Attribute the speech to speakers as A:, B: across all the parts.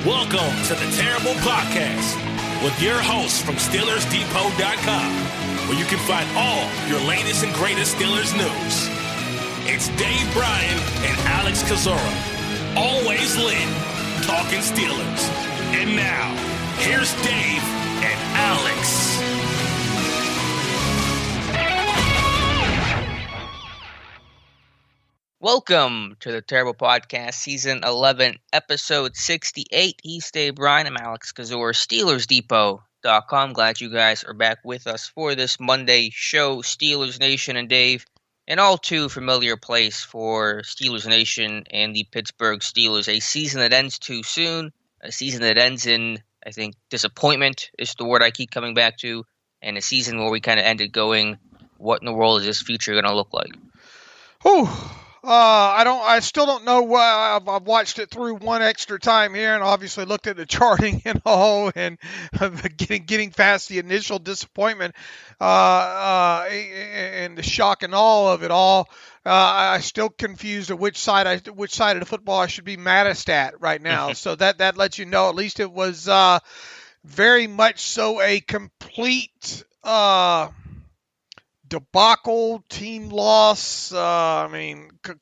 A: Welcome to the Terrible Podcast with your hosts from SteelersDepot.com, where you can find all your latest and greatest Steelers news. It's Dave Bryan and Alex Kozora, always lit, talking Steelers. And now, here's Dave and Alex.
B: Welcome to the Terrible Podcast, Season 11, Episode 68. He's Dave Bryan. I'm Alex Kozora, SteelersDepot.com. Glad you guys are back with us for this Monday show. Steelers Nation and Dave, an all too familiar place for Steelers Nation and the Pittsburgh Steelers. A season that ends too soon, a season that ends in, I think, disappointment is the word I keep coming back to, and a season where we kind of ended going, what in the world is this future going to look like?
C: I still don't know why. I've watched it through one extra time here, and obviously looked at the charting and all, and getting past the initial disappointment, and the shock and all of it all. I'm still confused at which side of the football I should be maddest at right now. So that lets you know, at least it was very much so a complete debacle, team loss.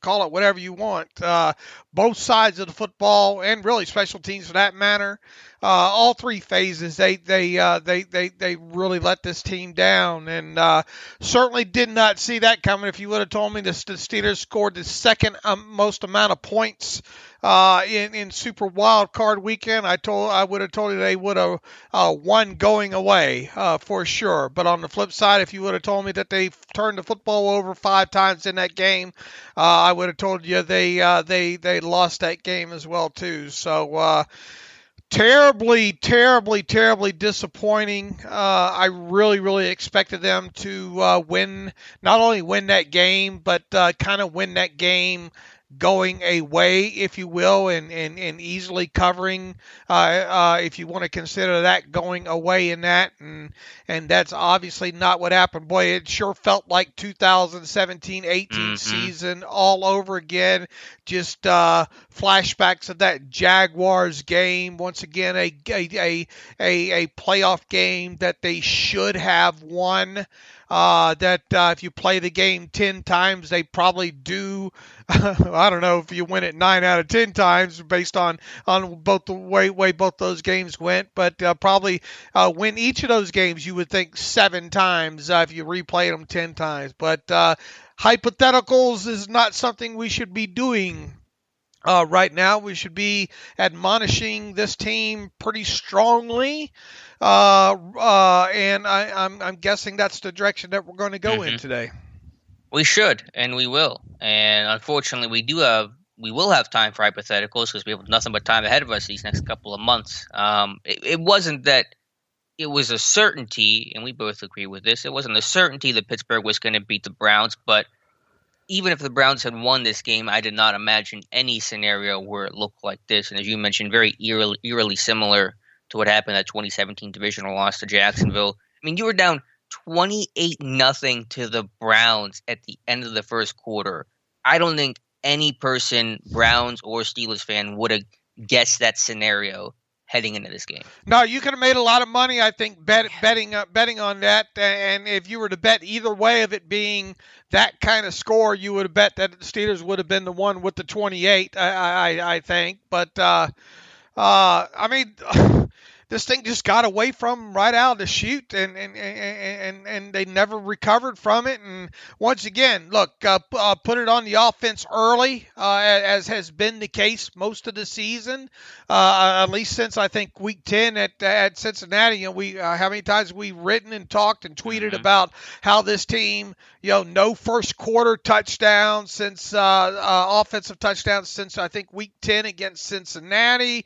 C: Call it whatever you want. Both sides of the football, and really special teams for that matter. All three phases, they really let this team down, and certainly did not see that coming. If you would have told me the Steelers scored the second most amount of points in Super Wild Card Weekend, I would have told you they would have won going away for sure. But on the flip side, if you would have told me that they turned the football over 5 times in that game, I would have told you they lost that game as well too. So terribly disappointing. I really expected them to win, not only win that game, but kind of win that game going away, if you will, and easily covering, if you want to consider that going away in that, and that's obviously not what happened. Boy, it sure felt like 2017-18 season all over again. Just flashbacks of that Jaguars game. Once again, a playoff game that they should have won. If you play the game 10 times, they probably do. I don't know if you win it 9 out of 10 times based on both the way both those games went, but probably win each of those games, you would think 7 times if you replayed them 10 times. But hypotheticals is not something we should be doing right now. We should be admonishing this team pretty strongly. And I'm guessing that's the direction that we're going to go in today.
B: We should, and we will. And unfortunately, we will have time for hypotheticals because we have nothing but time ahead of us these next couple of months. It wasn't that it was a certainty, and we both agree with this. It wasn't a certainty that Pittsburgh was going to beat the Browns, but even if the Browns had won this game, I did not imagine any scenario where it looked like this. And as you mentioned, very eerily similar to what happened at 2017 divisional loss to Jacksonville. I mean, you were down 28-0 to the Browns at the end of the first quarter. I don't think any person, Browns or Steelers fan, would have guessed that scenario heading into this game.
C: No, you could have made a lot of money, I think, betting on that. And if you were to bet either way of it being that kind of score, you would have bet that the Steelers would have been the one with the 28, I think. But, this thing just got away from them right out of the chute, and they never recovered from it. And once again, look, put it on the offense early, as has been the case most of the season, at least since I think week 10 at Cincinnati. You know, how many times we've written and talked and tweeted about how this team, no first quarter touchdown since offensive touchdowns since I think week 10 against Cincinnati.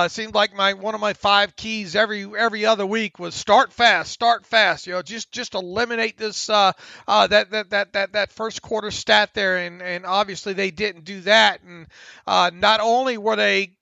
C: Seemed like one of my 5 keys every other week was start fast. Just eliminate this that first quarter stat there, and obviously they didn't do that. And not only were they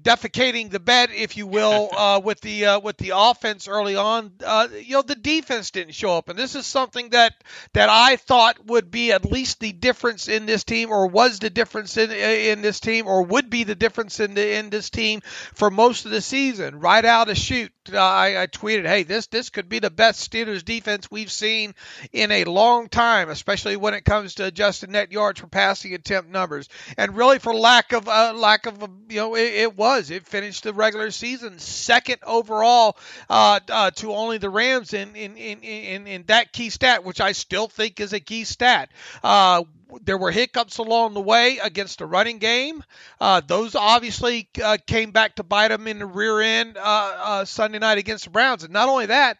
C: defecating the bed, if you will, with the offense early on. The defense didn't show up, and this is something that I thought would be at least the difference in this team, or was the difference in this team, or would be the difference in this team for most of the season. Right out of chute, I tweeted, "Hey, this could be the best Steelers defense we've seen in a long time, especially when it comes to adjusted net yards per passing attempt numbers." And really, for lack of it finished the regular season second overall to only the Rams in that key stat, which I still think is a key stat. There were hiccups along the way against the running game. Those obviously came back to bite them in the rear end Sunday night against the Browns. And not only that,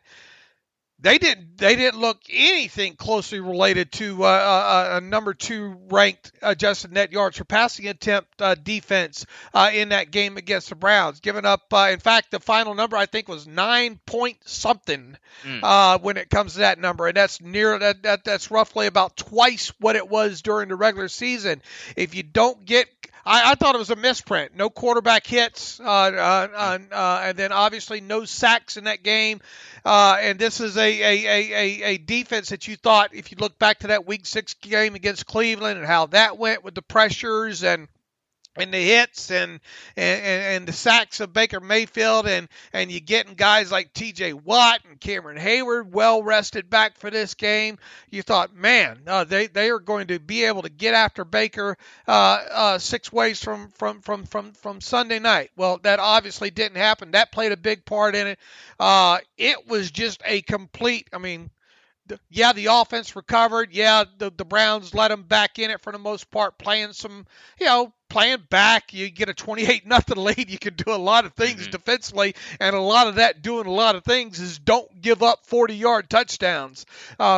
C: they didn't look anything closely related to a number 2 ranked adjusted net yards per passing attempt defense in that game against the Browns, giving up. In fact, the final number I think was 9 point something when it comes to that number, and that's that's roughly about twice what it was during the regular season. If you don't get I thought it was a misprint. No quarterback hits, and then obviously no sacks in that game. And this is a defense that you thought, if you look back to that Week 6 game against Cleveland and how that went with the pressures and the hits and the sacks of Baker Mayfield, and you getting guys like T.J. Watt and Cameron Hayward well rested back for this game, you thought, man, they are going to be able to get after Baker 6 ways from Sunday night. Well, that obviously didn't happen. That played a big part in it. It was just a complete. I mean, yeah, the offense recovered. Yeah, the Browns let them back in it for the most part, playing back. You get a 28-0 lead. You can do a lot of things defensively, and a lot of that doing a lot of things is don't give up 40-yard touchdowns,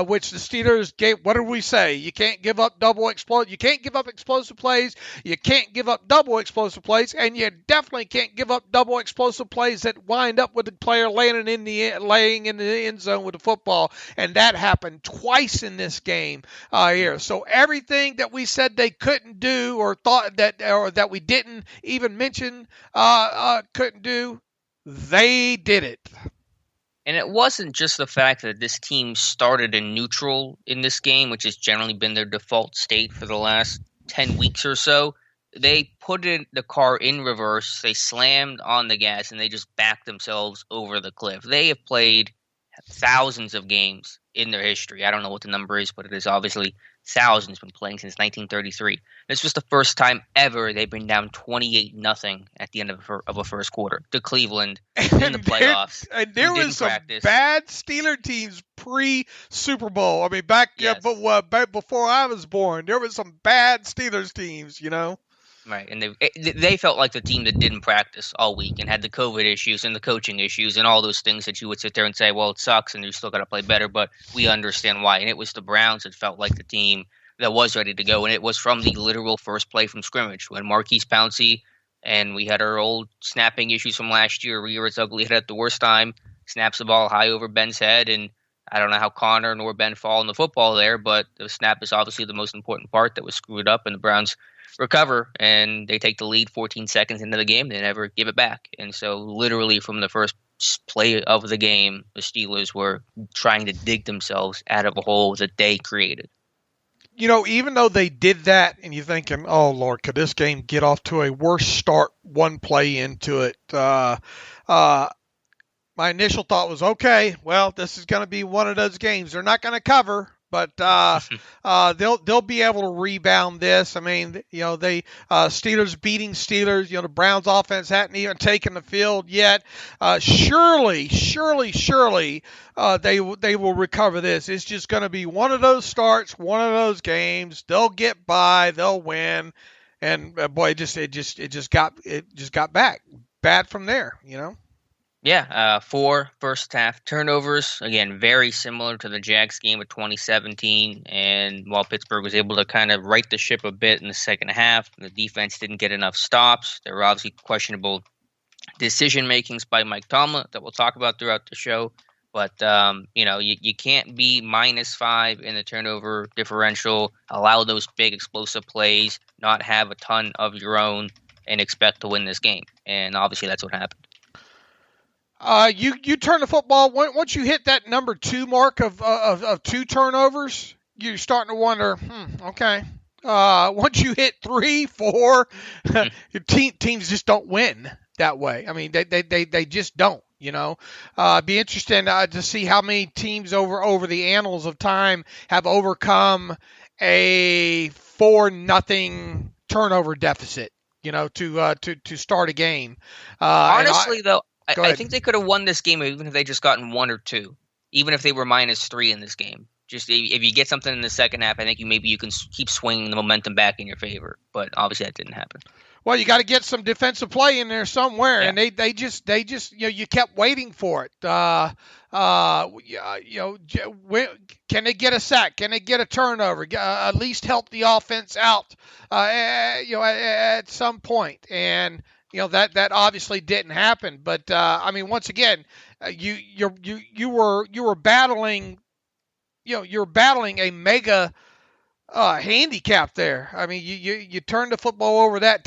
C: which the Steelers gave. What did we say? You can't give up You can't give up explosive plays. You can't give up double explosive plays, and you definitely can't give up double explosive plays that wind up with the player laying in the end zone with the football, and that happened twice in this game here. So everything that we said they couldn't do, or thought that we didn't even mention couldn't do, they did it.
B: And it wasn't just the fact that this team started in neutral in this game, which has generally been their default state for the last 10 weeks or so. They put the car in reverse, they slammed on the gas, and they just backed themselves over the cliff. They have played thousands of games in their history. I don't know what the number is, but it is obviously thousands, been playing since 1933. This was the first time ever they've been down 28-0 at the end of a first quarter to Cleveland in the playoffs.
C: There was some bad Steeler teams pre-Super Bowl. I mean, back before I was born, there was some bad Steelers teams,
B: Right, and they felt like the team that didn't practice all week and had the COVID issues and the coaching issues and all those things that you would sit there and say, well, it sucks and you still got to play better, but we understand why. And it was the Browns that felt like the team that was ready to go, and it was from the literal first play from scrimmage when Marquise Pouncey, and we had our old snapping issues from last year, rear its ugly head at the worst time, snaps the ball high over Ben's head, and I don't know how Connor nor Ben fall in the football there, but the snap is obviously the most important part that was screwed up, and the Browns recover, and they take the lead 14 seconds into the game. They never give it back. And so literally from the first play of the game, the Steelers were trying to dig themselves out of a hole that they created.
C: Even though they did that, and you're thinking, oh, Lord, could this game get off to a worse start one play into it? My initial thought was, okay, well, this is going to be one of those games. They're not going to cover, but they'll be able to rebound this. I mean, Steelers beating Steelers. The Browns offense hadn't even taken the field yet. Surely, they will recover this. It's just going to be one of those starts, one of those games. They'll get by, they'll win, and boy, it just got bad from there.
B: Yeah, 4 first-half turnovers. Again, very similar to the Jags game of 2017. And while Pittsburgh was able to kind of right the ship a bit in the second half, the defense didn't get enough stops. There were obviously questionable decision-makings by Mike Tomlin that we'll talk about throughout the show. But, you can't be -5 in the turnover differential, allow those big explosive plays, not have a ton of your own, and expect to win this game. And obviously that's what happened.
C: You turn the football once you hit that number 2 mark of 2 turnovers, you're starting to wonder. Okay. Once you hit 3, 4, your teams just don't win that way. I mean, they just don't. Be interesting to see how many teams over the annals of time have overcome a 4-0 turnover deficit. To start a game.
B: Honestly, though, I think they could have won this game even if they just gotten 1 or 2, even if they were -3 in this game. Just if you get something in the second half, I think you can keep swinging the momentum back in your favor. But obviously that didn't happen.
C: Well, you got to get some defensive play in there somewhere, and they just you kept waiting for it. Can they get a sack? Can they get a turnover? At least help the offense out. At some point, and that obviously didn't happen. But once again, you were battling. You're battling a mega handicap there. I mean, you turn the football over that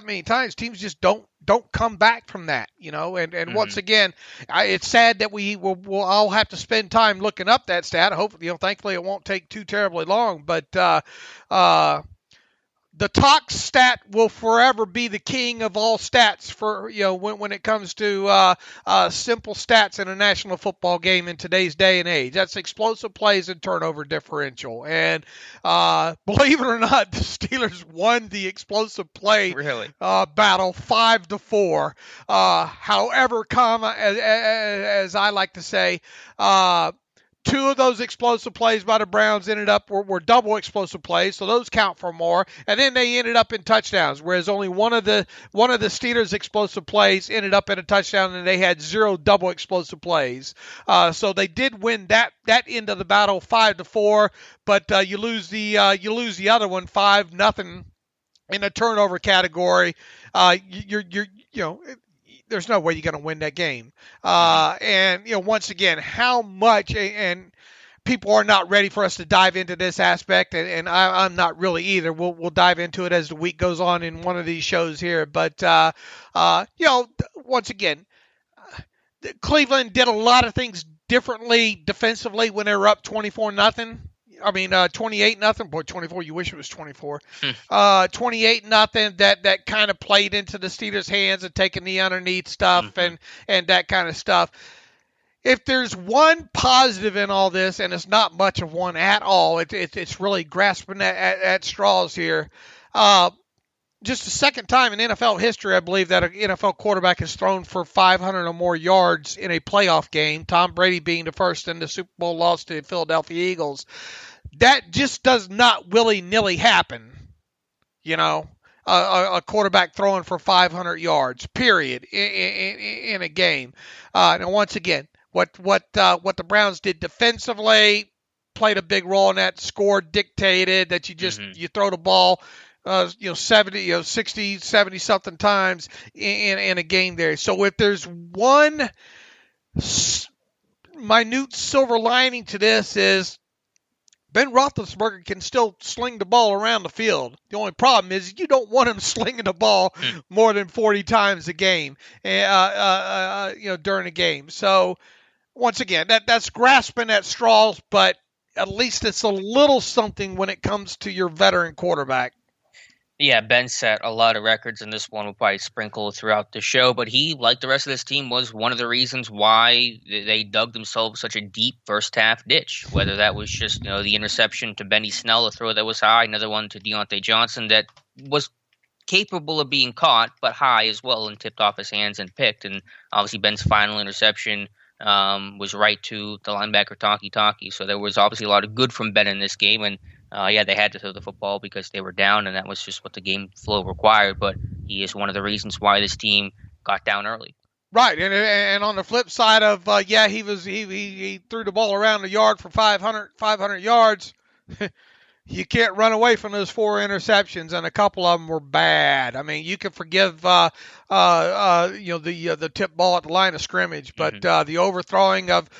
C: many times, teams just don't come back from that, and once again, it's sad that we'll all have to spend time looking up that stat. Hopefully, thankfully it won't take too terribly long, but the Tox stat will forever be the king of all stats for when it comes to simple stats in a national football game in today's day and age. That's explosive plays and turnover differential. And believe it or not, the Steelers won the explosive play battle 5-4. However, as I like to say, 2 of those explosive plays by the Browns were double explosive plays, so those count for more. And then they ended up in touchdowns, whereas only one of the Steelers' explosive plays ended up in a touchdown, and they had 0 double explosive plays. So they did win that end of the battle 5-4, but you lose the other one 5-0 in a turnover category. There's no way you're going to win that game. And once again, how much, and people are not ready for us to dive into this aspect, and I'm not really either. We'll dive into it as the week goes on in one of these shows here. But, once again, Cleveland did a lot of things differently defensively when they were up 24-0. 28-0. Boy, 24. You wish it was 24. 28-0. That kind of played into the Steelers' hands and taking the underneath stuff and that kind of stuff. If there's one positive in all this, and it's not much of one at all, it's really grasping at straws here. Just the second time in NFL history, I believe, that an NFL quarterback has thrown for 500 or more yards in a playoff game, Tom Brady being the first in the Super Bowl loss to the Philadelphia Eagles. That just does not willy-nilly happen, a quarterback throwing for 500 yards, period, in a game. And once again, what the Browns did defensively played a big role in that. Score dictated that you throw the ball 60, 70 something times in a game there. So if there's one minute silver lining to this is Ben Roethlisberger can still sling the ball around the field. The only problem is you don't want him slinging the ball more than 40 times a game, during a game. So once again, that's grasping at straws, but at least it's a little something when it comes to your veteran quarterback.
B: Yeah, Ben set a lot of records, and this one will probably sprinkle throughout the show. But he, like the rest of this team, was one of the reasons why they dug themselves such a deep first-half ditch, whether that was just the interception to Benny Snell, a throw that was high, another one to Deontay Johnson that was capable of being caught, but high as well, and tipped off his hands and picked. And obviously Ben's final interception was right to the linebacker Taki. So there was obviously a lot of good from Ben in this game, and they had to throw the football because they were down, and that was just what the game flow required. But he is one of the reasons why this team got down early.
C: Right, and on the flip side of he threw the ball around the yard for 500 yards. You can't run away from those 4 interceptions, and a couple of them were bad. I mean, you can forgive the tip ball at the line of scrimmage, but the overthrowing of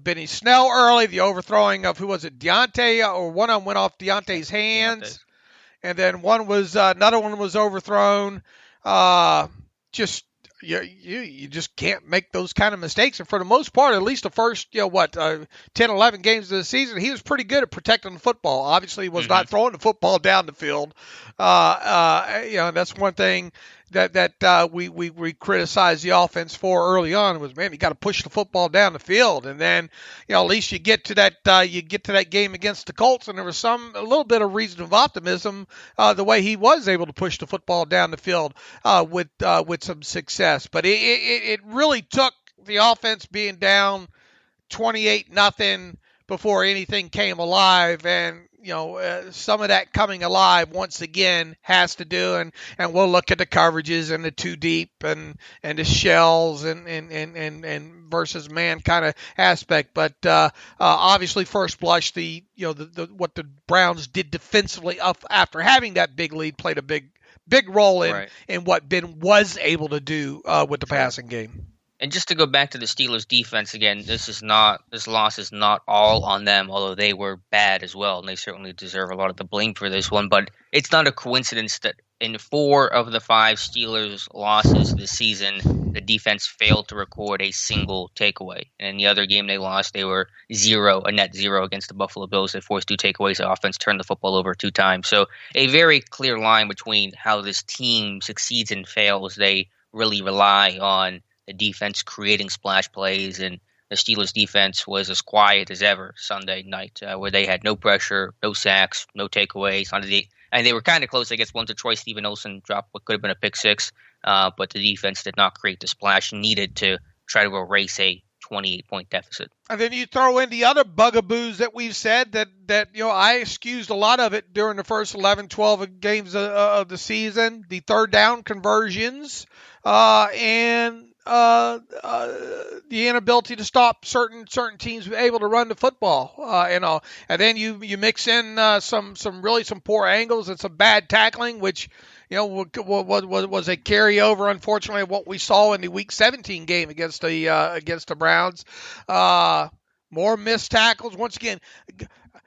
C: Benny Snell early, the overthrowing of Deontay, or one of them went off Deontay's hands. and then another one was overthrown. Just you just can't make those kind of mistakes. And for the most part, at least the first 10, 11 games of the season, he was pretty good at protecting the football. Obviously, he was not throwing the football down the field. That's one thing that we criticized the offense for early on was, man, you got to push the football down the field, and then at least you get to that game against the Colts, and there was a little bit of reason of optimism the way he was able to push the football down the field with some success. But it really took the offense being down 28-0 before anything came alive, and some of that coming alive once again has to do, and we'll look at the coverages and the too deep and the shells and versus man kind of aspect. But obviously, first blush, what the Browns did defensively after having that big lead played a big role in what Ben was able to do with the passing game.
B: And just to go back to the Steelers defense again, this loss is not all on them, although they were bad as well, and they certainly deserve a lot of the blame for this one. But it's not a coincidence that in 4 of the 5 Steelers losses this season, the defense failed to record a single takeaway. And in the other game they lost, they were a net zero against the Buffalo Bills. They forced 2 takeaways. The offense turned the football over 2 times. So a very clear line between how this team succeeds and fails. They really rely on the defense creating splash plays, and the Steelers defense was as quiet as ever Sunday night, where they had no pressure, no sacks, no takeaways. And they were kind of close. I guess once or twice Steven Olsen dropped what could have been a pick six, but the defense did not create the splash needed to try to erase a 28-point deficit.
C: And then you throw in the other bugaboos that we've said that I excused a lot of it during the first 11, 12 games of the season, the third down conversions, and the inability to stop certain teams able to run the football, and then you mix in some poor angles and some bad tackling, which was a carryover, unfortunately, of what we saw in the Week 17 game against the Browns. More missed tackles. Once again,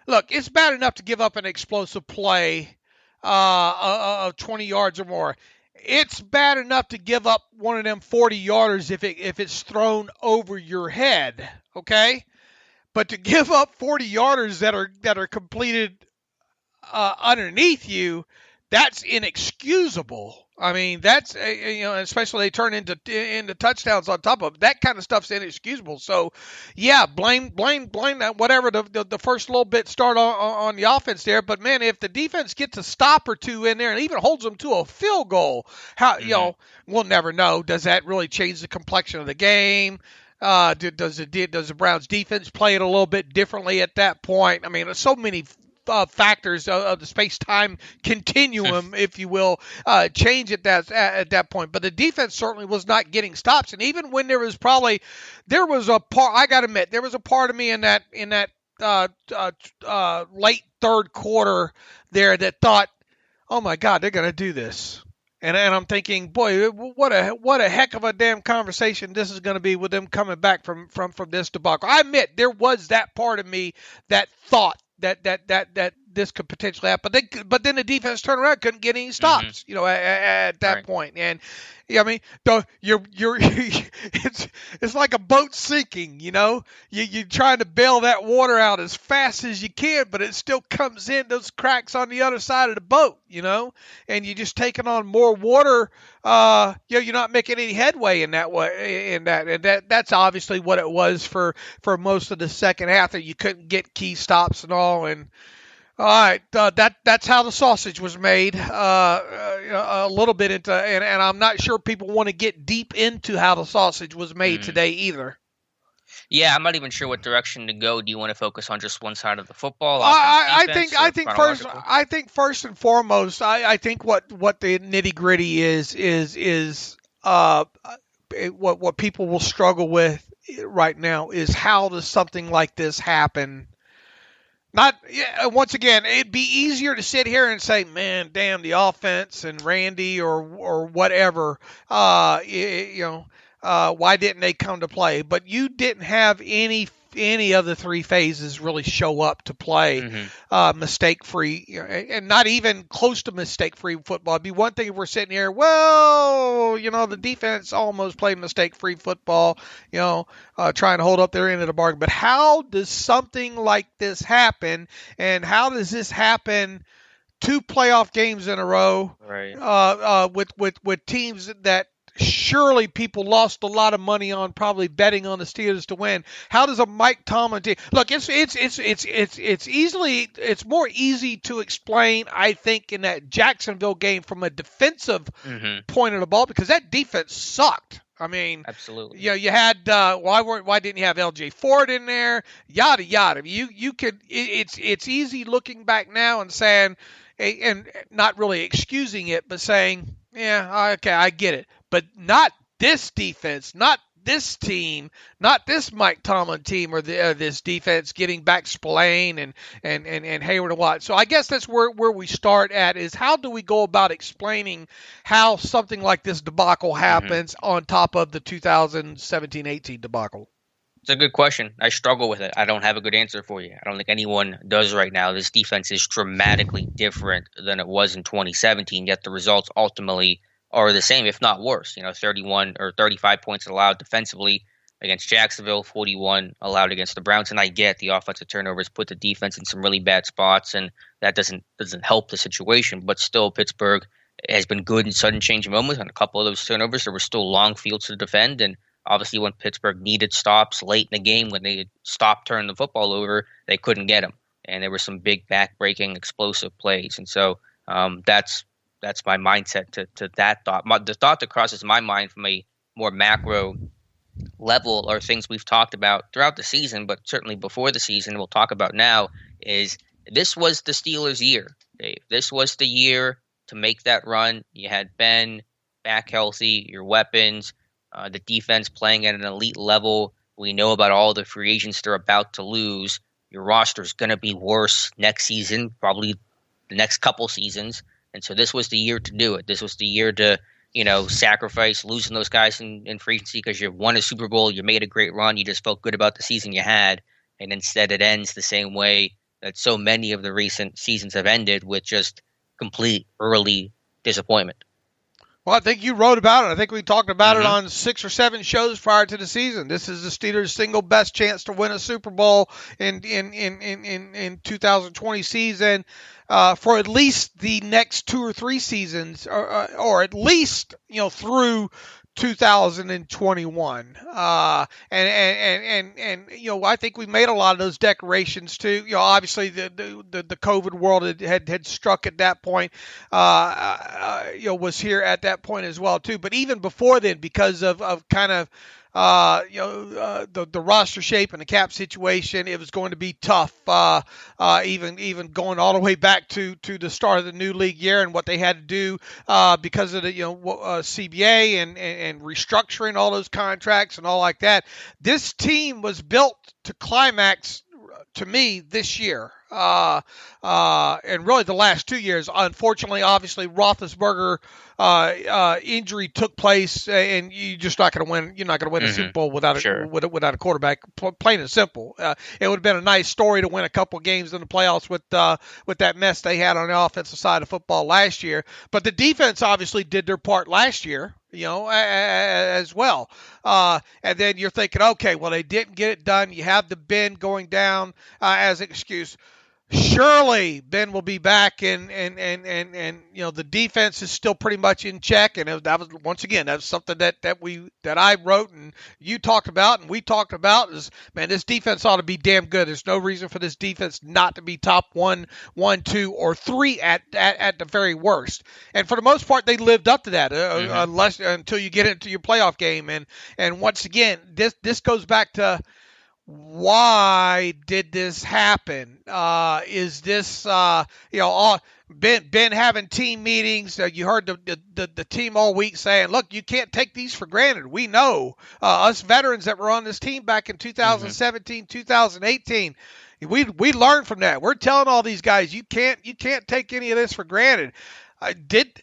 C: look, it's bad enough to give up an explosive play of 20 yards or more. It's bad enough to give up one of them 40-yarders if it's thrown over your head, okay? But to give up 40-yarders that are completed underneath you, that's inexcusable. I mean, that's especially they turn into touchdowns on top of it. That kind of stuff's inexcusable. So, yeah, blame that whatever the first little bit start on the offense there. But man, if the defense gets a stop or two in there and even holds them to a field goal, we'll never know. Does that really change the complexion of the game? Does the Browns defense play it a little bit differently at that point? I mean, there's so many factors of the space-time continuum, if you will, change at that point. But the defense certainly was not getting stops, and even when there was a part. I got to admit, there was a part of me in that late third quarter there that thought, "Oh my God, they're going to do this." And I'm thinking, boy, what a heck of a damn conversation this is going to be with them coming back from this debacle. I admit there was that part of me that thought that this could potentially happen, but then the defense turned around, couldn't get any stops, at that point. And I mean, it's like a boat sinking, you're trying to bail that water out as fast as you can, but it still comes in those cracks on the other side of the boat, and you're just taking on more water. You're not making any headway in that way, and that's obviously what it was for most of the second half, that you couldn't get key stops and all. And all right, that's how the sausage was made. A little bit into, and I'm not sure people want to get deep into how the sausage was made today either.
B: Yeah, I'm not even sure what direction to go. Do you want to focus on just one side of the football?
C: I think first and foremost, I think what the nitty gritty is what people will struggle with right now is how does something like this happen? Once again, it'd be easier to sit here and say, man, damn the offense and Randy or whatever, why didn't they come to play? But you didn't have any any of the three phases really show up to play mistake-free, and not even close to mistake-free football. It'd be one thing if we're sitting here, well, the defense almost played mistake-free football, trying to hold up their end of the bargain. But how does something like this happen, and how does this happen 2 playoff games in a row,
B: right?
C: With teams that surely people lost a lot of money on, probably betting on the Steelers to win? How does a Mike Tomlin team look? It's more easy to explain, I think, in that Jacksonville game from a defensive point of the ball, because that defense sucked. I mean,
B: absolutely.
C: You had why didn't you have L.J. Ford in there? Yada yada. You could. It's easy looking back now and saying, and not really excusing it, but saying, yeah, okay, I get it. But not this defense, not this team, not this Mike Tomlin team, or this defense getting back Spillane and Hayward and Watt. So I guess that's where we start at, is how do we go about explaining how something like this debacle happens on top of the 2017-18 debacle?
B: It's a good question. I struggle with it. I don't have a good answer for you. I don't think anyone does right now. This defense is dramatically different than it was in 2017, yet the results ultimately are the same, if not worse. 31 or 35 points allowed defensively against Jacksonville, 41 allowed against the Browns. And I get the offensive turnovers put the defense in some really bad spots, and that doesn't help the situation. But still, Pittsburgh has been good in sudden change moments. On a couple of those turnovers, there were still long fields to defend. And obviously, when Pittsburgh needed stops late in the game, when they stopped turning the football over, they couldn't get them. And there were some big back-breaking, explosive plays. And so that's my mindset to that thought. The thought that crosses my mind from a more macro level are things we've talked about throughout the season, but certainly before the season, we'll talk about now, is this was the Steelers' year, Dave. This was the year to make that run. You had Ben back healthy, your weapons, the defense playing at an elite level. We know about all the free agents they're about to lose. Your roster is going to be worse next season, probably the next couple seasons. And so this was the year to do it. This was the year to, sacrifice losing those guys in free agency because you won a Super Bowl, you made a great run, you just felt good about the season you had. And instead it ends the same way that so many of the recent seasons have ended, with just complete early disappointment.
C: Well, I think you wrote about it. I think we talked about it on 6 or 7 shows prior to the season. This is the Steelers' single best chance to win a Super Bowl in 2020 season, for at least the next 2 or 3 seasons, or at least through 2021. I think we made a lot of those declarations too. Obviously the COVID world had struck at that point, was here at that point as well too. But even before then, because of kind of the roster shape and the cap situation, it was going to be tough. Even going all the way back to the start of the new league year and what they had to do because of the CBA and restructuring all those contracts and all like that. This team was built to climax, to me, this year. And really the last 2 years. Unfortunately, obviously, Roethlisberger injury took place, and you're just not going to win. You're not going to win a Super Bowl without a quarterback. Plain and simple. It would have been a nice story to win a couple games in the playoffs with that mess they had on the offensive side of football last year. But the defense obviously did their part last year, as well. And then you're thinking, okay, well, they didn't get it done. You have the Ben going down as an excuse. Surely Ben will be back, and the defense is still pretty much in check. And that was, once again, that's something that I wrote and you talked about and we talked about, is, man, this defense ought to be damn good. There's no reason for this defense not to be top 1, 2, or 3 at the very worst. And for the most part, they lived up to that, until you get into your playoff game. And once again, this goes back to, why did this happen? Is this, Ben having team meetings? You heard the team all week saying, look, you can't take these for granted. We know, us veterans that were on this team back in 2017, 2018, we learned from that. We're telling all these guys, you can't take any of this for granted. Did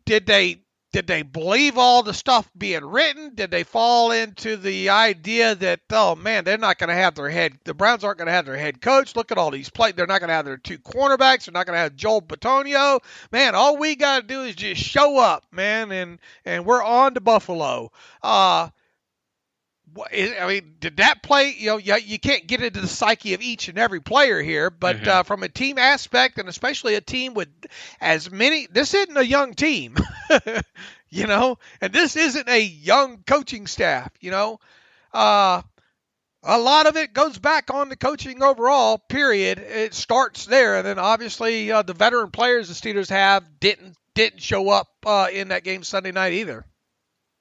C: they Did they believe all the stuff being written? Did they fall into the idea that, oh man, they're not going to have the Browns aren't going to have their head coach. Look at all these plays. They're not going to have their two cornerbacks. They're not going to have Joel Bitonio. Man, all we got to do is just show up, man, and we're on to Buffalo. I mean, did that play? You can't get into the psyche of each and every player here, but from a team aspect, and especially a team with as many, this isn't a young team, and this isn't a young coaching staff. A lot of it goes back on the coaching overall. Period. It starts there, and then obviously the veteran players the Steelers have didn't show up in that game Sunday night either.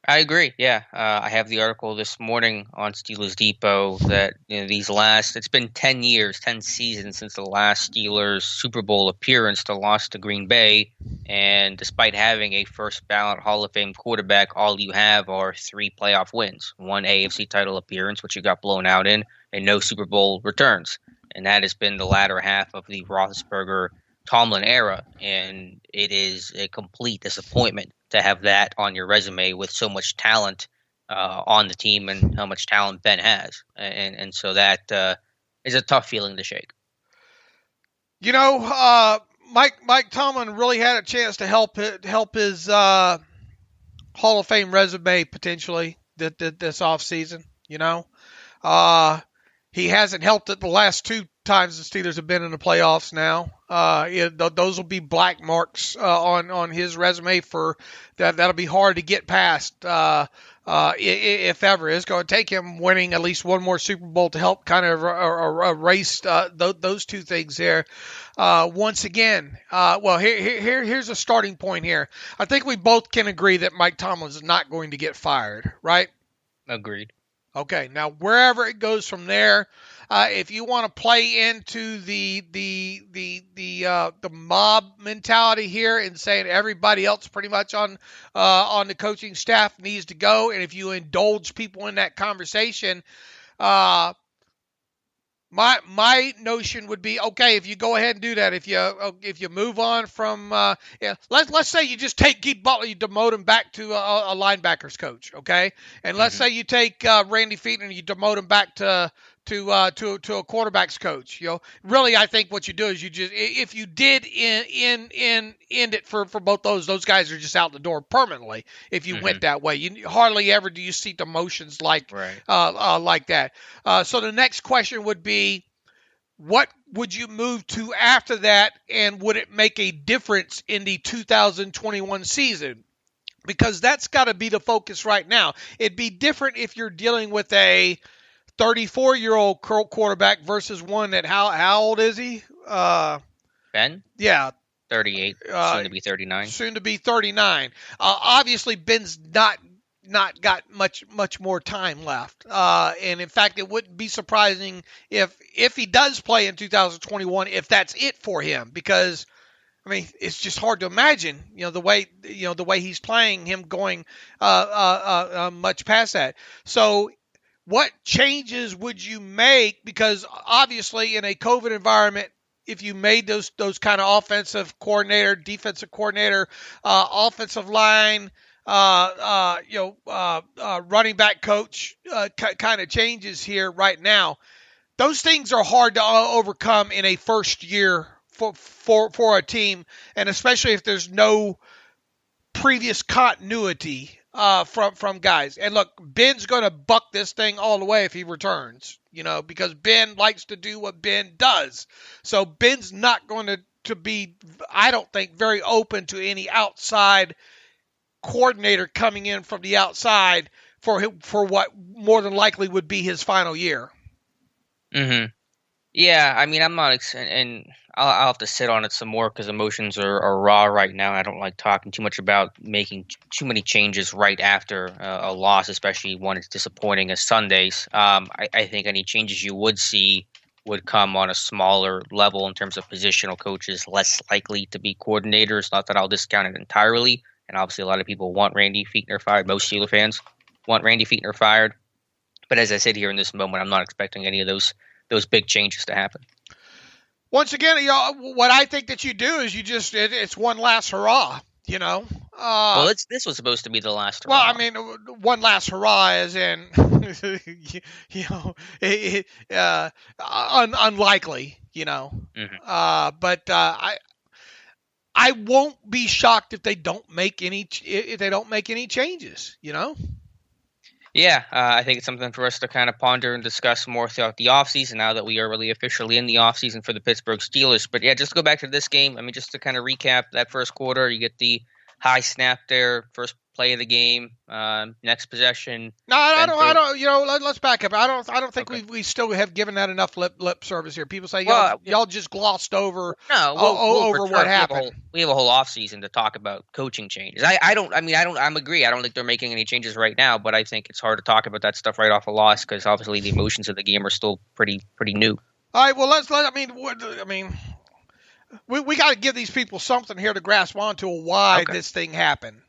B: I agree. Yeah, I have the article this morning on Steelers Depot that it's been 10 years, 10 seasons since the last Steelers Super Bowl appearance. They lost to Green Bay, and despite having a first ballot Hall of Fame quarterback, all you have are 3 playoff wins, 1 AFC title appearance, which you got blown out in, and no Super Bowl returns. And that has been the latter half of the Roethlisberger Tomlin era, and it is a complete disappointment to have that on your resume with so much talent on the team and how much talent Ben has, and so that is a tough feeling to shake.
C: Mike Tomlin really had a chance to help his Hall of Fame resume potentially this offseason. He hasn't helped it the last 2 times the Steelers have been in the playoffs now. Those will be black marks on his resume for that. That'll be hard to get past if ever. It's going to take him winning at least one more Super Bowl to help kind of erase those 2 things there. Once again, here's a starting point here. I think we both can agree that Mike Tomlin is not going to get fired, right?
B: Agreed.
C: Okay, now wherever it goes from there, if you want to play into the mob mentality here and saying everybody else pretty much on the coaching staff needs to go, and if you indulge people in that conversation, my notion would be, okay, if you go ahead and do that, if you move on from let's say you just take Keith Butler, you demote him back to a linebackers coach, okay, and let's say you take Randy Fichtner and you demote him back to a quarterback's coach. Really, I think what you do is you just, if you did end it for both those guys are just out the door permanently. If you went that way, you hardly ever do you see demotions like that. So the next question would be, what would you move to after that, and would it make a difference in the 2021 season? Because that's got to be the focus right now. It'd be different if you're dealing with a 34-year-old quarterback versus one that how old is he?
B: Ben?
C: Yeah.
B: 38, soon to be 39.
C: Soon to be 39. Obviously, Ben's not got much more time left. And in fact, it wouldn't be surprising if he does play in 2021, if that's it for him, because I mean, it's just hard to imagine, the way he's playing, him going much past that. So what changes would you make? Because obviously in a COVID environment, if you made those kind of offensive coordinator, defensive coordinator, offensive line, running back coach kind of changes here right now, those things are hard to overcome in a first year for a team, and especially if there's no previous continuity from guys. And look, Ben's going to buck this thing all the way if he returns, because Ben likes to do what Ben does. So Ben's not going to be, I don't think, very open to any outside coordinator coming in from the outside for what more than likely would be his final year.
B: Mm-hmm. Yeah, I mean, I'm not, and I'll have to sit on it some more because emotions are raw right now. I don't like talking too much about making too many changes right after a loss, especially when it's disappointing as Sundays. I think any changes you would see would come on a smaller level in terms of positional coaches, less likely to be coordinators. Not that I'll discount it entirely. And obviously a lot of people want Randy Fichtner fired. Most Steelers fans want Randy Fichtner fired. But as I sit here in this moment, I'm not expecting any of those big changes to happen. Once again,
C: what I think that you do is it's one last hurrah.
B: Well, this was supposed to be the last hurrah.
C: Well, I mean, one last hurrah, as in, unlikely,
B: Mm-hmm.
C: But I won't be shocked if they don't make any changes,
B: Yeah, I think it's something for us to kind of ponder and discuss more throughout the offseason now that we are really officially in the offseason for the Pittsburgh Steelers. But yeah, just to go back to this game, I mean, just to kind of recap that first quarter, you get the high snap there, first play of the game, next possession.
C: No, I don't. Let's back up. I don't think
B: Okay.
C: we still have given that enough lip service here. People say
B: Well,
C: y'all just glossed over
B: No,
C: over what happened.
B: We have a whole offseason to talk about coaching changes. I agree. I don't think they're making any changes right now, but I think it's hard to talk about that stuff right off a loss because obviously the emotions of the game are still pretty new.
C: All right. Well, we got to give these people something here to grasp onto why this thing happened.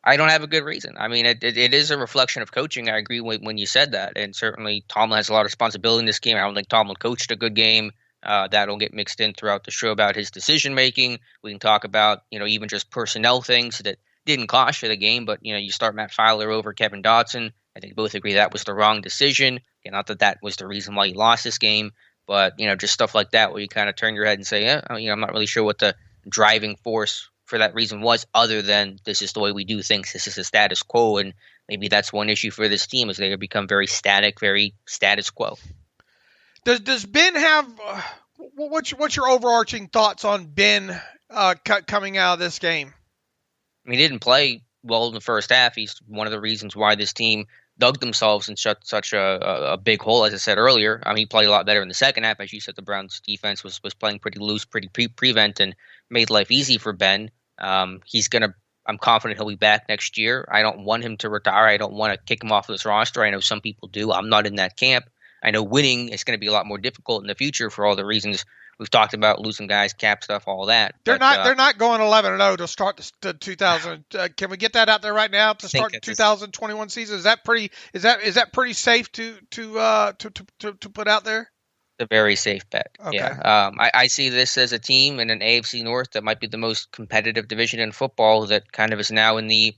B: I don't have a good reason. I mean, it is a reflection of coaching. I agree when you said that, and certainly Tomlin has a lot of responsibility in this game. I don't think Tomlin coached a good game. That'll get mixed in throughout the show about his decision making. We can talk about even just personnel things that didn't cost you the game, but you start Matt Filer over Kevin Dotson. I think both agree that was the wrong decision. Not that was the reason why you lost this game, but just stuff like that where you kind of turn your head and say, I'm not really sure what the driving force for that reason was, other than this is the way we do things. This is the status quo, and maybe that's one issue for this team is they have become very static, very status quo.
C: Does Ben have what's your overarching thoughts on Ben coming out of this game?
B: I mean, he didn't play well in the first half. He's one of the reasons why this team dug themselves in such a big hole, as I said earlier. I mean, he played a lot better in the second half. As you said, the Browns' defense was playing pretty loose, pretty prevent, and made life easy for Ben. I'm confident he'll be back next year. I don't want him to retire. I don't want to kick him off this roster. I know some people do. I'm not in that camp. I know winning is going to be a lot more difficult in the future for all the reasons we've talked about, losing guys, cap stuff, all that.
C: They're not going 11-0 to start the 2000. Can we get that out there right now to start the 2021 season? Is that pretty safe to put out there?
B: A very safe bet.
C: Okay.
B: Yeah. I see this as a team in an AFC North that might be the most competitive division in football that kind of is now in the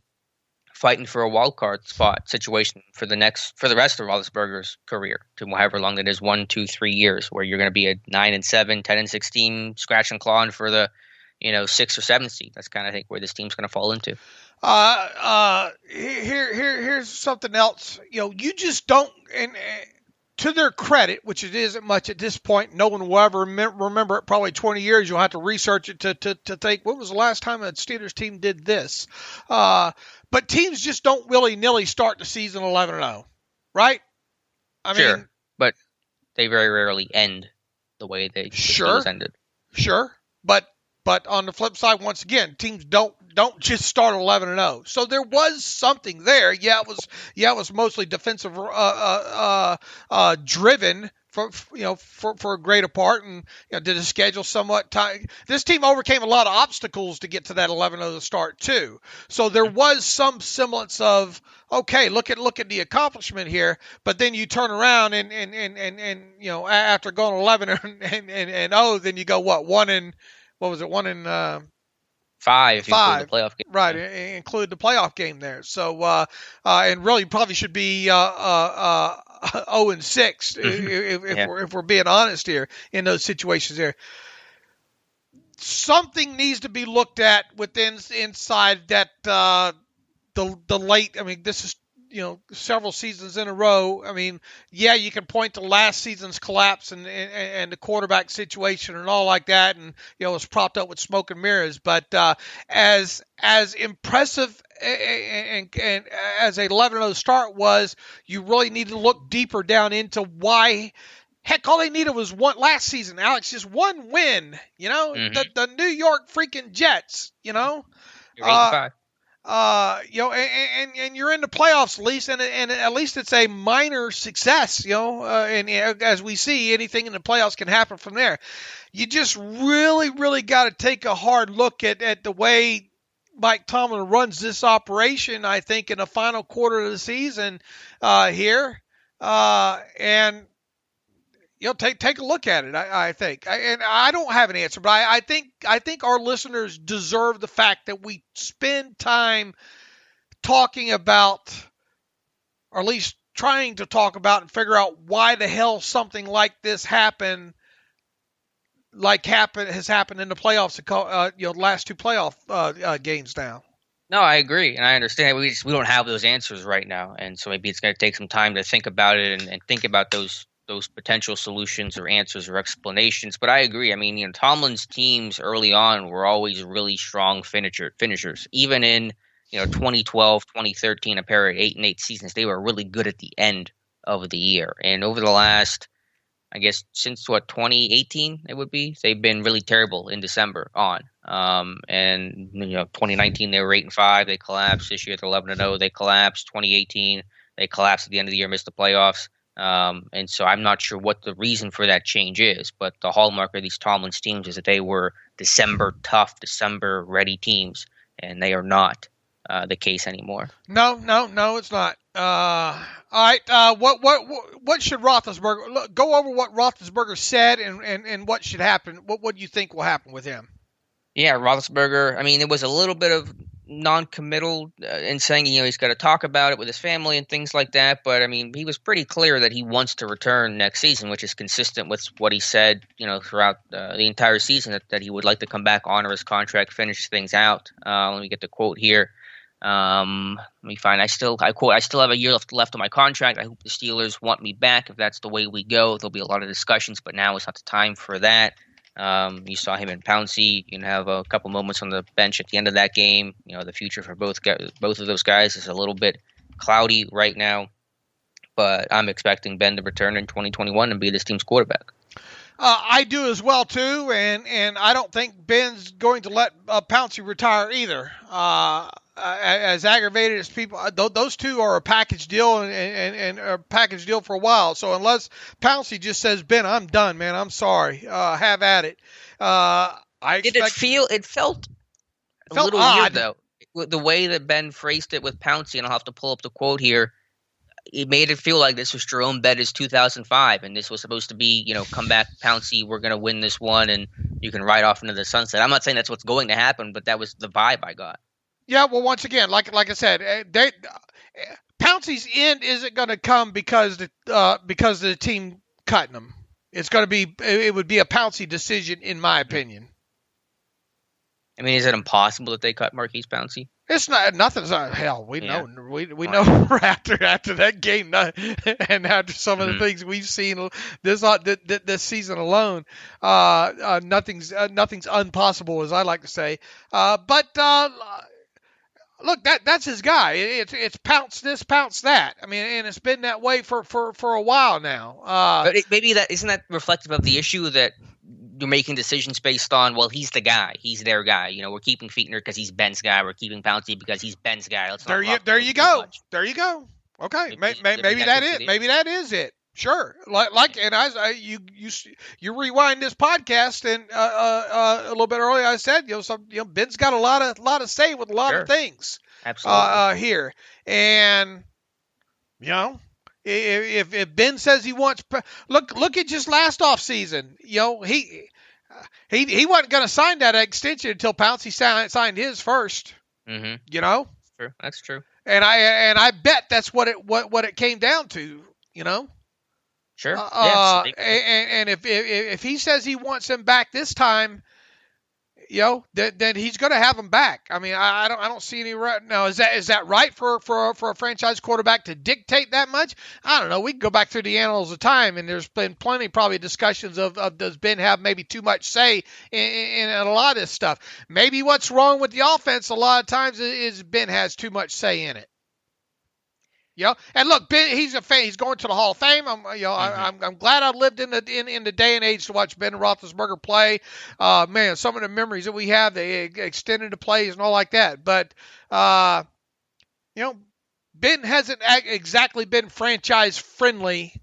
B: fighting for a wild card spot situation for the rest of Roethlisberger's career, to however long it is, 1, 2, 3 years, where you're going to be a 9-7, 10-6 team, scratch and clawing for the 6th or 7th seed. That's kind of, I think, where this team's going to fall into.
C: Here's something else. You just don't. And to their credit, which it isn't much at this point, no one will ever remember it. Probably 20 years, you'll have to research it to think, when was the last time a Steelers team did this? But teams just don't willy-nilly start the season 11-0, right? I mean,
B: but they very rarely end the way the Steelers ended.
C: Sure, but on the flip side, once again, teams don't just start 11-0. So there was something there. Yeah, it was mostly defensive driven for a greater part, and did the schedule somewhat tight. This team overcame a lot of obstacles to get to that 11-0 start too. So there was some semblance of, okay, look at the accomplishment here. But then you turn around and after going 11 and 0, then you go what, 1 and
B: 5 if you include the playoff game.
C: Right, include the playoff game there. So and really probably should be 0-6 if we're being honest here in those situations there. Something needs to be looked at inside that the late. I mean, this is several seasons in a row. I mean, yeah, you can point to last season's collapse and the quarterback situation and all like that, and it was propped up with smoke and mirrors. But as impressive and as a 11-0 start was, you really need to look deeper down into why. Heck, all they needed was one last season, Alex, just one win. The New York freaking Jets.
B: You're 8-5.
C: And you're in the playoffs at least, and at least it's a minor success, and as we see, anything in the playoffs can happen from there. You just really, really got to take a hard look at the way Mike Tomlin runs this operation, I think, in the final quarter of the season here. And take a look at it. I think, and I don't have an answer, but I think our listeners deserve the fact that we spend time talking about, or at least trying to talk about and figure out why the hell something like this happened. Has happened in the playoffs, last two playoff games now.
B: No, I agree, and I understand. We don't have those answers right now, and so maybe it's going to take some time to think about it and think about those potential solutions or answers or explanations. But I agree. I mean, Tomlin's teams early on were always really strong finishers. Even in 2012, 2013, a pair of 8-8 seasons, they were really good at the end of the year. And over the last, I guess, since 2018 it would be, they've been really terrible in December on. And 2019 they were 8-5, they collapsed. This year they're 11-0, they collapsed. 2018 they collapsed at the end of the year, missed the playoffs. And so I'm not sure what the reason for that change is, but the hallmark of these Tomlin's teams is that they were December tough, December ready teams, and they are not the case anymore. No,
C: it's not. All right. What should Roethlisberger go over? What Roethlisberger said and what should happen? What do you think will happen with him?
B: Yeah, Roethlisberger. I mean, it was a little bit of non-committal in saying he's got to talk about it with his family and things like that. But I mean, he was pretty clear that he wants to return next season, which is consistent with what he said throughout the entire season, that he would like to come back, honor his contract, finish things out. Let me get the quote here. Let me find. I quote, "I still have a year left on my contract. I hope the Steelers want me back. If that's the way we go, there'll be a lot of discussions, but now is not the time for that." You saw him and Pouncey. You can have a couple moments on the bench at the end of that game. The future for both of those guys is a little bit cloudy right now, but I'm expecting Ben to return in 2021 and be this team's quarterback.
C: I do as well too, and I don't think Ben's going to let Pouncey retire either. As aggravated as people, those two are a package deal and a package deal for a while. So unless Pouncey just says, "Ben, I'm done, man. I'm sorry. Have at it."
B: It felt a little weird though, the way that Ben phrased it with Pouncey, and I'll have to pull up the quote here. It made it feel like this was Jerome Bettis 2005, and this was supposed to be, come back, Pouncey, we're going to win this one, and you can ride off into the sunset. I'm not saying that's what's going to happen, but that was the vibe I got.
C: Yeah, well, once again, like I said, Pouncey's end isn't going to come because of the team cutting him. It would be a Pouncey decision, in my opinion. I
B: mean, is it impossible that they cut Marquise Pouncey?
C: It's not. Nothing's hell. We know. We know after that game and after some of the things we've seen this season alone, nothing's impossible, as I like to say. But look, that's his guy. It's pounce this, pounce that. I mean, and it's been that way for a while now.
B: But maybe that isn't that reflective of the issue that you're making decisions based on, well, he's the guy. He's their guy. We're keeping Fichtner because he's Ben's guy. We're keeping Pouncey because he's Ben's guy. There you go.
C: There you go. Okay. Maybe that is it. Sure. Like and you rewind this podcast and a little bit earlier I said, Ben's got a lot of say with a lot of things.
B: Absolutely.
C: Here. And if Ben says he wants, look at just last off season. He wasn't going to sign that extension until Pouncey signed his first.
B: Mm-hmm.
C: True.
B: That's true.
C: And I bet that's what it came down to.
B: Sure.
C: And if he says he wants him back this time, then he's going to have him back. I mean, I don't see any right now. Is that right for a franchise quarterback to dictate that much? I don't know. We can go back through the annals of time, and there's been plenty probably discussions of does Ben have maybe too much say in a lot of this stuff. Maybe what's wrong with the offense a lot of times is Ben has too much say in it. And look, Ben, he's a fan. He's going to the Hall of Fame. I'm glad I lived in the day and age to watch Ben Roethlisberger play. Man, some of the memories that we have, they extended the plays and all like that. But Ben hasn't exactly been franchise friendly,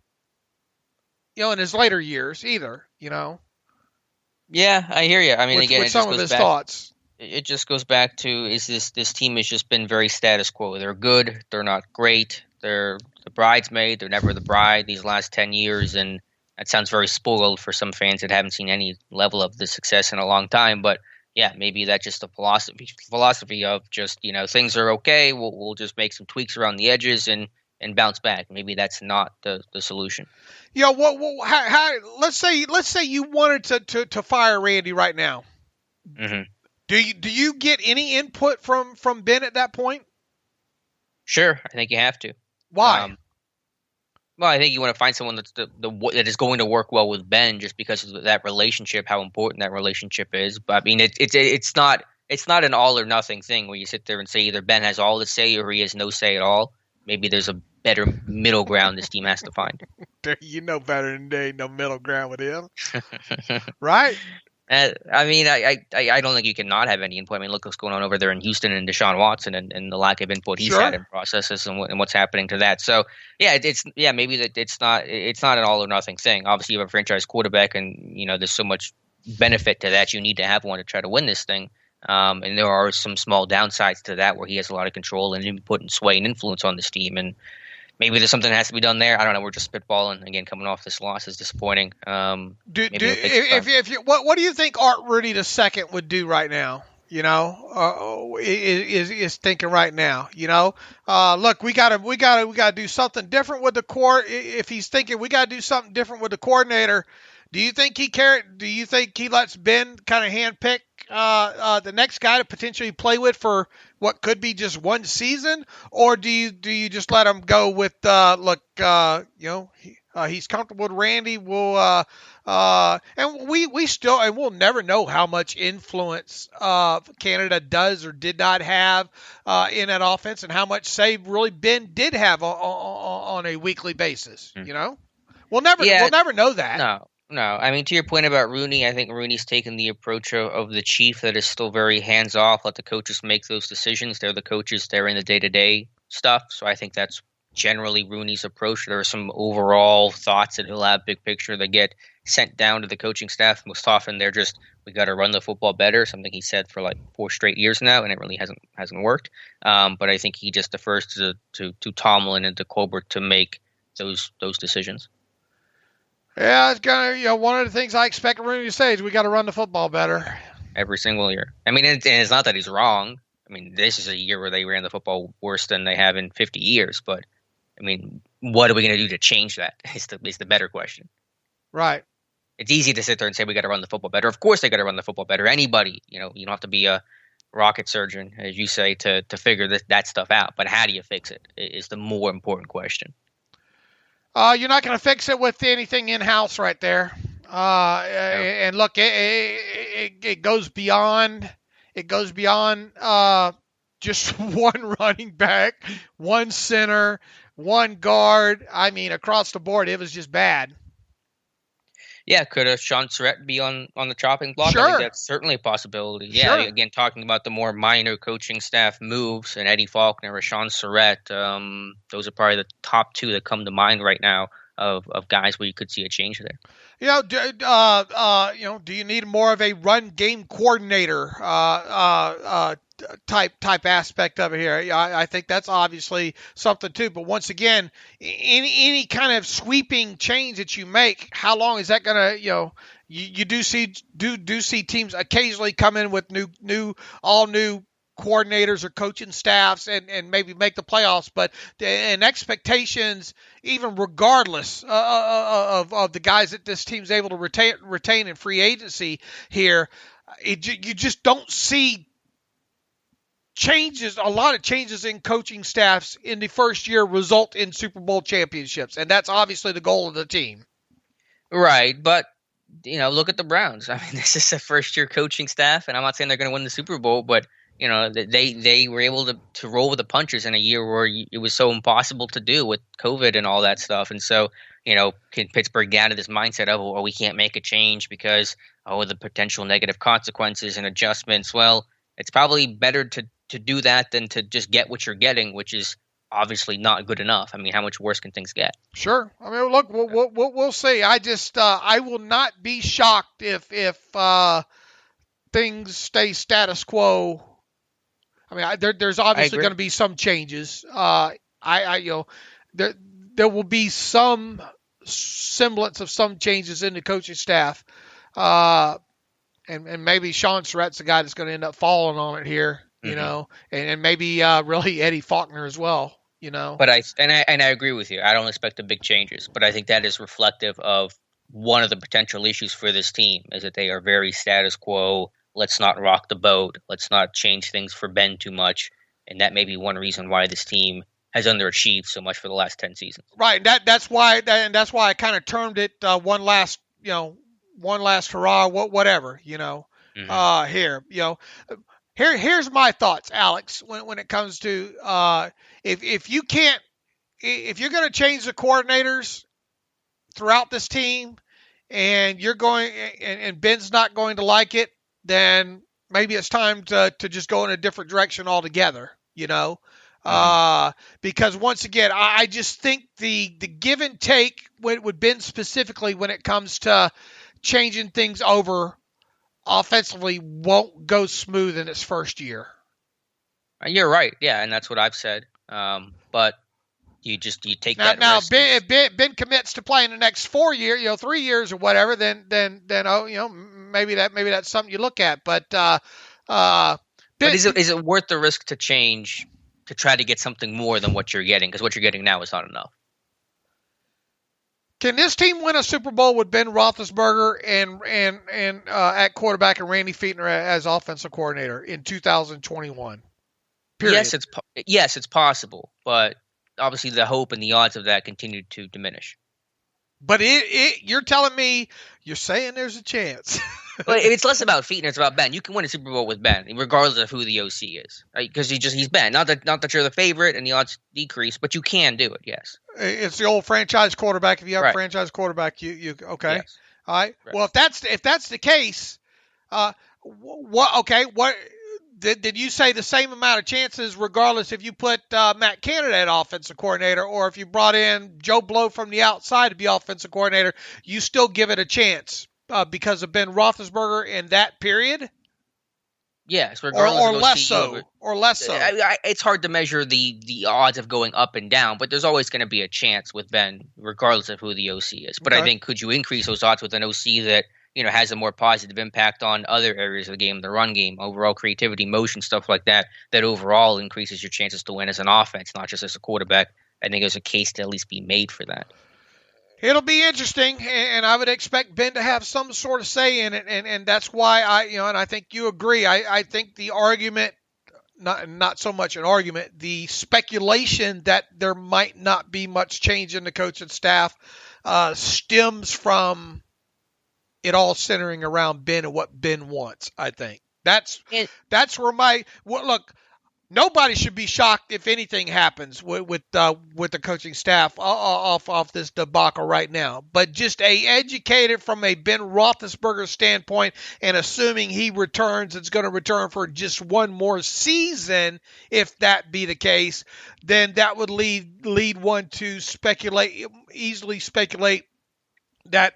C: in his later years either.
B: Yeah, I hear you. I mean, again,
C: with some of his thoughts.
B: It just goes back to this team has just been very status quo. They're good. They're not great. They're the bridesmaid. They're never the bride these last 10 years. And that sounds very spoiled for some fans that haven't seen any level of the success in a long time. But yeah, maybe that's just a philosophy of just, things are okay. We'll just make some tweaks around the edges and bounce back. Maybe that's not the solution.
C: Let's say you wanted to fire Randy right now.
B: Mm-hmm.
C: Do you get any input from Ben at that point?
B: Sure, I think you have to.
C: Why?
B: Well, I think you want to find someone that is going to work well with Ben, just because of that relationship, how important that relationship is. But I mean, it's not an all or nothing thing where you sit there and say either Ben has all the say or he has no say at all. Maybe there's a better middle ground this team has to find.
C: You know better than there ain't no middle ground with him, right?
B: I mean, I don't think you can not have any input. I mean, look what's going on over there in Houston and Deshaun Watson and the lack of input he's had in processes and what's happening to that. So maybe that it's not an all or nothing thing. Obviously, you have a franchise quarterback, and there's so much benefit to that. You need to have one to try to win this thing. And there are some small downsides to that where he has a lot of control and input and sway and influence on this team. And maybe there's something that has to be done there. I don't know. We're just spitballing. Again, coming off this loss is disappointing. What
C: do you think Art Rooney II would do right now? Is thinking right now. Look, we gotta do something different with the core. If he's thinking we gotta do something different with the coordinator, do you think he cared? Do you think he lets Ben kind of handpick the next guy to potentially play with for what could be just one season, or do you just let him go with he's comfortable with Randy? We'll never know how much influence Canada does or did not have in that offense, and how much say really Ben did have on a weekly basis. We'll never know that.
B: No, I mean, to your point about Rooney, I think Rooney's taken the approach of the chief that is still very hands-off. Let the coaches make those decisions. They're the coaches. They're in the day-to-day stuff. So I think that's generally Rooney's approach. There are some overall thoughts that he'll have big picture that get sent down to the coaching staff. Most often they're just, we got to run the football better, something he said for like 4 straight years now, and it really hasn't worked. But I think he just defers to Tomlin and to Colbert to make those decisions.
C: Yeah, it's gonna. One of the things I expect Rooney to say is we got to run the football better
B: every single year. I mean, it's not that he's wrong. I mean, this is a year where they ran the football worse than they have in 50 years. But I mean, what are we going to do to change that? Is the better question.
C: Right.
B: It's easy to sit there and say we got to run the football better. Of course, they got to run the football better. Anybody, you don't have to be a rocket surgeon, as you say, to figure that stuff out. But how do you fix it? Is the more important question.
C: You're not going to fix it with anything in-house right there. And look, it goes beyond. It goes beyond just one running back, one center, one guard. I mean, across the board, it was just bad.
B: Yeah, could Sean Surratt be on the chopping block?
C: Sure.
B: I think that's certainly a possibility. Yeah,
C: sure.
B: Again, talking about the more minor coaching staff moves, and Eddie Faulkner or Sean Surratt, those are probably the top 2 that come to mind right now of guys where you could see a change there.
C: Do you need more of a run game coordinator type aspect of it here? I think that's obviously something too. But once again, any kind of sweeping change that you make, how long is that gonna? You do see teams occasionally come in with new coordinators or coaching staffs and maybe make the playoffs, but and expectations, even regardless of the guys that this team's able to retain in free agency here, you just don't see a lot of changes in coaching staffs in the first year result in Super Bowl championships, and that's obviously the goal of the team.
B: Right, but look at the Browns. I mean, this is a first-year coaching staff, and I'm not saying they're going to win the Super Bowl, but they were able to roll with the punches in a year where it was so impossible to do with COVID and all that stuff. And so, can Pittsburgh get out of this mindset of, we can't make a change because, the potential negative consequences and adjustments? Well, it's probably better to do that than to just get what you're getting, which is obviously not good enough. I mean, how much worse can things get?
C: Sure. I mean, look, we'll see. I will not be shocked if things stay status quo. I mean, there's obviously going to be some changes. There will be some semblance of some changes in the coaching staff. And maybe Sean Surratt's the guy that's going to end up falling on it here, you know, and maybe really Eddie Faulkner as well, you know.
B: But I agree with you. I don't expect the big changes, but I think that is reflective of one of the potential issues for this team is that they are very status quo. Let's not rock the boat. Let's not change things for Ben too much. And that may be one reason why this team has underachieved so much for the last 10 seasons.
C: Right. That's why I kind of termed it one last hurrah, whatever, you know, here, you know, here's my thoughts, Alex, when it comes to, if you're going to change the coordinators throughout this team and you're going, and Ben's not going to like it, then maybe it's time to just go in a different direction altogether, you know? Because once again, I just think the give and take with Ben specifically when it comes to changing things over offensively won't go smooth in its first year.
B: You're right. Yeah. And that's what I've said. But you take that risk.
C: If Ben commits to playing the next 4 years, 3 years or whatever, then, maybe that's something you look at, but
B: is it worth the risk to change to try to get something more than what you're getting? Because what you're getting now is not enough.
C: Can this team win a Super Bowl with Ben Roethlisberger and at quarterback and Randy Fichtner as offensive coordinator in 2021? Period.
B: Yes, it's possible, but obviously the hope and the odds of that continue to diminish.
C: But you're telling me you're saying there's a chance.
B: But it's less about Fichtner, it's about Ben. You can win a Super Bowl with Ben, regardless of who the OC is, right? Because he's Ben. Not that you're the favorite and the odds decrease, but you can do it. Yes.
C: It's the old franchise quarterback. If you have a franchise quarterback, you okay. Yes. All right. Well, if that's the case, what did you say the same amount of chances, regardless if you put Matt Canada at offensive coordinator or if you brought in Joe Blow from the outside to be offensive coordinator, you still give it a chance because of Ben Roethlisberger in that period?
B: Yes, regardless
C: or less so. Or less so.
B: It's hard to measure the odds of going up and down, but there's always going to be a chance with Ben, regardless of who the OC is. But I think could you increase those odds with an OC that has a more positive impact on other areas of the game, the run game, overall creativity, motion, stuff like that, that overall increases your chances to win as an offense, not just as a quarterback. I think there's a case to at least be made for that.
C: It'll be interesting, and I would expect Ben to have some sort of say in it, and that's why and I think you agree. I think the argument, not so much an argument, the speculation that there might not be much change in the coaching staff stems from it all centering around Ben and what Ben wants. I think that's where look. Nobody should be shocked if anything happens with the coaching staff off this debacle right now. But just educated from a Ben Roethlisberger standpoint, and assuming he returns, it's going to return for just one more season. If that be the case, then that would lead one to easily speculate that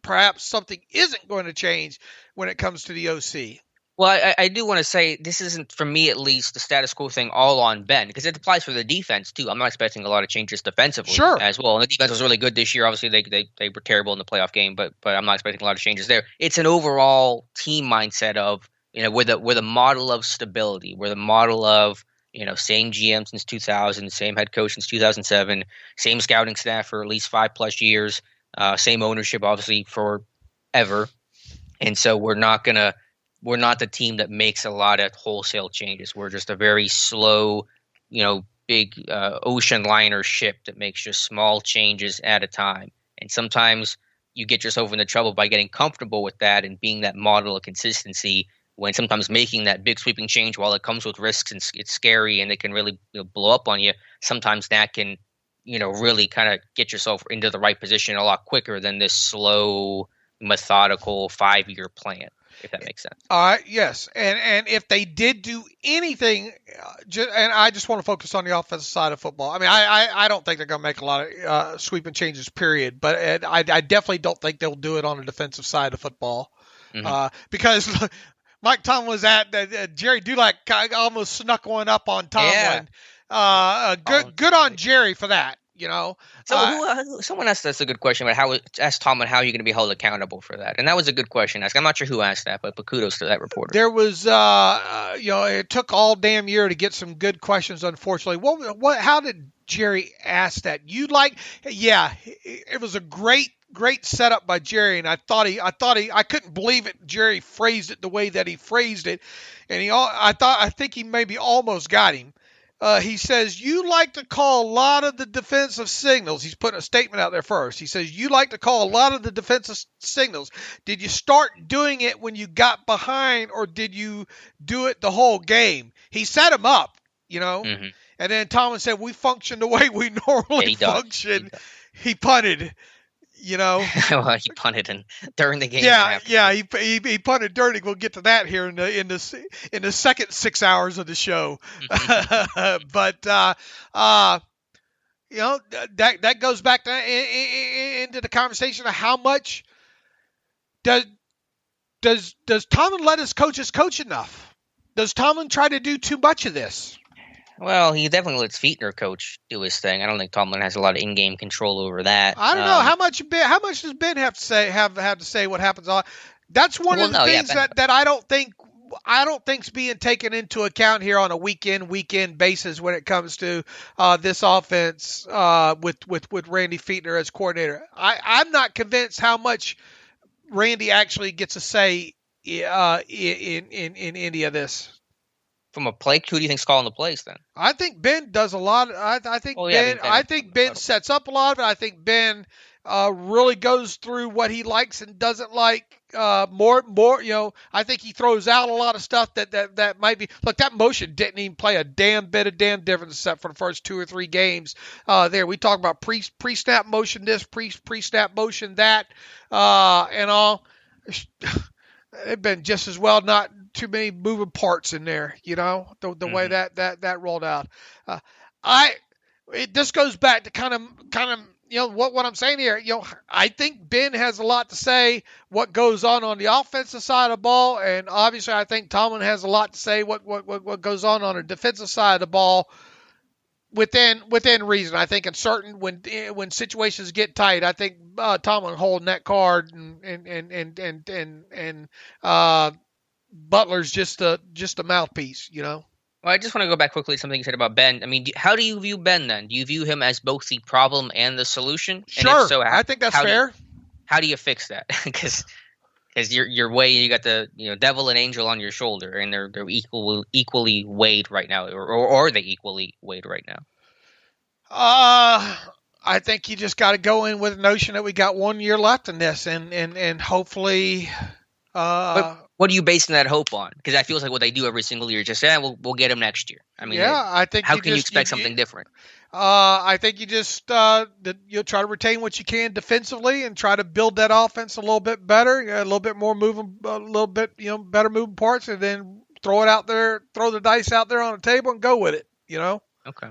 C: perhaps something isn't going to change when it comes to the OC.
B: Well, I do want to say this isn't, for me at least, the status quo thing all on Ben, because it applies for the defense too. I'm not expecting a lot of changes defensively as well. And the defense was really good this year. Obviously, they were terrible in the playoff game, but I'm not expecting a lot of changes there. It's an overall team mindset of we're the model of stability. We're the model of same GM since 2000, same head coach since 2007, same scouting staff for at least 5+ years, same ownership obviously forever, and so we're not the team that makes a lot of wholesale changes. We're just a very slow, big ocean liner ship that makes just small changes at a time. And sometimes you get yourself into trouble by getting comfortable with that and being that model of consistency, when sometimes making that big sweeping change, while it comes with risks and it's scary and it can really blow up on you, sometimes that can really kind of get yourself into the right position a lot quicker than this slow, methodical 5-year plan. If that makes sense.
C: All right. Yes. And if they did do anything, and I just want to focus on the offensive side of football. I mean, I don't think they're going to make a lot of sweeping changes, period. But I definitely don't think they'll do it on the defensive side of football. Because Mike Tomlin was Jerry Dulac almost snuck one up on Tomlin.
B: Yeah.
C: Good on Jerry for that. You know,
B: So someone asked us a good question about asked Tomlin how you're going to be held accountable for that, and that was a good question asked. I'm not sure who asked that, but kudos to that reporter.
C: There was, it took all damn year to get some good questions. Unfortunately, how did Jerry ask that? It was a great setup by Jerry, and I couldn't believe it. Jerry phrased it the way that he phrased it, and I think he maybe almost got him. He says, you like to call a lot of the defensive signals. He's putting a statement out there first. He says, you like to call a lot of the defensive signals. Did you start doing it when you got behind, or did you do it the whole game? He set him up,
B: Mm-hmm.
C: And then Tomlin said, we function the way we normally function. He punted.
B: Well, he punted during the game.
C: He punted during. We'll get to that here in the second 6 hours of the show. But that goes back into the conversation of how much does Tomlin let his coaches coach enough? Does Tomlin try to do too much of this?
B: Well, he definitely lets Fichtner coach do his thing. I don't think Tomlin has a lot of in-game control over that.
C: I don't know how much does Ben have to say what happens on. That's one of the things that I don't think's being taken into account here on a week-in basis when it comes to this offense with Randy Fichtner as coordinator. I'm not convinced how much Randy actually gets a say in any of this.
B: From a play, who do you think's calling the plays then?
C: I think Ben does a lot. I think Ben sets up a lot of it. I think Ben really goes through what he likes and doesn't like. More. I think he throws out a lot of stuff that might be. Look, that motion didn't even play a damn difference except for the first 2 or 3 games. There we talk about pre-snap motion this, pre-snap motion that, and all. It'd been just as well not too many moving parts in there, the way that rolled out. This goes back to kind of what I'm saying here. I think Ben has a lot to say what goes on the offensive side of the ball, and obviously I think Tomlin has a lot to say what goes on the defensive side of the ball. Within reason, I think in certain when situations get tight, I think Tomlin holding that card and Butler's just a mouthpiece,
B: Well, I just want to go back quickly to something you said about Ben. I mean, how do you view Ben then? Do you view him as both the problem and the solution?
C: Sure, and if so, I think that's fair.
B: How do you fix that? Because you got the devil and angel on your shoulder, and they're equally weighed right now, or are they equally weighed right now?
C: I think you just got to go in with the notion that we got 1 year left in this, and hopefully.
B: What are you basing that hope on? Because that feels like what they do every single year. Just say, we'll get him next year. I mean,
C: I think.
B: How can you expect something different?
C: I think you just you'll try to retain what you can defensively and try to build that offense a little bit better, a little bit more moving, a little bit better moving parts, and then throw it out there, throw the dice out there on the table and go with it.
B: Okay.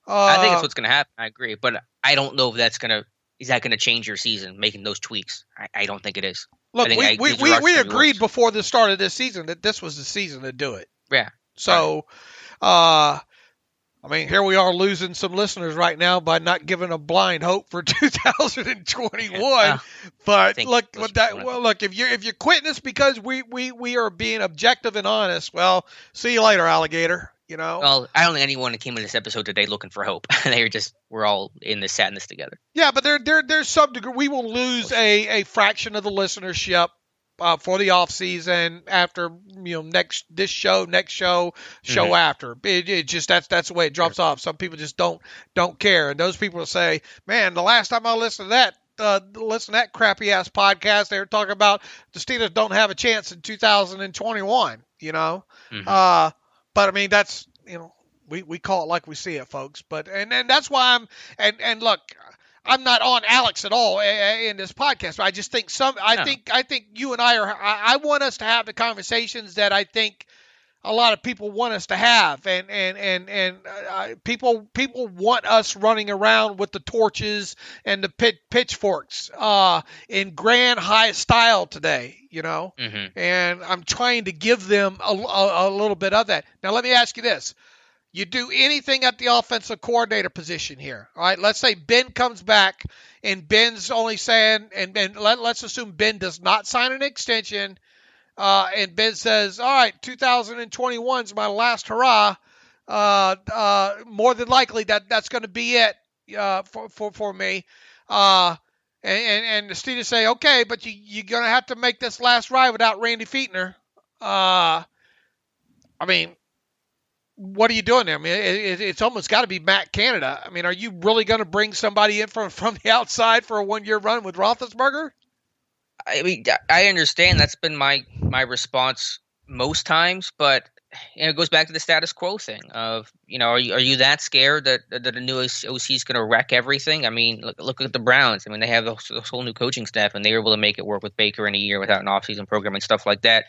B: I think that's what's going to happen. I agree, but I don't know if is that going to change your season, making those tweaks. I don't think it is.
C: Look, we agreed before the start of this season that this was the season to do it.
B: Yeah.
C: So, here we are losing some listeners right now by not giving a blind hope for 2021. But look, if you're quitting us because we are being objective and honest, well, see you later, alligator.
B: Well, I don't think anyone came to this episode today looking for hope. We're all in this sadness together.
C: Yeah, but there's some degree. We will lose a fraction of the listenership for the off season after next show mm-hmm. after. It just that's the way it drops off. Some people just don't care, and those people will say, "Man, the last time I listened to that crappy ass podcast, they were talking about the Steelers don't have a chance in 2021." Mm-hmm. But I mean, that's, we call it like we see it, folks. But, and that's why and look, I'm not on Alex at all in this podcast, but I just think I think you and I want us to have the conversations that I think a lot of people want us to have. And people want us running around with the torches and the pitchforks, in grand high style today, mm-hmm. And I'm trying to give them a little bit of that. Now, let me ask you this. you do anything at the offensive coordinator position here. All right, let's say Ben comes back and Ben's only saying, and let's assume Ben does not sign an extension, and Ben says, all right, 2021 is my last hurrah. More than likely that's going to be it for me. And the Steelers say, okay, but you're going to have to make this last ride without Randy Fichtner. I mean, what are you doing there? I mean, it's almost got to be Matt Canada. I mean, are you really going to bring somebody in from the outside for a 1-year run with Roethlisberger?
B: I mean, I understand that's been my response most times, but it goes back to the status quo thing of, are you that scared that the new OC is going to wreck everything? I mean, look at the Browns. I mean, they have this whole new coaching staff, and they were able to make it work with Baker in a year without an offseason program and stuff like that.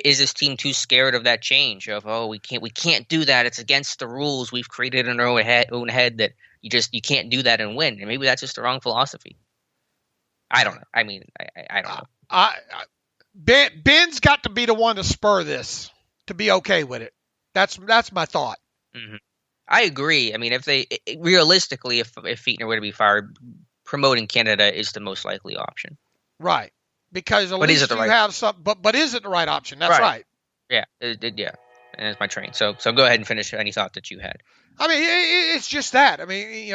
B: Is this team too scared of that change of, we can't do that, it's against the rules we've created in our own head that you can't do that and win? And maybe that's just the wrong philosophy. I don't know. I mean, I don't know.
C: Ben's got to be the one to spur this to be okay with it. That's my thought.
B: Mm-hmm. I agree. I mean, if Fichtner were to be fired, promoting Canada is the most likely option.
C: Right. Because at least you have some, but is it the right option? That's right.
B: Yeah. Yeah. And it's my train. So go ahead and finish any thought that you had.
C: I mean, it's just that. I mean,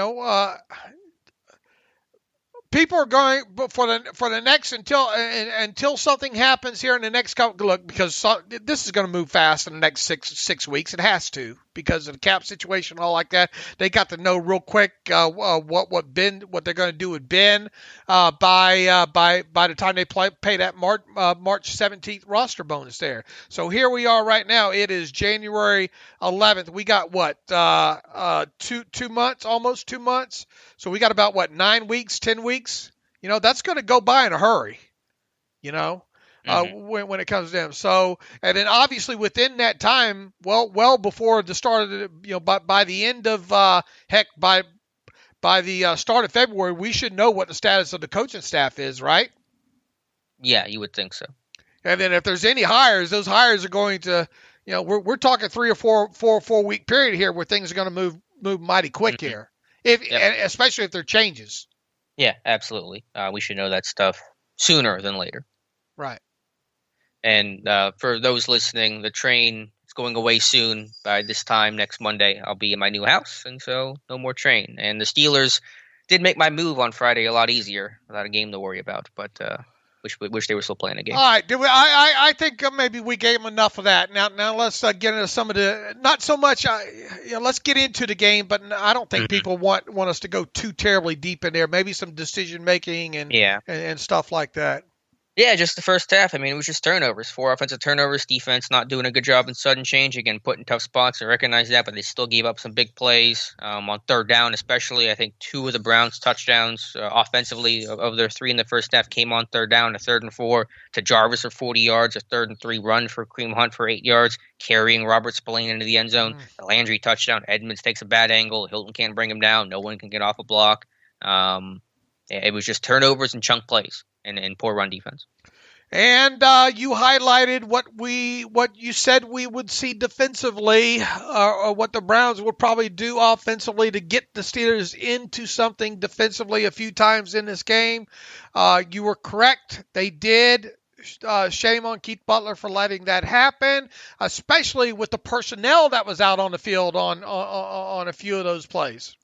C: people are going for the next until something happens here in the next couple. Look, because this is going to move fast in the next six weeks. It has to, because of the cap situation and all like that. They got to know real quick what they're going to do with Ben by the time they pay that March 17th roster bonus there. So here we are right now. It is January 11th. We got what 2 months, almost 2 months. So we got about 9 weeks, 10 weeks. That's going to go by in a hurry. When it comes to them. So, and then obviously within that time, well before the start of the, by the end of by the start of February, we should know what the status of the coaching staff is, right?
B: Yeah, you would think so.
C: And then if there's any hires, those hires are going to, we're talking 3 or 4 week period here where things are going to move mighty quick here. Especially if there are changes.
B: Yeah, absolutely. We should know that stuff sooner than later.
C: Right.
B: And for those listening, the train is going away soon. By this time next Monday, I'll be in my new house, and so no more train. And the Steelers did make my move on Friday a lot easier without a game to worry about, but wish they were still playing a game.
C: All right, I think maybe we gave them enough of that. Now let's get into some of the, not so much. Let's get into the game, but I don't think people want us to go too terribly deep in there. Maybe some decision making and stuff like that.
B: Yeah, just the first half. I mean, it was just turnovers. 4 offensive turnovers. Defense not doing a good job in sudden change. Again, put in tough spots. I recognize that, but they still gave up some big plays. On third down especially, I think 2 of the Browns' touchdowns offensively of their 3 in the first half came on third down, a 3rd and 4 to Jarvis for 40 yards, a 3rd and 3 run for Kareem Hunt for 8 yards, carrying Robert Spillane into the end zone. The Landry touchdown. Edmonds takes a bad angle. Hilton can't bring him down. No one can get off a block. It was just turnovers and chunk plays and poor run defense.
C: And you highlighted what you said we would see defensively, or what the Browns would probably do offensively to get the Steelers into something defensively a few times in this game. You were correct. They did. Shame on Keith Butler for letting that happen, especially with the personnel that was out on the field on a few of those plays.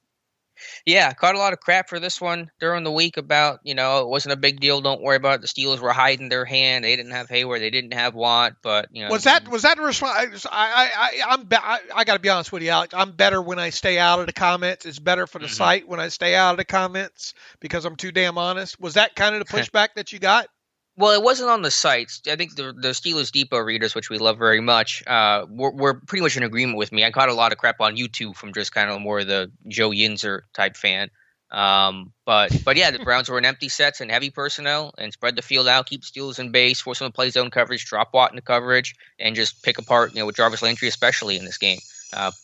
B: Yeah, caught a lot of crap for this one during the week about, it wasn't a big deal. Don't worry about it. The Steelers were hiding their hand. They didn't have Hayward. They didn't have Watt. But, Was that
C: the response? I got to be honest with you, Alex. I'm better when I stay out of the comments. It's better for the site when I stay out of the comments because I'm too damn honest. Was that kind of the pushback that you got?
B: Well, it wasn't on the sites. I think the Steelers Depot readers, which we love very much, were pretty much in agreement with me. I caught a lot of crap on YouTube from just kind of more the Joe Yinzer type fan. But yeah, the Browns were in empty sets and heavy personnel and spread the field out, keep Steelers in base, force them to play zone coverage, drop Watt into coverage, and just pick apart, with Jarvis Landry especially in this game.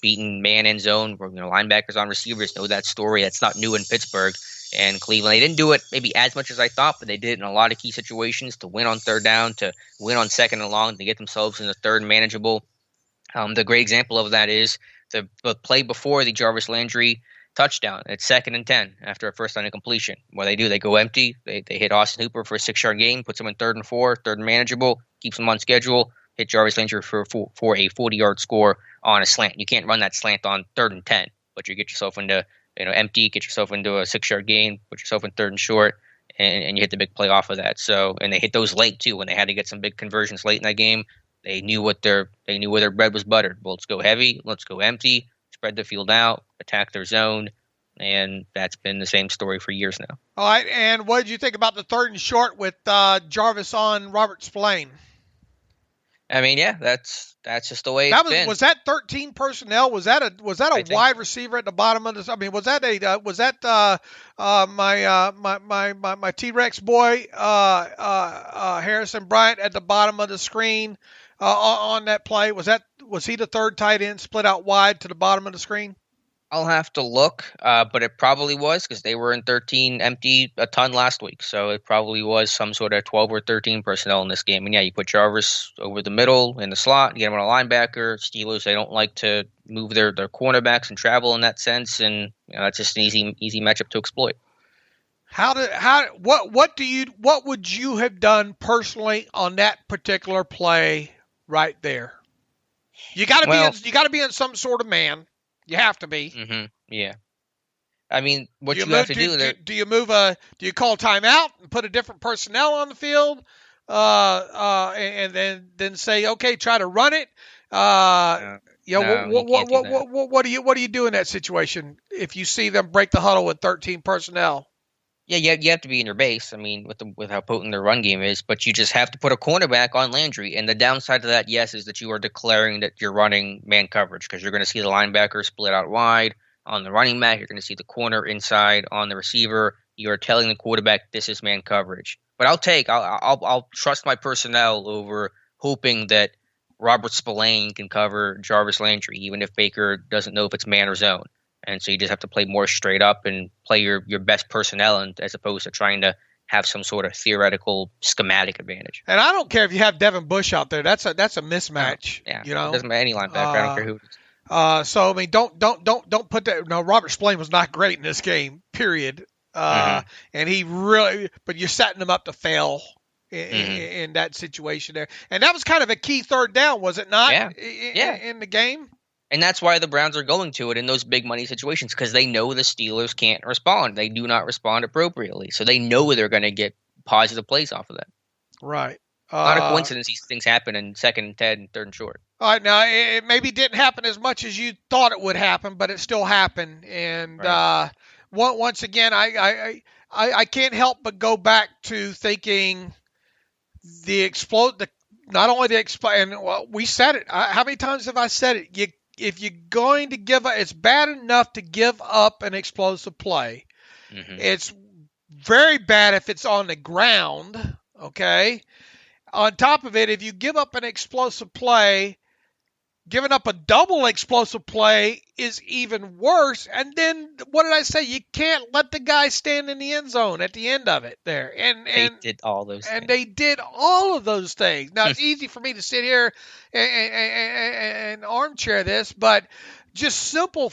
B: Beating man and zone, linebackers on receivers know that story. That's not new in Pittsburgh and Cleveland. They didn't do it maybe as much as I thought, but they did it in a lot of key situations to win on third down, to win on second and long, to get themselves in the third manageable. The great example of that is the play before the Jarvis Landry touchdown. It's 2nd and 10 after a first down incompletion. What they do, they go empty. They hit Austin Hooper for a 6-yard gain, puts him in 3rd and 4, 3rd and manageable, keeps him on schedule. Hit Jarvis Landry for a 40-yard score on a slant. You can't run that slant on 3rd and 10, but you get yourself into empty, get yourself into a 6-yard gain, put yourself in 3rd and short, and you hit the big play off of that. So, and they hit those late too when they had to get some big conversions late in that game. They knew where their bread was buttered. Well, let's go heavy, let's go empty, spread the field out, attack their zone, and that's been the same story for years now.
C: All right, and what did you think about the 3rd and short with Jarvis on Robert Spillane?
B: I mean, yeah, that's just the way it's been.
C: Was that 13 personnel? Was that a wide receiver at the bottom of this? I mean, was that my T-Rex boy Harrison Bryant at the bottom of the screen on that play? Was he the 3rd tight end split out wide to the bottom of the screen?
B: I'll have to look, but it probably was because they were in 13 empty a ton last week. So it probably was some sort of 12 or 13 personnel in this game. And yeah, you put Jarvis over the middle in the slot, you get him on a linebacker. Steelers, they don't like to move their cornerbacks and travel in that sense. And that's just an easy matchup to exploit.
C: What would you have done personally on that particular play right there? You got to be in some sort of man. You have to be.
B: Mm-hmm. Yeah. I mean, what you have to do there.
C: Do you call timeout and put a different personnel on the field, and then say, okay, try to run it? What do you do in that situation if you see them break the huddle with 13 personnel?
B: Yeah, you have to be in your base. I mean, with how potent their run game is, but you just have to put a cornerback on Landry. And the downside to that, yes, is that you are declaring that you're running man coverage because you're going to see the linebacker split out wide on the running back. You're going to see the corner inside on the receiver. You are telling the quarterback this is man coverage. But I'll trust my personnel over hoping that Robert Spillane can cover Jarvis Landry, even if Baker doesn't know if it's man or zone. And so you just have to play more straight up and play your best personnel, as opposed to trying to have some sort of theoretical schematic advantage.
C: And I don't care if you have Devin Bush out there. That's a mismatch.
B: Yeah, it doesn't matter any linebacker. I don't care who it is.
C: So I mean, don't put that. No, Robert Spillane was not great in this game. Period. And he really, but you're setting him up to fail in that situation there. And that was kind of a key 3rd down, was it not?
B: Yeah.
C: In the game.
B: And that's why the Browns are going to it in those big money situations, because they know the Steelers can't respond. They do not respond appropriately. So they know they're going to get positive plays off of that.
C: Right.
B: Not a coincidence these things happen in 2nd and 10 and 3rd and short.
C: All right. Now, it maybe didn't happen as much as you thought it would happen, but it still happened. And once again, I can't help but go back to thinking not only the explode, and we said it. How many times have I said it? If you're going to give up, it's bad enough to give up an explosive play. Mm-hmm. It's very bad if it's on the ground, okay? On top of it, if you give up an explosive play, giving up a double explosive play is even worse. And then, what did I say? You can't let the guy stand in the end zone at the end of it there. And
B: they did all those things.
C: And they did all of those things. Now, it's easy for me to sit here and armchair this, but just simple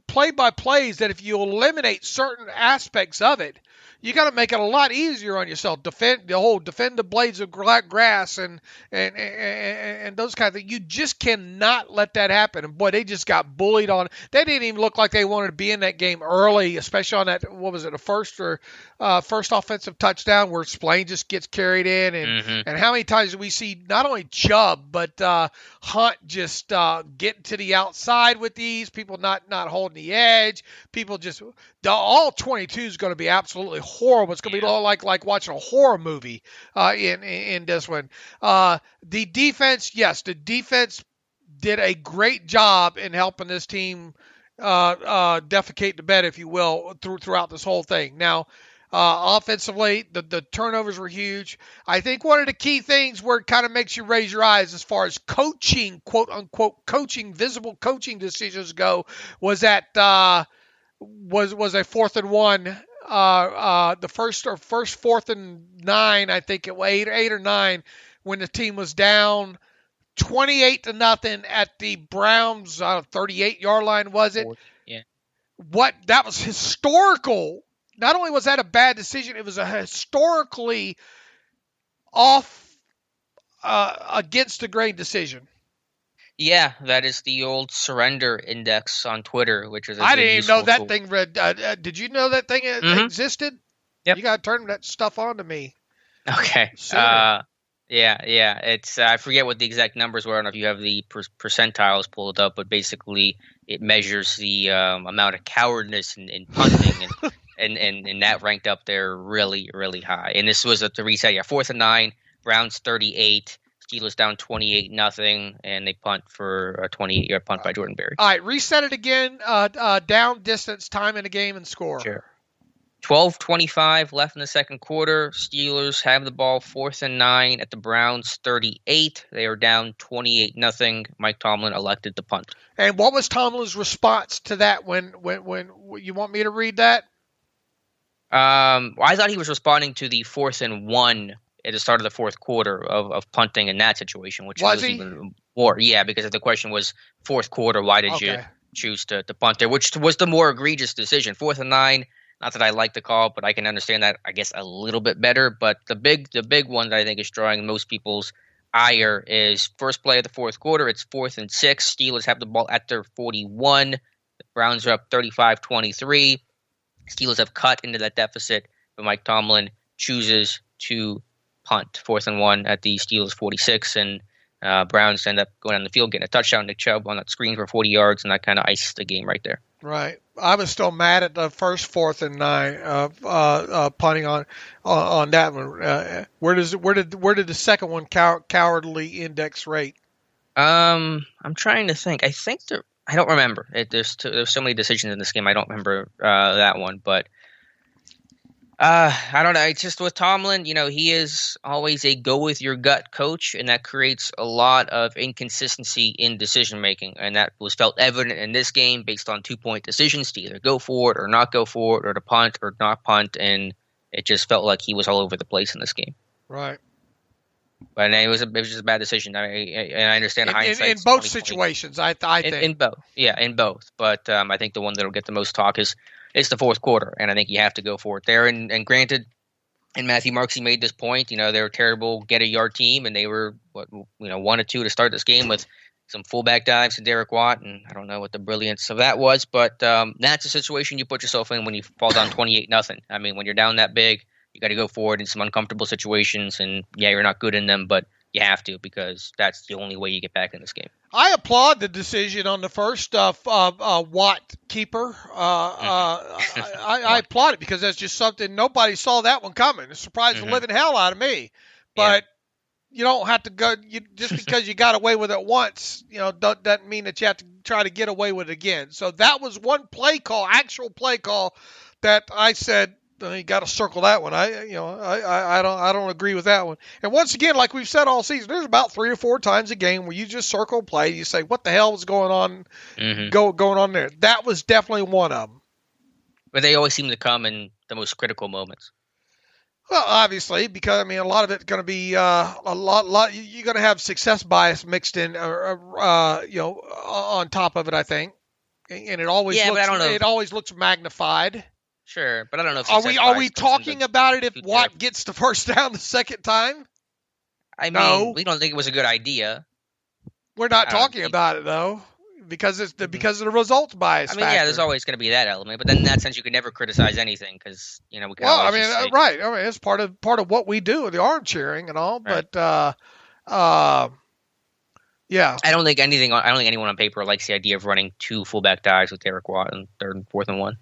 C: play-by-plays that if you eliminate certain aspects of it, you got to make it a lot easier on yourself. Defend the blades of grass and those kind of things. You just cannot let that happen. And boy, they just got bullied on. They didn't even look like they wanted to be in that game early, especially on that, what was it, a first offensive touchdown where Spillane just gets carried in. And how many times do we see not only Chubb, but Hunt just getting to the outside with these, people not holding the edge, people just, all 22 is going to be absolutely horrible. It's going to be like watching a horror movie in this one. The defense did a great job in helping this team defecate the bed, if you will, throughout this whole thing. Now, offensively, the turnovers were huge. I think one of the key things where it kind of makes you raise your eyes as far as coaching, quote unquote, visible coaching decisions go, was that was a 4th and 1. The first 4th and 9, I think it was 8 or 9, when the team was down 28-0 at the Browns 38-yard line, was it?
B: Yeah.
C: That was historical. Not only was that a bad decision, it was a historically off against the grain decision.
B: Yeah, that is the old surrender index on Twitter, which is
C: I didn't even know that thing. Did you know that thing existed?
B: Yep.
C: You got to turn that stuff on to me.
B: Okay. Yeah. It's I forget what the exact numbers were. I don't know if you have the percentiles pulled up, but basically it measures the amount of cowardness in punting, and that ranked up there really, really high. And this was at the reset. Yeah, 4th and 9, Browns 38. Steelers down 28-0, and they punt for a 28-yard punt by Jordan Berry.
C: All right, reset it again. Down, distance, time in the game, and score.
B: Sure. 12:25 left in the second quarter. Steelers have the ball 4th and 9 at the Browns 38. They are down 28-0. Mike Tomlin elected to punt.
C: And what was Tomlin's response to that when you want me to read that?
B: I thought he was responding to the 4th and 1 at the start of the fourth quarter of punting in that situation, which was even more. Yeah, because if the question was fourth quarter, why did you choose to punt there, which was the more egregious decision. 4th and 9, not that I like the call, but I can understand that, I guess, a little bit better. But the big one that I think is drawing most people's ire is first play of the fourth quarter. It's 4th and 6. Steelers have the ball at their 41. The Browns are up 35-23. Steelers have cut into that deficit, but Mike Tomlin chooses to punt 4th and 1 at the Steelers 46, and Browns end up going down the field, getting a touchdown. Nick Chubb on that screen for 40 yards, and that kind of iced the game right there.
C: Right. I was still mad at the first 4th and 9 punting on that one. Where did the second one cowardly index rate?
B: I'm trying to think. I don't remember. There's so many decisions in this game. I don't remember that one, but. I don't know. It's just with Tomlin, he is always a go with your gut coach, and that creates a lot of inconsistency in decision making. And that was felt evident in this game based on 2-point decisions to either go for it or not go for it, or to punt or not punt. And it just felt like he was all over the place in this game.
C: Right.
B: But it was just a bad decision. And I understand hindsight.
C: In both situations, I think.
B: In both. Yeah, in both. But I think the one that will get the most talk is the fourth quarter, and I think you have to go for it there. And granted, and Matthew Marksy made this point, they're a terrible get-a-yard team, and they were, 1-2 to start this game with some fullback dives to Derek Watt, and I don't know what the brilliance of that was, but that's a situation you put yourself in when you fall down 28-0. I mean, when you're down that big, you got to go forward in some uncomfortable situations, and yeah, you're not good in them, but you have to, because that's the only way you get back in this game.
C: I applaud the decision on the first Watt keeper. I applaud it, because that's just something nobody saw that one coming. It surprised the living hell out of me. But you don't have to go just because you got away with it once. Doesn't mean that you have to try to get away with it again. So that was one actual play call that I said, you got to circle that one. I don't agree with that one. And once again, like we've said all season, there's about 3 or 4 times a game where you just circle play. You say, "What the hell was going on? Going on there?" That was definitely one of them.
B: But they always seem to come in the most critical moments.
C: Well, obviously, because a lot of it's going to be a lot. You're going to have success bias mixed in, on top of it. I think, and it always looks,
B: but I don't know.
C: It always looks magnified.
B: Sure, but I don't know if
C: are we talking about it if Watt gets the first down the second time?
B: I mean, we don't think it was a good idea.
C: We're not talking about it though, because of the results bias.
B: I mean,
C: factor.
B: There's always going to be that element, but then in that sense, you can never criticize anything, because we can.
C: Right. I mean, it's part of what we do, the arm cheering and all.
B: Right.
C: But yeah,
B: I don't think anyone on paper likes the idea of running 2 fullback dives with Derek Watt in 3rd and 4th and 1.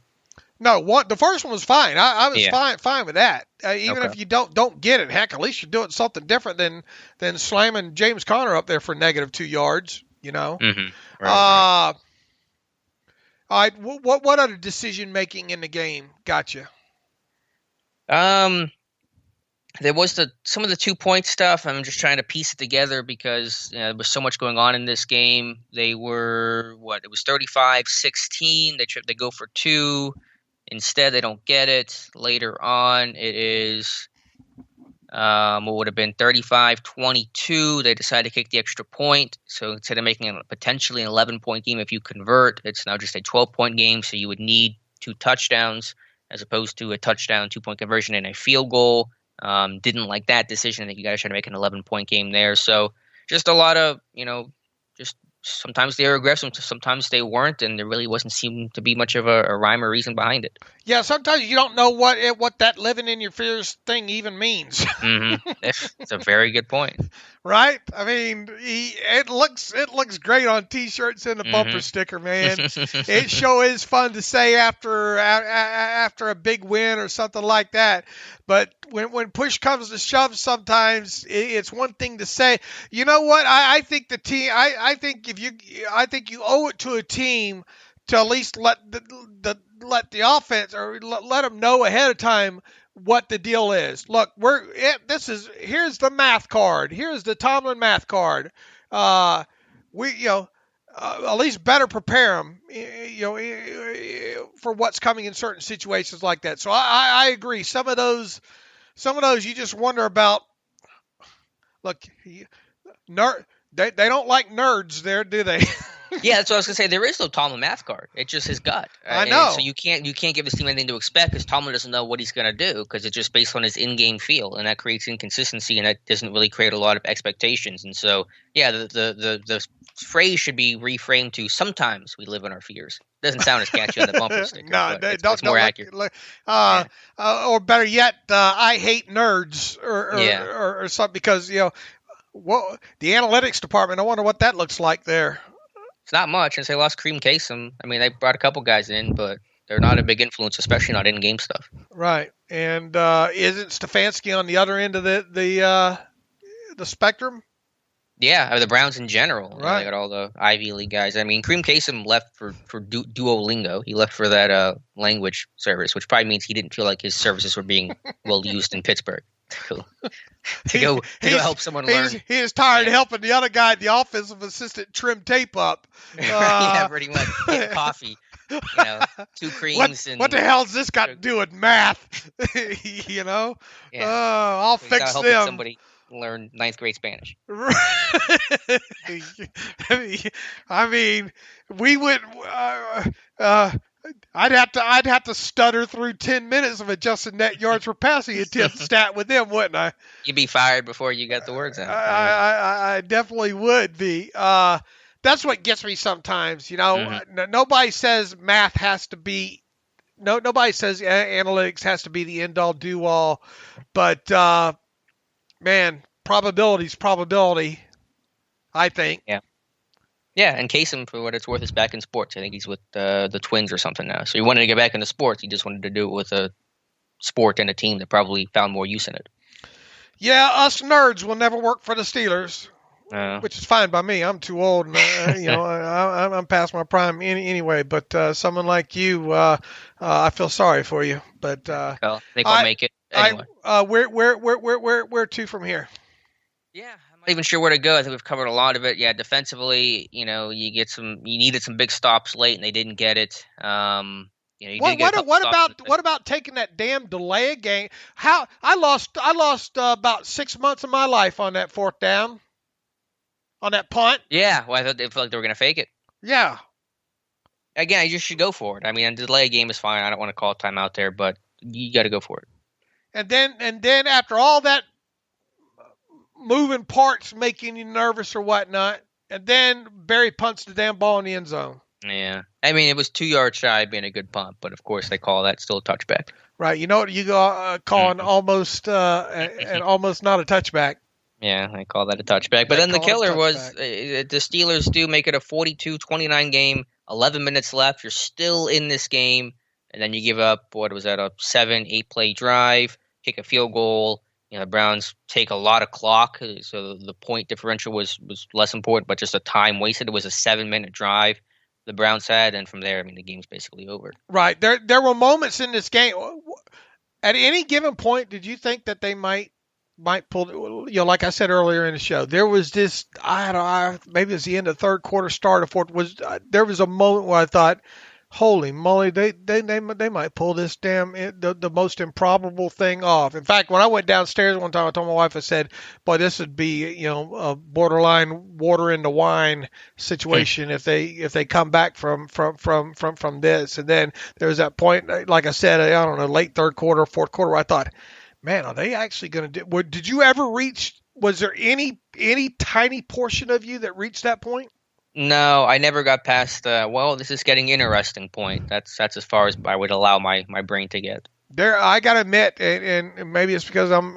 C: No, the first one was fine. I was fine with that. Even if you don't get it, heck, at least you're doing something different than slamming James Conner up there for -2 yards.
B: Mm-hmm. Right.
C: All right. What other decision making in the game got you?
B: There was some of the 2-point stuff. I'm just trying to piece it together, because there was so much going on in this game. They were it was 35-16. They go for 2. Instead, they don't get it. Later on, it is What would have been 35-22. They decided to kick the extra point. So instead of making it potentially an 11-point game if you convert, it's now just a 12-point game. So you would need 2 touchdowns as opposed to a touchdown, 2-point conversion, and a field goal. Didn't like that decision. I think you guys tried to make an 11-point game there. So just a lot of, just sometimes they were aggressive, sometimes they weren't, and there really wasn't seem to be much of a rhyme or reason behind it.
C: Yeah, sometimes you don't know what that living in your fears thing even means.
B: Mm-hmm. It's a very good point.
C: Right? I mean, it looks great on T-shirts and a bumper sticker, man. It sure is fun to say after a big win or something like that. But when push comes to shove, sometimes it's one thing to say. You know what? I think the team. I think you owe it to a team to at least let the offense or let them know ahead of time what the deal is. Look, here's the math card. Here's the Tomlin math card. At least better prepare them, for what's coming in certain situations like that. So I agree. Some of those you just wonder about. Look, they don't like nerds there, do they?
B: Yeah, that's what I was gonna say. There is no Tomlin math card. It's just his gut.
C: I know.
B: So you can't give his team anything to expect because Tomlin doesn't know what he's gonna do because it's just based on his in-game feel, and that creates inconsistency, and that doesn't really create a lot of expectations. And so, yeah, the phrase should be reframed to "sometimes we live in our fears." Doesn't sound as catchy on the bumper sticker.
C: No,
B: it's more accurate.
C: Or better yet, I hate nerds or something because the analytics department. I wonder what that looks like there.
B: It's not much, and they lost Kareem Kasem. I mean, they brought a couple guys in, but they're not a big influence, especially not in-game stuff.
C: Right, and isn't Stefanski on the other end of the spectrum?
B: Yeah, the Browns in general.
C: Right,
B: they got all the Ivy League guys. I mean, Kareem Kasem left for Duolingo. He left for that language service, which probably means he didn't feel like his services were being well used in Pittsburgh. to go help someone learn.
C: He is tired of helping the other guy, the offensive assistant, trim tape up.
B: Yeah, pretty much. Get coffee, 2 creams.
C: What the hell's this got to do with math?
B: Yeah.
C: I'll fix them.
B: Somebody learn 9th grade Spanish.
C: I mean, we would. I'd have to stutter through 10 minutes of adjusted net yards per passing attempt stat with them, wouldn't I?
B: You'd be fired before you got the words out.
C: I definitely would be. That's what gets me sometimes. Nobody says math has to be. Nobody says analytics has to be the end all do all, but man, probability's probability. I think.
B: Yeah. Yeah, and Kasem, for what it's worth, is back in sports. I think he's with the Twins or something now. So he wanted to get back into sports. He just wanted to do it with a sport and a team that probably found more use in it.
C: Yeah, us nerds will never work for the Steelers, which is fine by me. I'm too old, and I'm past my prime anyway. But someone like you, I feel sorry for you. But
B: I think we'll make it anyway.
C: Where to from here?
B: Yeah. Not even sure where to go. I think we've covered a lot of it. Yeah, defensively, you needed some big stops late, and they didn't get it.
C: What about taking that damn delay game? How I lost about 6 months of my life on that 4th down, on that punt.
B: Yeah, well, I thought they felt like they were going to fake it.
C: Yeah.
B: Again, you should go for it. I mean, a delay game is fine. I don't want to call a timeout there, but you got to go for it.
C: And then after all that moving parts making you nervous or whatnot, and then Barry punts the damn ball in the end zone.
B: Yeah. I mean, it was 2 yards shy of being a good punt, but of course they call that still a touchback.
C: Right. You know what you call an almost and almost not a touchback.
B: Yeah, I call that a touchback. But then the killer was the Steelers do make it a 42-29 game, 11 minutes left. You're still in this game, and then you give up, a 7-8 play drive, kick a field goal. The Browns take a lot of clock, so the point differential was less important, but just the time wasted. It was a 7-minute drive the Browns had, and from there, I mean, the game's basically over.
C: Right. There were moments in this game. At any given point, did you think that they might pull? Like I said earlier in the show, there was this. Maybe it was the end of third quarter, start of fourth. There was a moment where I thought, Holy moly, they might pull this the most improbable thing off. In fact, when I went downstairs one time, I told my wife, I said, "Boy, this would be a borderline water into wine situation if they come back from this." And then there was that point, like I said, I don't know, late third quarter, fourth quarter, where I thought, "Man, are they actually going to do?" Did you ever reach? Was there any tiny portion of you that reached that point?
B: No, I never got past well, this is getting interesting point. That's as far as I would allow my brain to get.
C: There, I gotta admit, and maybe it's because I'm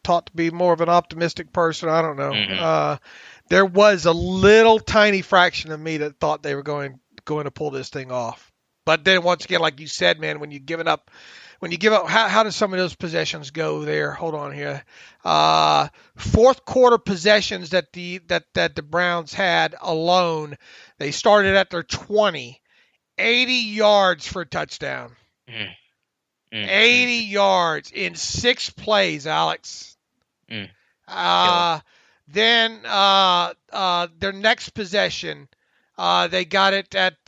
C: taught to be more of an optimistic person. I don't know.
B: Mm-hmm.
C: There was a little tiny fraction of me that thought they were going to pull this thing off. But then once again, like you said, man, when you give up, how do some of those possessions go there? Hold on here. Fourth quarter possessions that the Browns had alone, they started at their 20, 80 yards for a touchdown. 80 yards in 6 plays, Alex. Then their next possession, they got it at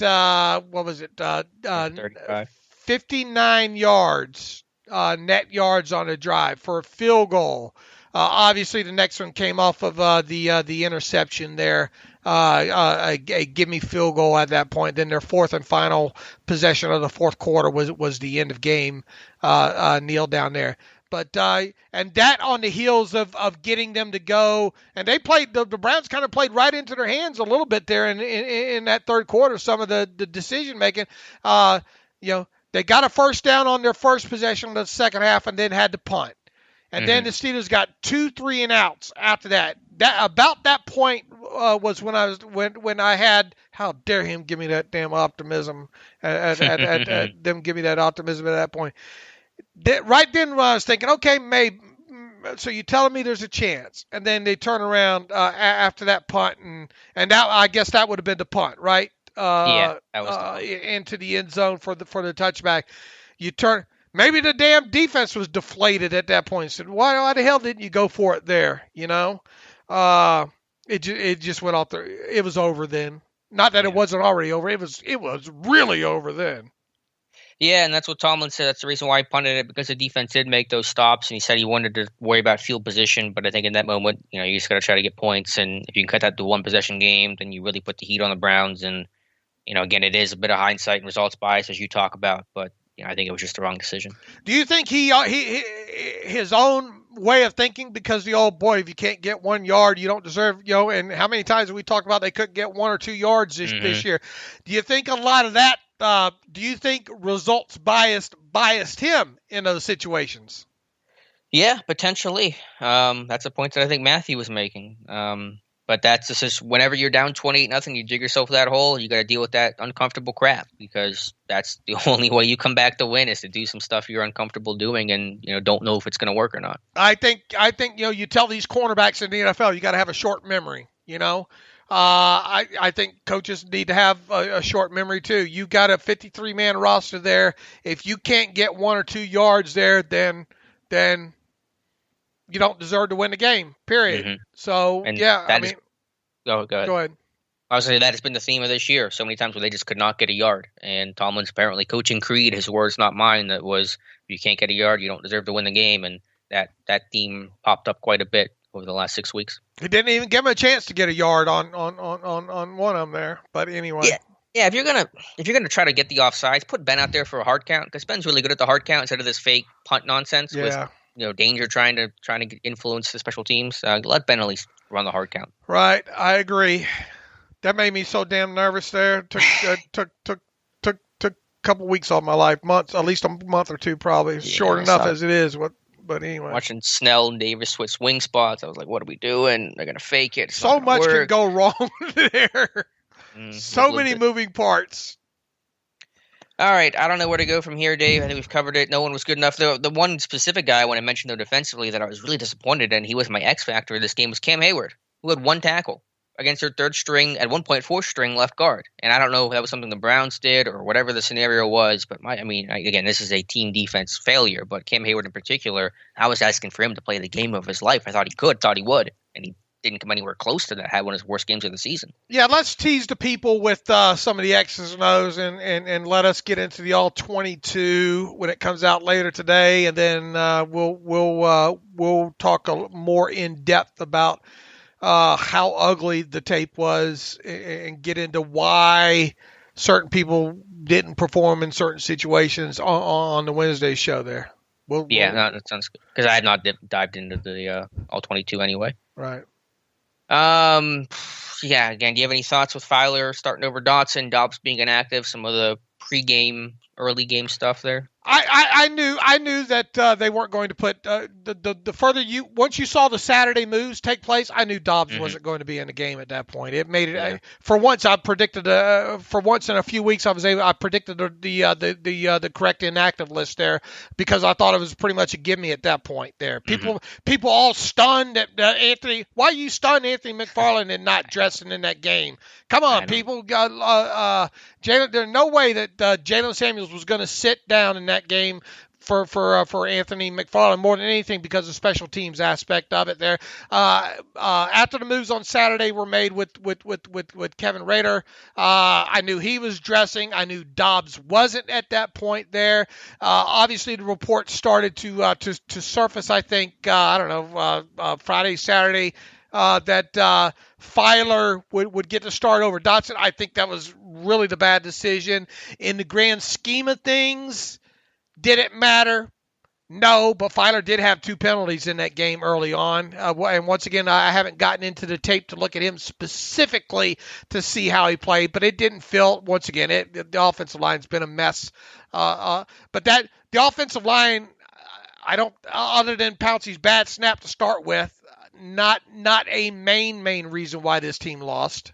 C: what was it?
B: 35.
C: 59 yards, net yards on a drive for a field goal. Obviously, the next one came off of the interception there. A gimme field goal at that point. Then their fourth and final possession of the fourth quarter was the end of game. Kneel down there. But and that on the heels of getting them to go, and they played the Browns kind of played right into their hands a little bit there in that third quarter. Some of the decision making, they got a first down on their first possession of the second half, and then had to punt. And then the Steelers got 2 3-and-outs after that. About that point was when I had, how dare him give me that damn optimism at them give me that optimism at that point. Right then when I was thinking, okay, maybe. So you're telling me there's a chance, and then they turn around after that punt, and that, I guess that would have been the punt, right?
B: Yeah, that was
C: into the end zone for the touchback. You turn. Maybe the damn defense was deflated at that point. Said, why the hell didn't you go for it there? It just went off there. It was over then. Not that it wasn't already over. It was really over then.
B: Yeah, and that's what Tomlin said. That's the reason why he punted it, because the defense did make those stops, and he said he wanted to worry about field position. But I think in that moment, you just got to try to get points, and if you can cut that to one possession game, then you really put the heat on the Browns. And again, it is a bit of hindsight and results bias as you talk about, but I think it was just the wrong decision.
C: Do you think he his own way of thinking, because the old boy, if you can't get 1 yard, you don't deserve, and how many times have we talked about they couldn't get 1 or 2 yards this year? Do you think a lot of that? Do you think results biased him in those situations?
B: Yeah, potentially. That's a point that I think Matthew was making. But that's just whenever you're down 28-0, you dig yourself that hole. You got to deal with that uncomfortable crap, because that's the only way you come back to win, is to do some stuff you're uncomfortable doing and don't know if it's going to work or not.
C: I think you tell these cornerbacks in the NFL, you got to have a short memory. I think coaches need to have a short memory too. You got a 53-man roster there. If you can't get 1 or 2 yards there, then you don't deserve to win the game, period. So,
B: and
C: go ahead.
B: Go ahead. I was saying that has been the theme of this year. So many times where they just could not get a yard. And Tomlin's apparently coaching creed, his words, not mine, that was, if you can't get a yard, you don't deserve to win the game. And that theme popped up quite a bit over the last 6 weeks.
C: He didn't even give him a chance to get a yard on one of them there. But anyway.
B: Yeah, if you're gonna try to get the offsides, put Ben out there for a hard count, because Ben's really good at the hard count instead of this fake punt nonsense with danger trying to influence the special teams. Let Ben at least run the hard count.
C: Right, I agree. That made me so damn nervous there. Took a couple weeks off my life, months, at least a month or two probably. Short enough as it is. But anyway.
B: Watching Snell and Davis switch wing spots, I was like, what are we doing? They're going to fake it.
C: So much can go wrong there. So many moving parts.
B: All right, I don't know where to go from here, Dave. I think we've covered it. No one was good enough. The one specific guy I want to mention, though, defensively, that I was really disappointed in, he was my X factor in this game, was Cam Hayward, who had 1 tackle against their third string, at one point fourth string left guard. And I don't know if that was something the Browns did or whatever the scenario was, but again, this is a team defense failure, but Cam Hayward in particular, I was asking for him to play the game of his life. I thought he would, and he didn't come anywhere close to that. Had one of his worst games of the season.
C: Yeah, let's tease the people with some of the X's and O's and let us get into the all 22 when it comes out later today, and then we'll talk more in depth about how ugly the tape was and get into why certain people didn't perform in certain situations on the Wednesday show there.
B: That sounds good. Because I had not dived into the all 22 anyway.
C: Right.
B: Again, do you have any thoughts with Filer starting over Dotson, Dobbs being inactive, some of the pregame, early game stuff there?
C: I knew that they weren't going to put the further once you saw the Saturday moves take place, I knew Dobbs wasn't going to be in the game at that point. It made it for once. I predicted for once in a few weeks I predicted the correct inactive list there because I thought it was pretty much a gimme at that point there. People all stunned at Anthony. Why are you stunned Anthony McFarland and not dressing in that game? Come on, people. Jalen, there's no way that Jalen Samuels was going to sit down in that game for Anthony McFarland more than anything because of special teams aspect of it there. After the moves on Saturday were made with Kevin Rader, I knew he was dressing. I knew Dobbs wasn't at that point there. Obviously, the reports started to surface. I think Friday, Saturday. That Filer would get to start over Dotson. I think that was really the bad decision. In the grand scheme of things, did it matter? No, but Filer did have 2 penalties in that game early on. And once again, I haven't gotten into the tape to look at him specifically to see how he played, but it didn't feel, once again, the offensive line's been a mess. But the offensive line, I don't, other than Pouncey's bad snap to start with, not a main reason why this team lost.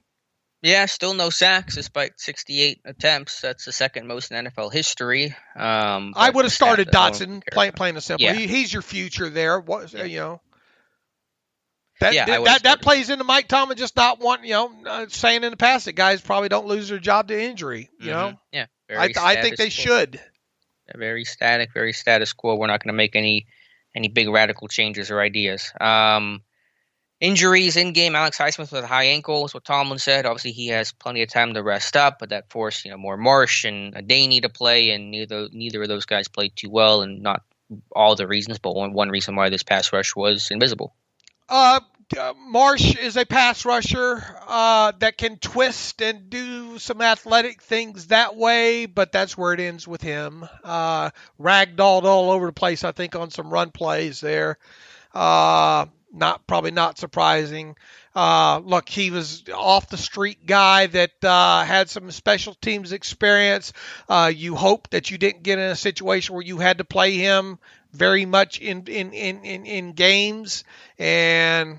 B: Yeah, still no sacks despite 68 attempts. That's the second most in NFL history.
C: I would have started Dotson, plain and simple. Yeah. He's your future there. That plays into Mike Tomlin just not wanting, saying in the past that guys probably don't lose their job to injury.
B: Yeah,
C: I think they should.
B: Very static, very status quo. We're not going to make any big radical changes or ideas. Injuries in game. Alex Highsmith with a high ankle is what Tomlin said. Obviously, he has plenty of time to rest up, but that forced more Marsh and Adaney to play, and neither of those guys played too well, and not all the reasons, but one reason why this pass rush was invisible.
C: Marsh is a pass rusher that can twist and do some athletic things that way, but that's where it ends with him. Ragdolled all over the place, I think, on some run plays there. Probably not surprising. Look, he was off the street guy that had some special teams experience. You hope that you didn't get in a situation where you had to play him very much in games, and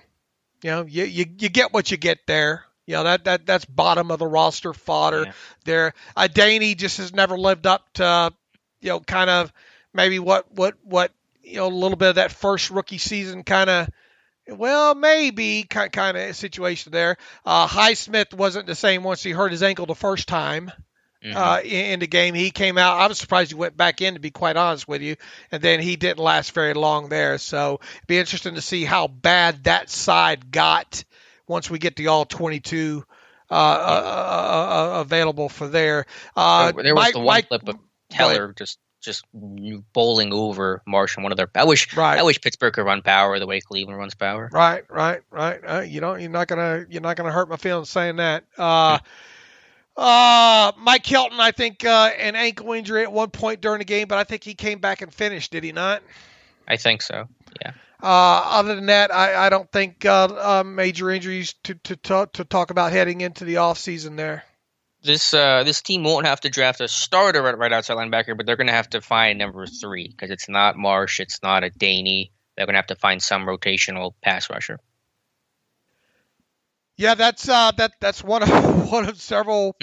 C: you get what you get there. That's bottom of the roster fodder there. Adaney just has never lived up to kind of maybe what a little bit of that first rookie season kind of. Well, maybe kind of situation there. Highsmith wasn't the same once he hurt his ankle the first time in the game. He came out. I was surprised he went back in, to be quite honest with you. And then he didn't last very long there. So it'd be interesting to see how bad that side got once we get the all 22 available for there.
B: There was the one clip of Teller just bowling over Marsh and one of their. I wish Pittsburgh could run power the way Cleveland runs power.
C: Right. You're not gonna hurt my feelings saying that. Mike Hilton, I think, an ankle injury at one point during the game, but I think he came back and finished. Did he not?
B: I think so. Yeah.
C: Other than that, I don't think major injuries to talk about heading into the off season there.
B: This team won't have to draft a starter at right outside linebacker, but they're going to have to find number 3 because it's not Marsh, it's not Adaney. They're going to have to find some rotational pass rusher. Yeah, that's one of several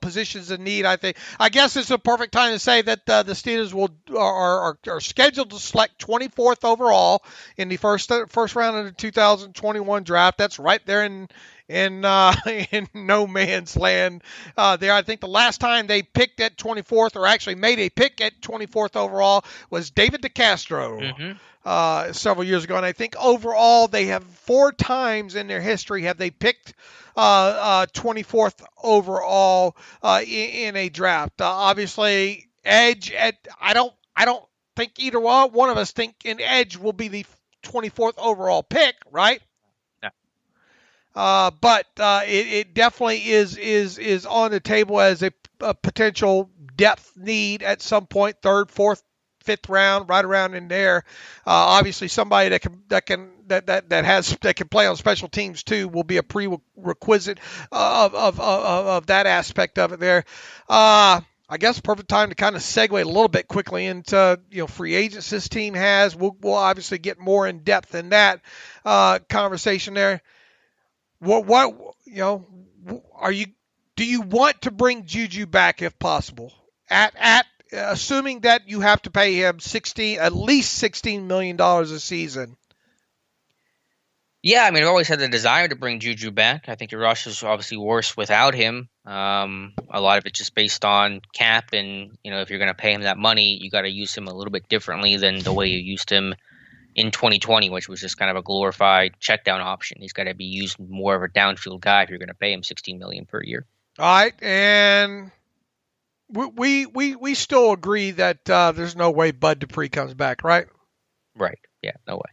B: positions in need. I think. I guess it's a perfect time to say that the Steelers are scheduled to select 24th overall in the first round of the 2021 draft. That's right there in
C: in in no man's land there. I think the last time they picked at 24th, or actually made a pick at 24th overall, was David DeCastro several years ago. And I think overall they have 4 times in their history have they picked 24th overall in a draft. Obviously, edge at I don't think either one of us think an edge will be the 24th overall pick, right? But it definitely is on the table as a potential depth need at some point, 3rd, 4th, 5th round, right around in there. Obviously, somebody that can play on special teams too will be a prerequisite of that aspect of it there. I guess perfect time to kind of segue a little bit quickly into free agents this team has. We'll obviously get more in depth in that conversation there. What are you? Do you want to bring Juju back if possible? At assuming that you have to pay him at least $16 million a season.
B: Yeah, I mean, I've always had the desire to bring Juju back. I think your roster is obviously worse without him. A lot of it just based on cap, and if you're going to pay him that money, you got to use him a little bit differently than the way you used him in 2020, which was just kind of a glorified check down option. He's got to be used more of a downfield guy if you're going to pay him $16 million per year.
C: All right, and we still agree that there's no way Bud Dupree comes back, right?
B: Right. Yeah. No way.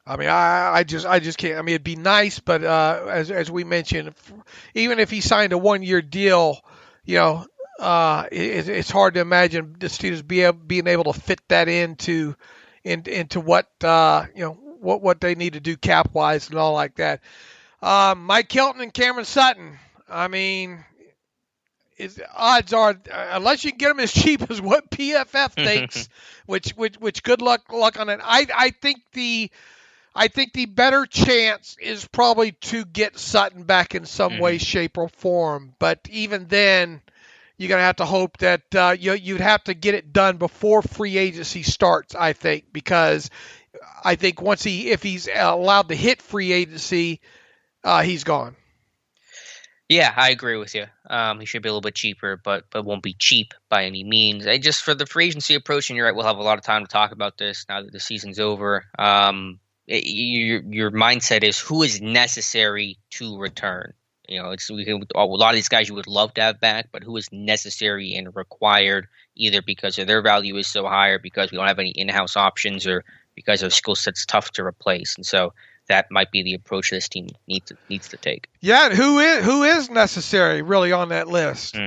C: I mean, I just can't. I mean, it'd be nice, but as we mentioned, even if he signed a 1-year deal, it's hard to imagine the Steelers being able to fit that into what what they need to do cap wise and all like that. Mike Hilton and Cameron Sutton. I mean, odds are, unless you can get them as cheap as what PFF thinks, which good luck on it. I think the better chance is probably to get Sutton back in some way, shape, or form. But even then, you're going to have to hope that you'd have to get it done before free agency starts, I think, because I think if he's allowed to hit free agency, he's gone.
B: Yeah, I agree with you. He should be a little bit cheaper, but won't be cheap by any means. Just for the free agency approach, and you're right, we'll have a lot of time to talk about this now that the season's over. Your mindset is who is necessary to return. A lot of these guys you would love to have back, but who is necessary and required either because of their value is so high or because we don't have any in-house options or because their skill set's tough to replace. And so that might be the approach this team needs to take.
C: Yeah, who is necessary really on that list?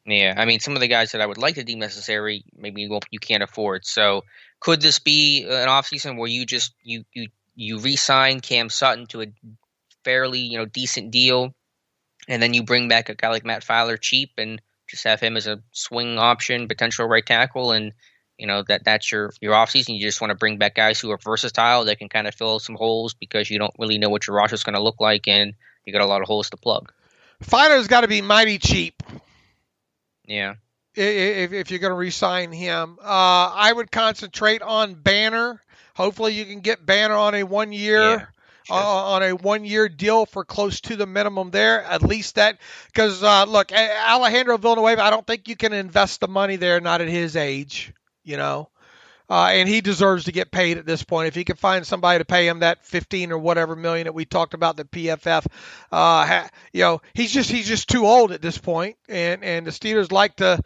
B: Yeah, I mean, some of the guys that I would like to deem necessary, maybe you can't afford. So could this be an offseason where you just you re-sign Cam Sutton to a fairly decent deal, and then you bring back a guy like Matt Fowler cheap and just have him as a swing option, potential right tackle, and that's your offseason. You just want to bring back guys who are versatile that can kind of fill some holes because you don't really know what your roster is going to look like, and you got a lot of holes to plug.
C: Fowler's got to be mighty cheap.
B: Yeah.
C: If you're going to re-sign him, I would concentrate on Banner. Hopefully, you can get Banner on a 1-year.
B: Yeah. Sure.
C: On a 1-year deal for close to the minimum there, at least that, because look, Alejandro Villanueva, I don't think you can invest the money there, not at his age, and he deserves to get paid at this point. If he can find somebody to pay him that 15 or whatever million that we talked about, the PFF, he's just too old at this point, and the Steelers like to.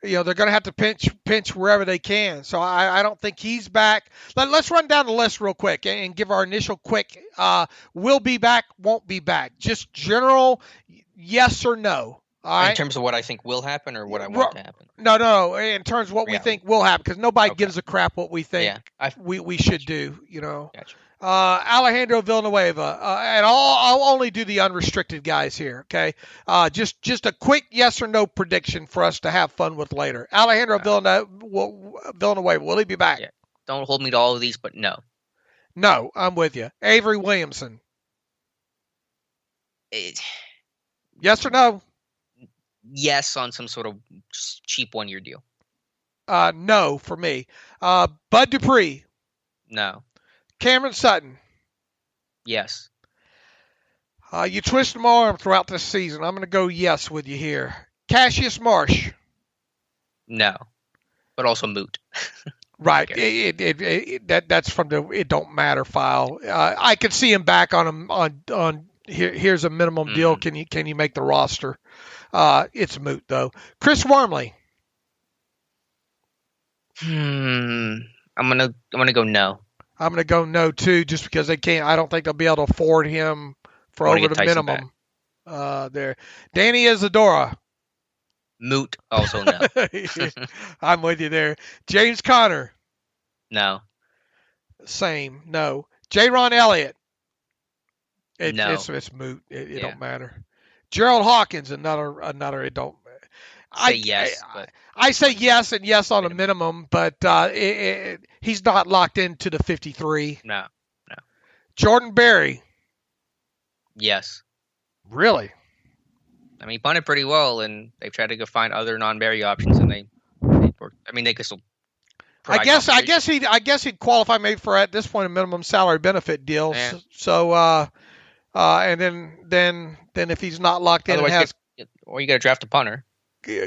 C: They're going to have to pinch wherever they can. So I don't think he's back. Let's run down the list real quick and give our initial quick will be back, won't be back. Just general yes or no. All right?
B: In terms of what I think will happen or what I want to happen?
C: No. In terms of what we think will happen, because nobody gives a crap what we think we should do.
B: Gotcha.
C: Alejandro Villanueva, and I'll only do the unrestricted guys here, okay? Just a quick yes or no prediction for us to have fun with later. Alejandro Villanueva, will he be back?
B: Yeah. Don't hold me to all of these, but no.
C: No, I'm with you. Avery Williamson. Yes or no?
B: Yes, on some sort of cheap 1-year deal.
C: No, for me. Bud Dupree.
B: No.
C: Cameron Sutton.
B: Yes.
C: You twist my arm throughout this season. I'm going to go yes with you here. Cassius Marsh.
B: No, but also moot.
C: Right. That's from the it don't matter file. I could see him back on here's a minimum deal. Can you make the roster? It's moot though. Chris Wormley.
B: I'm gonna go no.
C: I'm gonna go no too, just because they can't. I don't think they'll be able to afford him for over the minimum. There. Danny Isadora.
B: Moot. Also no.
C: I'm with you there. James Conner.
B: No.
C: Same. No. J-Ron Elliott.
B: No.
C: It's moot. It don't matter. Gerald Hawkins. Another. It don't. I say yes and yes on a minimum, but he's not locked into the 53.
B: No.
C: Jordan Berry.
B: Yes.
C: Really?
B: I mean, he punted pretty well, and they've tried to go find other non-Berry options, and they worked. I mean, they could still.
C: I guess he'd qualify maybe for at this point a minimum salary benefit deal. Yeah. So and then if he's not locked in,
B: or you got to draft a punter.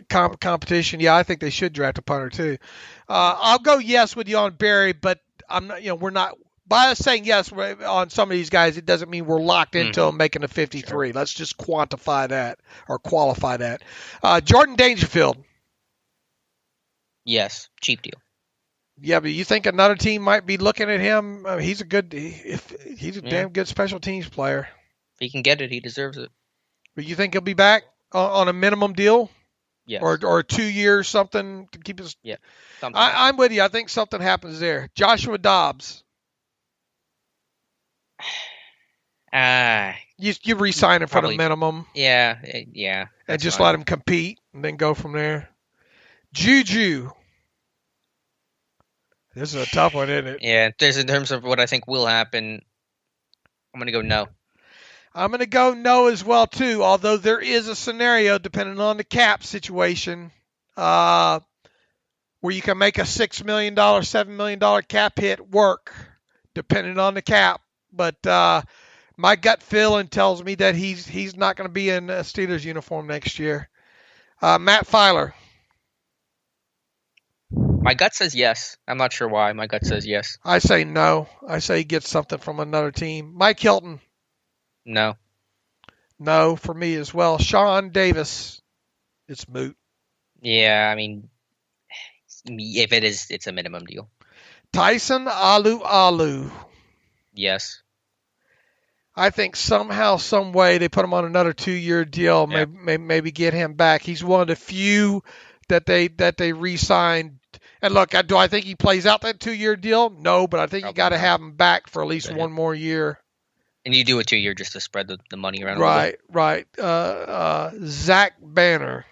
C: Competition. Yeah, I think they should draft a punter too. I'll go yes with you on Berry, but I'm not. We're not. By us saying yes on some of these guys, it doesn't mean we're locked into them making a 53. Sure. Let's just quantify that or qualify that. Jordan Dangerfield.
B: Yes, cheap deal.
C: Yeah, but you think another team might be looking at him? He's a damn good special teams player.
B: If he can get it, he deserves it.
C: But you think he'll be back on a minimum deal?
B: Yes.
C: Or 2 years, something to keep his.
B: Yeah.
C: I'm with you. I think something happens there. Joshua Dobbs. You re-sign him for the minimum.
B: Yeah.
C: And just let him compete and then go from there. Juju. This is a tough one, isn't it?
B: Yeah, in terms of what I think will happen, I'm going to go no.
C: I'm going to go no as well, too, although there is a scenario, depending on the cap situation, where you can make a $6 million, $7 million cap hit work, depending on the cap. But my gut feeling tells me that he's not going to be in a Steelers uniform next year. Matt Filer.
B: My gut says yes. I'm not sure why. My gut says yes.
C: I say no. I say he gets something from another team. Mike Hilton.
B: No.
C: No for me as well. Sean Davis. It's moot.
B: Yeah, I mean, if it is, it's a minimum deal.
C: Tyson Alu.
B: Yes.
C: I think somehow, some way, they put him on another 2-year deal. Yeah. Maybe get him back. He's one of the few that they re-signed. And look, do I think he plays out that 2-year deal? No, but I think you got to have him back for at least one more year.
B: And you do a 2-year just to spread the money around.
C: Right. Zach Banner.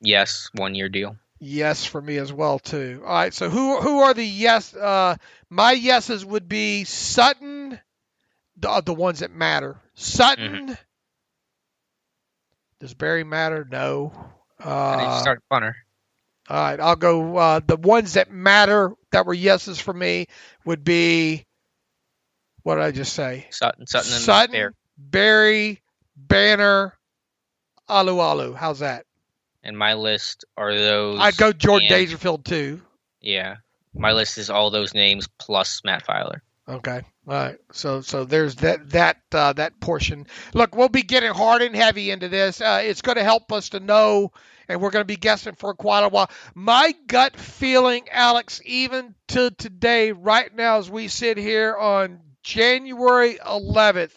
B: Yes, 1-year deal.
C: Yes, for me as well too. All right, so who are the yes? My yeses would be Sutton, the ones that matter. Sutton. Mm-hmm. Does Berry matter? No.
B: I need to start punter.
C: All right, I'll go. The ones that matter that were yeses for me would be, what did I just say?
B: Sutton, and
C: Berry, Banner, Alu. How's that?
B: And my list are those.
C: I'd go Jordan Dangerfield too.
B: Yeah, my list is all those names plus Matt Filer.
C: Okay, all right. So there's that portion. Look, we'll be getting hard and heavy into this. It's going to help us to know. And we're going to be guessing for quite a while. My gut feeling, Alex, even to today, right now as we sit here on January 11th,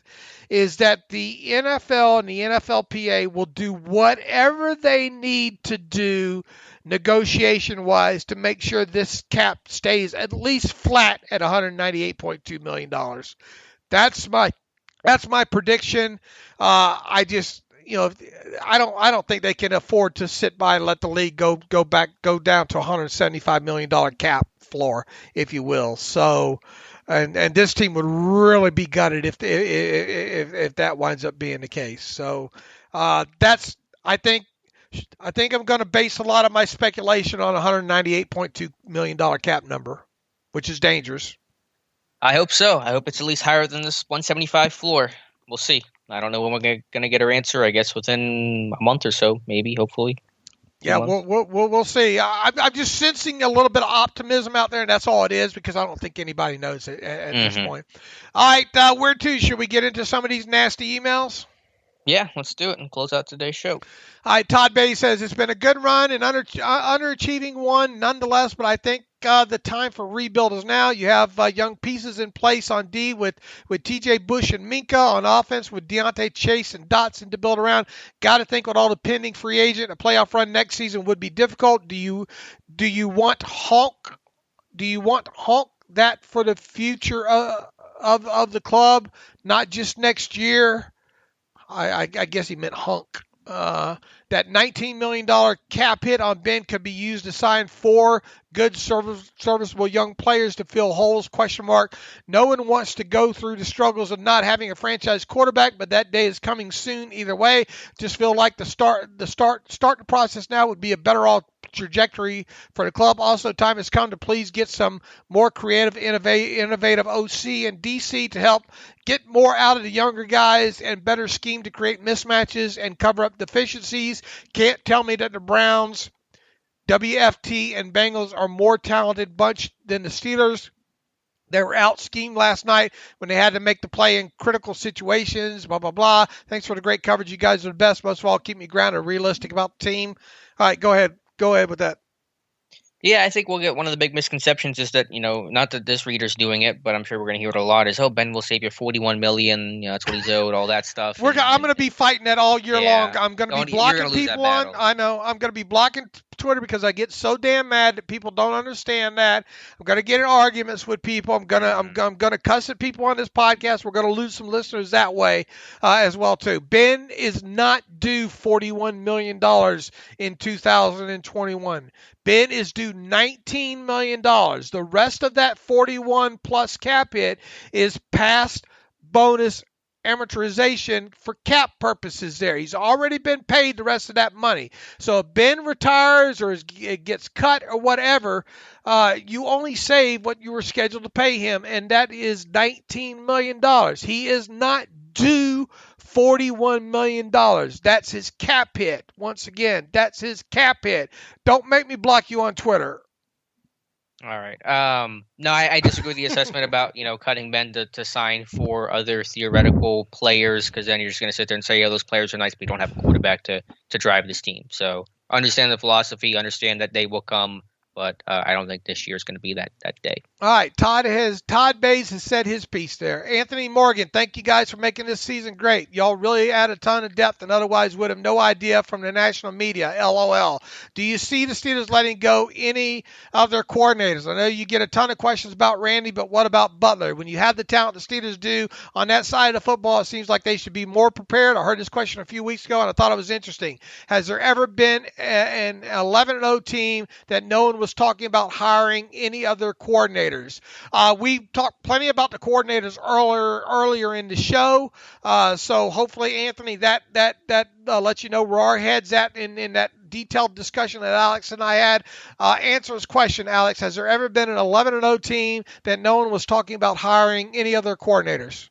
C: is that the NFL and the NFLPA will do whatever they need to do negotiation-wise to make sure this cap stays at least flat at $198.2 million. That's my prediction. I don't think they can afford to sit by and let the league go down to $175 million cap floor, if you will. So, and this team would really be gutted if that winds up being the case. So, I think I'm going to base a lot of my speculation on a $198.2 million cap number, which is dangerous.
B: I hope so. I hope it's at least higher than this 175 floor. we'll see. I don't know when we're going to get our answer. I guess within a month or so, maybe, hopefully.
C: Yeah, we'll see. I'm just sensing a little bit of optimism out there, and that's all it is, because I don't think anybody knows it at this point. All right, where to? Should we get into some of these nasty emails?
B: Yeah, let's do it and close out today's show.
C: All right, Todd Beatty says it's been a good run and underachieving one nonetheless, but I think the time for rebuild is now. You have young pieces in place on D with T.J. Bush and Minka, on offense with Deontay Chase and Dotson to build around. Got to think with all the pending free agent, a playoff run next season would be difficult. Do you want Honk? Do you want Honk that for the future of the club, not just next year? I guess he meant Hunk. That $19 million cap hit on Ben could be used to sign 4 good serviceable young players to fill holes, ? No one wants to go through the struggles of not having a franchise quarterback, but that day is coming soon either way. Just feel like start the process now would be a better trajectory for the club. Also, time has come to please get some more creative, innovative OC and DC to help get more out of the younger guys and better scheme to create mismatches and cover up deficiencies. Can't tell me that the Browns, WFT, and Bengals are more talented bunch than the Steelers. They were out schemed last night when they had to make the play in critical situations, blah, blah, blah. Thanks for the great coverage. You guys are the best. Most of all, keep me grounded, realistic about the team. All right, go ahead. Go ahead with that.
B: Yeah, I think we'll get one of the big misconceptions is that, not that this reader's doing it, but I'm sure we're going to hear it a lot, is, Ben will save you $41 million, that's what he's owed, all that stuff.
C: I'm going to be fighting that all year long. I'm going to be blocking people on. I know. I'm going to be blocking Twitter because I get so damn mad that people don't understand that. I'm going to get in arguments with people. I'm going to cuss at people on this podcast. We're going to lose some listeners that way as well too. Ben is not due $41 million in 2021. Ben is due $19 million. The rest of that 41 plus cap hit is past bonus amortization for cap purposes there. He's already been paid the rest of that money. So if Ben retires or gets cut or whatever, you only save what you were scheduled to pay him, and that is $19 million. He is not due $41 million. That's his cap hit. Once again, that's his cap hit. Don't make me block you on Twitter.
B: All right. No, I disagree with the assessment about, cutting Ben to sign for other theoretical players, because then you're just going to sit there and say, yeah, those players are nice, but you don't have a quarterback to drive this team. So understand the philosophy, understand that day will come, but I don't think this year is going to be that day.
C: All right, Todd Bays has said his piece there. Anthony Morgan, thank you guys for making this season great. Y'all really add a ton of depth and otherwise would have no idea from the national media. LOL. Do you see the Steelers letting go any of their coordinators? I know you get a ton of questions about Randy, but what about Butler? When you have the talent the Steelers do on that side of the football, it seems like they should be more prepared. I heard this question a few weeks ago, and I thought it was interesting. Has there ever been an 11-0 team that no one was talking about hiring any other coordinators? We talked plenty about the coordinators earlier in the show, so hopefully, Anthony, that lets you know where our head's at in that detailed discussion that Alex and I had. Answer his question, Alex. Has there ever been an 11-0 team that no one was talking about hiring any other coordinators?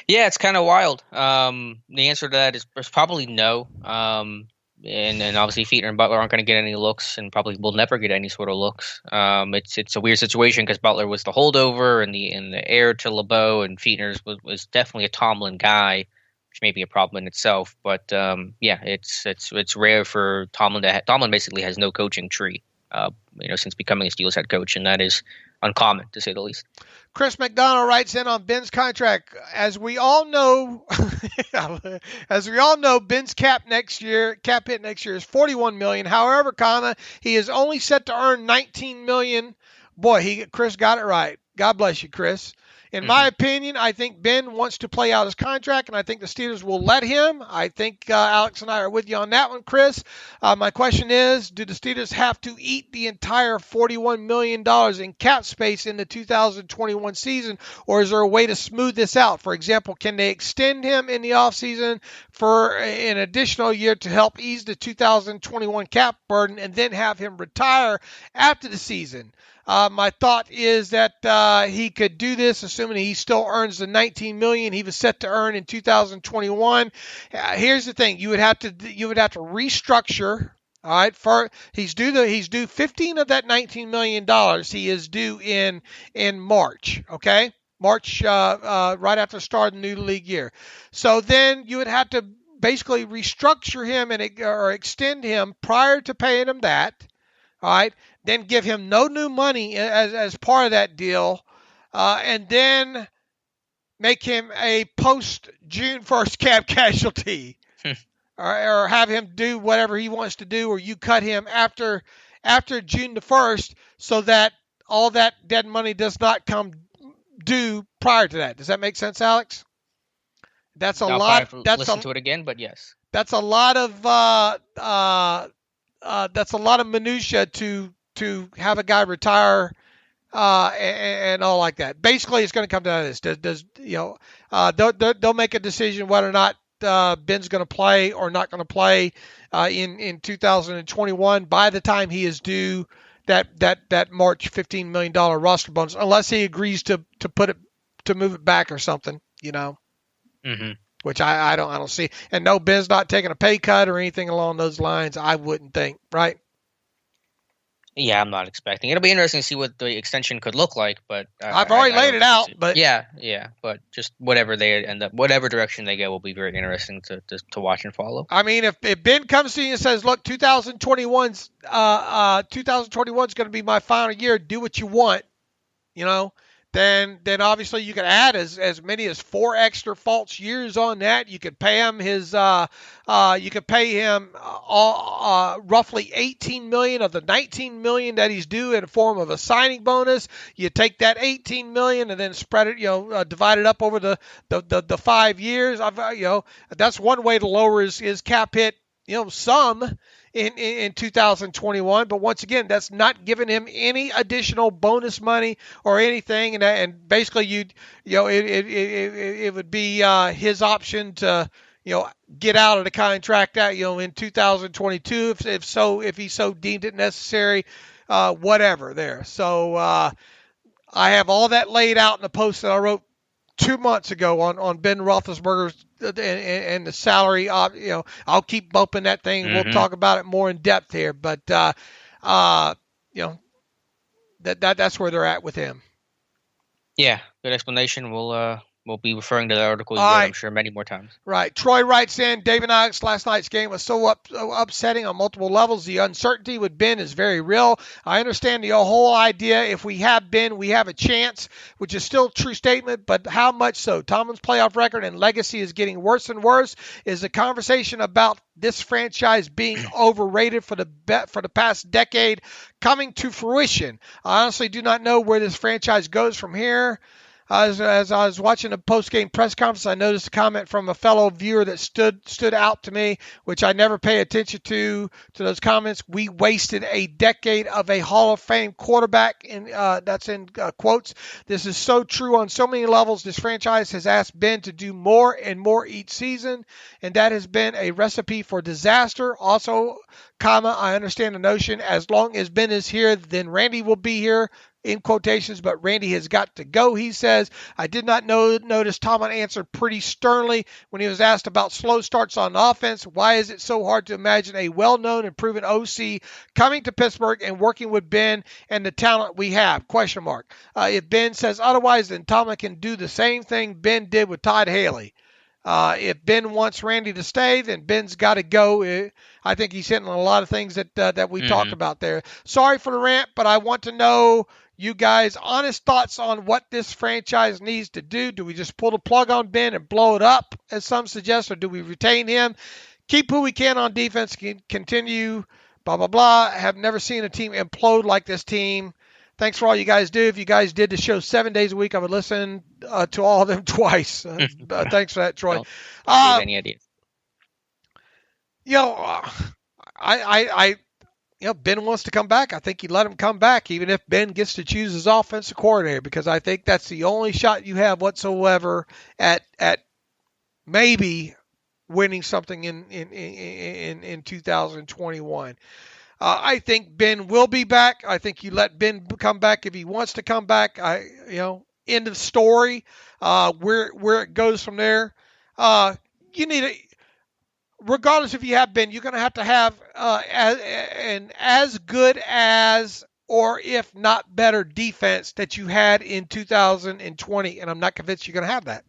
B: Yeah, it's kind of wild. The answer to that is probably no. And obviously Fietner and Butler aren't going to get any looks, and probably will never get any sort of looks. It's a weird situation because Butler was the holdover and the heir to LeBeau, and Fietner was definitely a Tomlin guy, which may be a problem in itself. But yeah, it's rare for Tomlin Tomlin basically has no coaching tree, since becoming a Steelers head coach, and that is uncommon to say the least.
C: Chris McDonald writes in on Ben's contract. As we all know, Ben's cap hit next year is $41 million. However, he is only set to earn $19 million. Boy, Chris got it right. God bless you, Chris. In my opinion, I think Ben wants to play out his contract, and I think the Steelers will let him. I think Alex and I are with you on that one, Chris. My question is, do the Steelers have to eat the entire $41 million in cap space in the 2021 season, or is there a way to smooth this out? For example, can they extend him in the offseason for an additional year to help ease the 2021 cap burden and then have him retire after the season? My thought is that he could do this, assuming he still earns the $19 million he was set to earn in 2021. Here's the thing: you would have to restructure. All right, he's due 15 of that $19 million. He is due in March. Okay, March, right after the start of the new league year. So then you would have to basically restructure him or extend him prior to paying him that. All right, then give him no new money as part of that deal, and then make him a post June 1st cap casualty. Or have him do whatever he wants to do, or you cut him after June the 1st, so that all that dead money does not come due prior to that. Does that make sense, Alex? That's a lot.
B: Listen to it again, but yes.
C: That's a lot of minutia to have a guy retire and all like that. Basically, it's going to come down to this: they'll make a decision whether or not Ben's going to play or not going to play in 2021 by the time he is due that March $15 million roster bonus, unless he agrees to move it back or something,
B: Mm-hmm.
C: Which I don't see. And no, Ben's not taking a pay cut or anything along those lines, I wouldn't think, right?
B: Yeah, I'm not expecting. It'll be interesting to see what the extension could look like, but
C: I've already laid it out. But
B: yeah, but just whatever they end up, whatever direction they go, will be very interesting to watch and follow.
C: I mean, if Ben comes to you and says, "Look, 2021's going to be my final year. Do what you want," then obviously you can add as many as 4 extra false years on that. You could pay him roughly $18 million of the $19 million that he's due in the form of a signing bonus. You take that $18 million and then spread it, divide it up over the 5 years. That's one way to lower his cap hit, some in 2021, but once again, that's not giving him any additional bonus money or anything, and basically it would be his option to get out of the contract in 2022 if he so deemed it necessary, whatever there. So I have all that laid out in the post that I wrote 2 months ago on Ben Roethlisberger and the salary. I'll keep bumping that thing.
B: Mm-hmm.
C: We'll talk about it more in depth here, but that's where they're at with him.
B: Yeah, good explanation. We'll be referring to that article,
C: right.
B: I'm sure, many more times.
C: Right. Troy writes in, David Alex, last night's game was so upsetting on multiple levels. The uncertainty with Ben is very real. I understand the whole idea. If we have Ben, we have a chance, which is still a true statement, but how much so? Tomlin's playoff record and legacy is getting worse and worse. Is the conversation about this franchise being overrated for the past decade coming to fruition? I honestly do not know where this franchise goes from here. As I was watching the post-game press conference, I noticed a comment from a fellow viewer that stood out to me, which I never pay attention to those comments. We wasted a decade of a Hall of Fame quarterback, and that's in quotes. This is so true on so many levels. This franchise has asked Ben to do more and more each season, and that has been a recipe for disaster. Also, I understand the notion, as long as Ben is here, then Randy will be here, in quotations, but Randy has got to go, he says. I did not notice Tomlin answered pretty sternly when he was asked about slow starts on offense. Why is it so hard to imagine a well-known and proven OC coming to Pittsburgh and working with Ben and the talent we have? ? If Ben says otherwise, then Tomlin can do the same thing Ben did with Todd Haley. If Ben wants Randy to stay, then Ben's got to go. I think he's hitting on a lot of things that we talked about there. Sorry for the rant, but I want to know you guys' honest thoughts on what this franchise needs to do. Do we just pull the plug on Ben and blow it up, as some suggest, or do we retain him, keep who we can on defense, continue, blah, blah, blah? Have never seen a team implode like this team. Thanks for all you guys do. If you guys did the show 7 days a week, I would listen to all of them twice. Thanks for that, Troy.
B: Don't have any ideas.
C: Ben wants to come back. I think you let him come back, even if Ben gets to choose his offensive coordinator, because I think that's the only shot you have whatsoever at maybe winning something in 2021. I think Ben will be back. I think you let Ben come back if he wants to come back. End of story. Where it goes from there. You need a, regardless if you have been, you're going to have an as good as, or if not better, defense that you had in 2020, and I'm not convinced you're going to have that.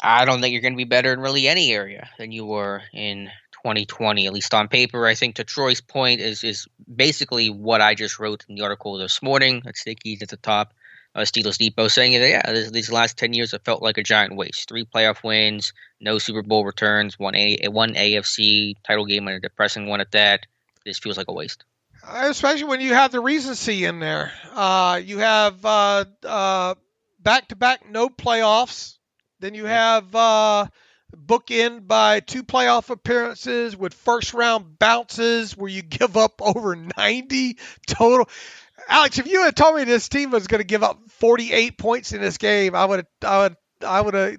B: I don't think you're going to be better in really any area than you were in 2020, at least on paper. I think to Troy's point is basically what I just wrote in the article this morning. That's Sticky's at the top. Steelers Depot saying that, these last 10 years have felt like a giant waste. 3 playoff wins, no Super Bowl returns, one AFC title game and a depressing one at that. This feels like a waste.
C: Especially when you have the recency in there. You have back-to-back no playoffs. Then you have bookend by 2 playoff appearances with first-round bounces where you give up over 90 total. Alex, if you had told me this team was going to give up 48 points in this game, I would have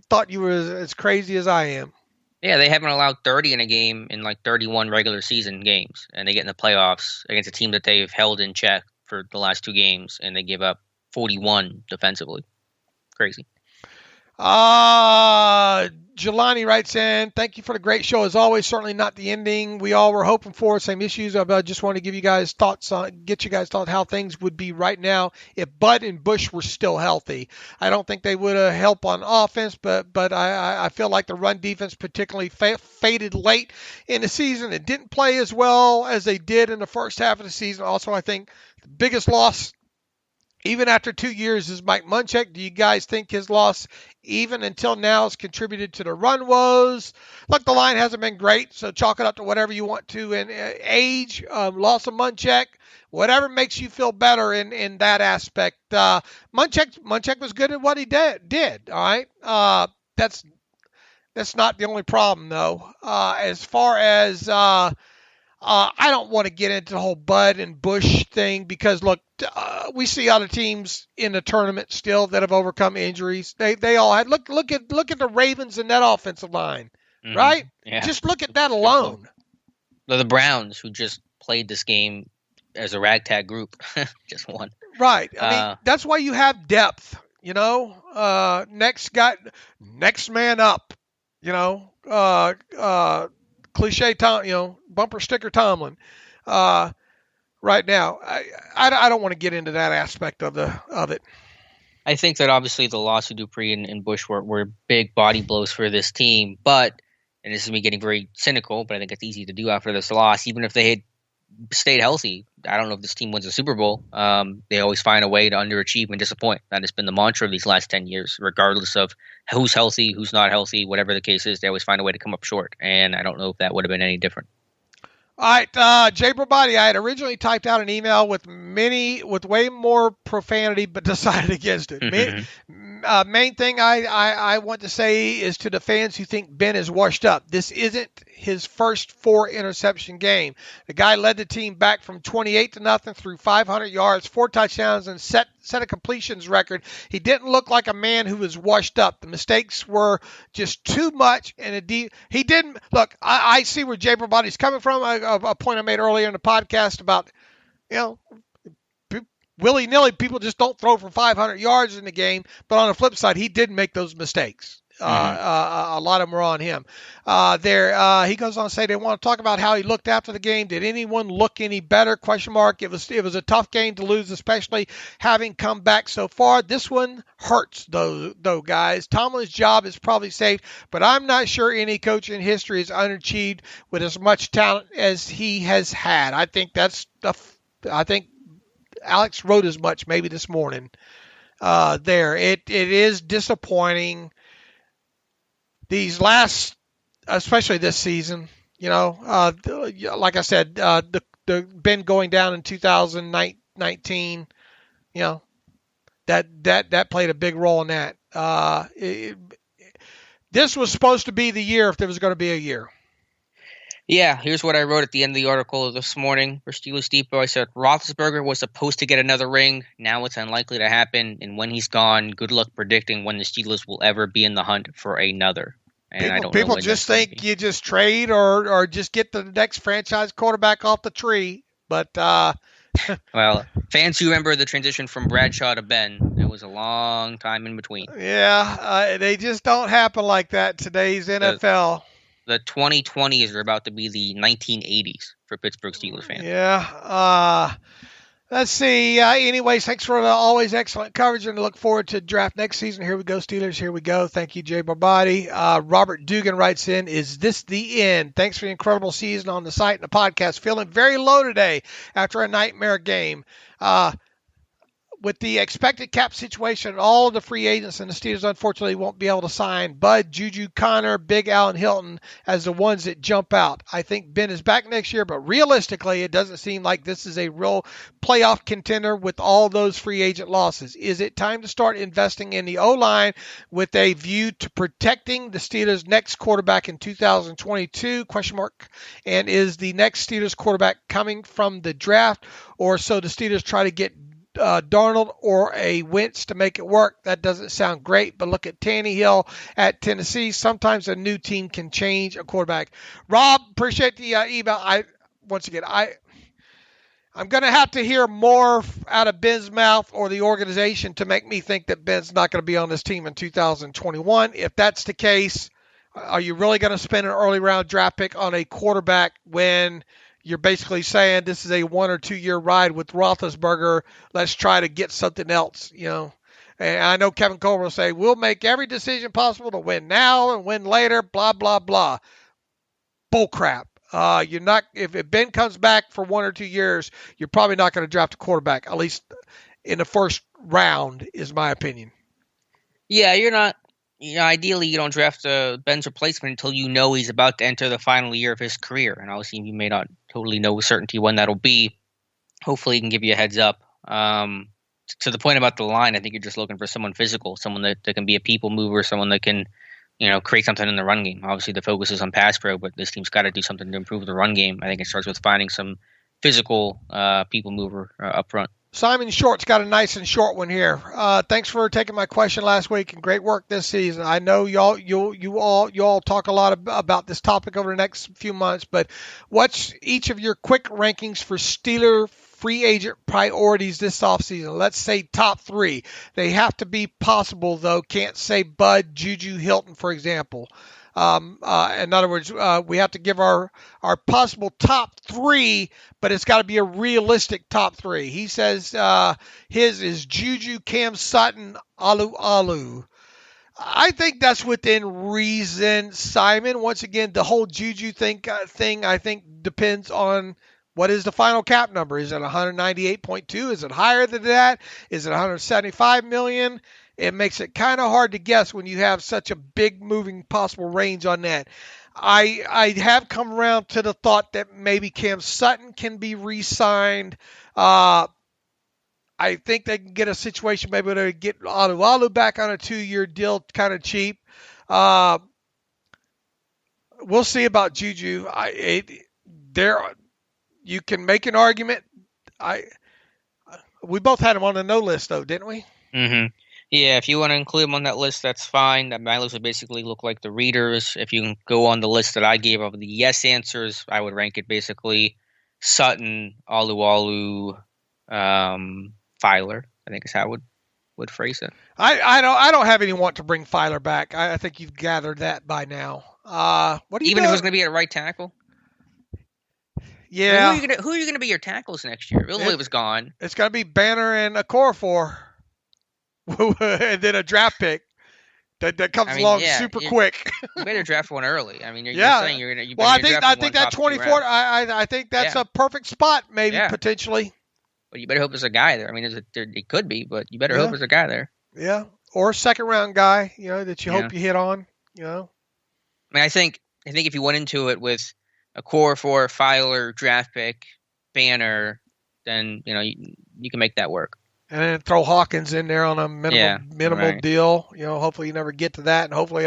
C: thought you were as crazy as I am.
B: Yeah, they haven't allowed 30 in a game in like 31 regular season games, and they get in the playoffs against a team that they've held in check for the last 2 games, and they give up 41 defensively. Crazy.
C: Jelani writes in, thank you for the great show. As always, certainly not the ending we all were hoping for. Same issues. I just want to give you guys thoughts on, get you guys thoughts how things would be right now if Bud and Bush were still healthy. I don't think they would have helped on offense, but I feel like the run defense particularly faded late in the season. It didn't play as well as they did in the first half of the season. Also, I think the biggest loss, even after 2 years, is Mike Munchak. Do you guys think his loss, even until now, has contributed to the run woes? Look, the line hasn't been great, so chalk it up to whatever you want to. And age, loss of Munchak, whatever makes you feel better in that aspect. Munchak was good at what he did. All right, that's not the only problem though. As far as I don't want to get into the whole Bud and Bush thing because, look, we see other teams in the tournament still that have overcome injuries. They all had. Look at the Ravens and that offensive line, right?
B: Yeah.
C: Just look at that alone.
B: The Browns, who just played this game as a ragtag group, just won.
C: Right. I mean, that's why you have depth. You know, next man up. You know, cliche Tom, bumper sticker Tomlin. Right now, I don't want to get into that aspect of it.
B: I think that obviously the loss of Dupree and Bush were big body blows for this team, but, and this is me getting very cynical, but I think it's easy to do after this loss. Even if they had stayed healthy, I don't know if this team wins a Super Bowl. They always find a way to underachieve and disappoint. That has been the mantra of these last 10 years, regardless of who's healthy, who's not healthy, whatever the case is, they always find a way to come up short. And I don't know if that would have been any different.
C: All right, Jay Brabati, I had originally typed out an email with way more profanity, but decided against it. Main thing I want to say is to the fans who think Ben is washed up. This isn't his first 4 interception game. The guy led the team back from 28-0 through 500 yards, 4 touchdowns, and set a completions record. He didn't look like a man who was washed up. The mistakes were just too much, and he didn't look. I see where Jay Brabati's coming from. A point I made earlier in the podcast about, willy-nilly, people just don't throw for 500 yards in the game. But on the flip side, he did make those mistakes. A lot of them were on him. He goes on to say they want to talk about how he looked after the game. Did anyone look any better? ? It was a tough game to lose, especially having come back so far. This one hurts, though, guys. Tomlin's job is probably safe, but I'm not sure any coach in history has underachieved with as much talent as he has had. I think I think Alex wrote as much maybe this morning. It is disappointing. These last, especially this season, like I said, the Ben going down in 2019, that played a big role in that. This was supposed to be the year if there was going to be a year.
B: Yeah, here's what I wrote at the end of the article this morning for Steelers Depot. I said, Roethlisberger was supposed to get another ring. Now it's unlikely to happen. And when he's gone, good luck predicting when the Steelers will ever be in the hunt for another. And
C: people just think you just trade or just get the next franchise quarterback off the tree. But
B: well, fans who remember the transition from Bradshaw to Ben, was a long time in between.
C: Yeah, they just don't happen like that in today's NFL.
B: The 2020s are about to be the 1980s for Pittsburgh Steelers fans.
C: Yeah. Let's see. Anyways, thanks for the always excellent coverage, and look forward to draft next season. Here we go, Steelers. Here we go. Thank you, Jay Barbati. Robert Dugan writes in, is this the end? Thanks for the incredible season on the site and the podcast. Feeling very low today after a nightmare game. With the expected cap situation, all of the free agents and the Steelers unfortunately won't be able to sign Bud, Juju, Connor, Big Al, and Hilton as the ones that jump out. I think Ben is back next year, but realistically, it doesn't seem like this is a real playoff contender with all those free agent losses. Is it time to start investing in the O-line with a view to protecting the Steelers' next quarterback in 2022? ? And is the next Steelers quarterback coming from the draft, or so the Steelers try to get Darnold or a Wentz to make it work? That doesn't sound great, but look at Tannehill at Tennessee. Sometimes a new team can change a quarterback. Rob, appreciate the email. I'm going to have to hear more out of Ben's mouth or the organization to make me think that Ben's not going to be on this team in 2021. If that's the case, are you really going to spend an early round draft pick on a quarterback when you're basically saying this is a 1 or 2 year ride with Roethlisberger? Let's try to get something else, And I know Kevin Colbert will say, we'll make every decision possible to win now and win later, blah, blah, blah. Bull crap. You're not, if Ben comes back for 1 or 2 years, you're probably not going to draft a quarterback, at least in the first round, is my opinion.
B: Yeah, you're not. Ideally, you don't draft Ben's replacement until you know he's about to enter the final year of his career. And obviously, you may not totally know with certainty when that'll be. Hopefully, he can give you a heads up. To the point about the line, I think you're just looking for someone physical, someone that can be a people mover, someone that can, create something in the run game. Obviously, the focus is on pass pro, but this team's got to do something to improve the run game. I think it starts with finding some physical people mover up front.
C: Simon Short's got a nice and short one here. Thanks for taking my question last week, and great work this season. I know you all talk a lot about this topic over the next few months, but what's each of your quick rankings for Steeler free agent priorities this offseason? Let's say top 3. They have to be possible, though. Can't say Bud, Juju, Hilton, for example. In other words, we have to give our possible top 3, but it's got to be a realistic top 3. He says his is Juju, Cam Sutton, Alu. I think that's within reason, Simon. Once again, the whole Juju thing I think depends on what is the final cap number. Is it 198.2? Is it higher than that? Is it 175 million? It makes it kind of hard to guess when you have such a big moving possible range on that. I have come around to the thought that maybe Cam Sutton can be re-signed. I think they can get a situation maybe to get Alu back on a 2-year deal kind of cheap. We'll see about Juju. You can make an argument. We both had him on the no list, though, didn't we?
B: Mm-hmm. Yeah, if you want to include them on that list, that's fine. My list would basically look like the readers. If you can go on the list that I gave of the yes answers, I would rank it basically Sutton, Alu, Filer. I think is how I would phrase it.
C: I don't have any want to bring Filer back. I think you've gathered that by now. What do you
B: even if it was going to be at right tackle?
C: Yeah.
B: I mean, who are you going to be your tackles next year? Really was gone.
C: It's going to be Banner and Okorafor. And then a draft pick that comes along super quick.
B: You better draft one early. I mean, you're saying you're going to.
C: Well, I think that 24. I think that's a perfect spot, maybe potentially.
B: But you better hope there's a guy there. I mean, it could be, but you better hope there's a guy there.
C: Yeah, or a second round guy, that you hope you hit on. I
B: mean, I think if you went into it with a core for Filer, draft pick, Banner, then you can make that work.
C: And then throw Hawkins in there on a minimal deal. Hopefully you never get to that, and hopefully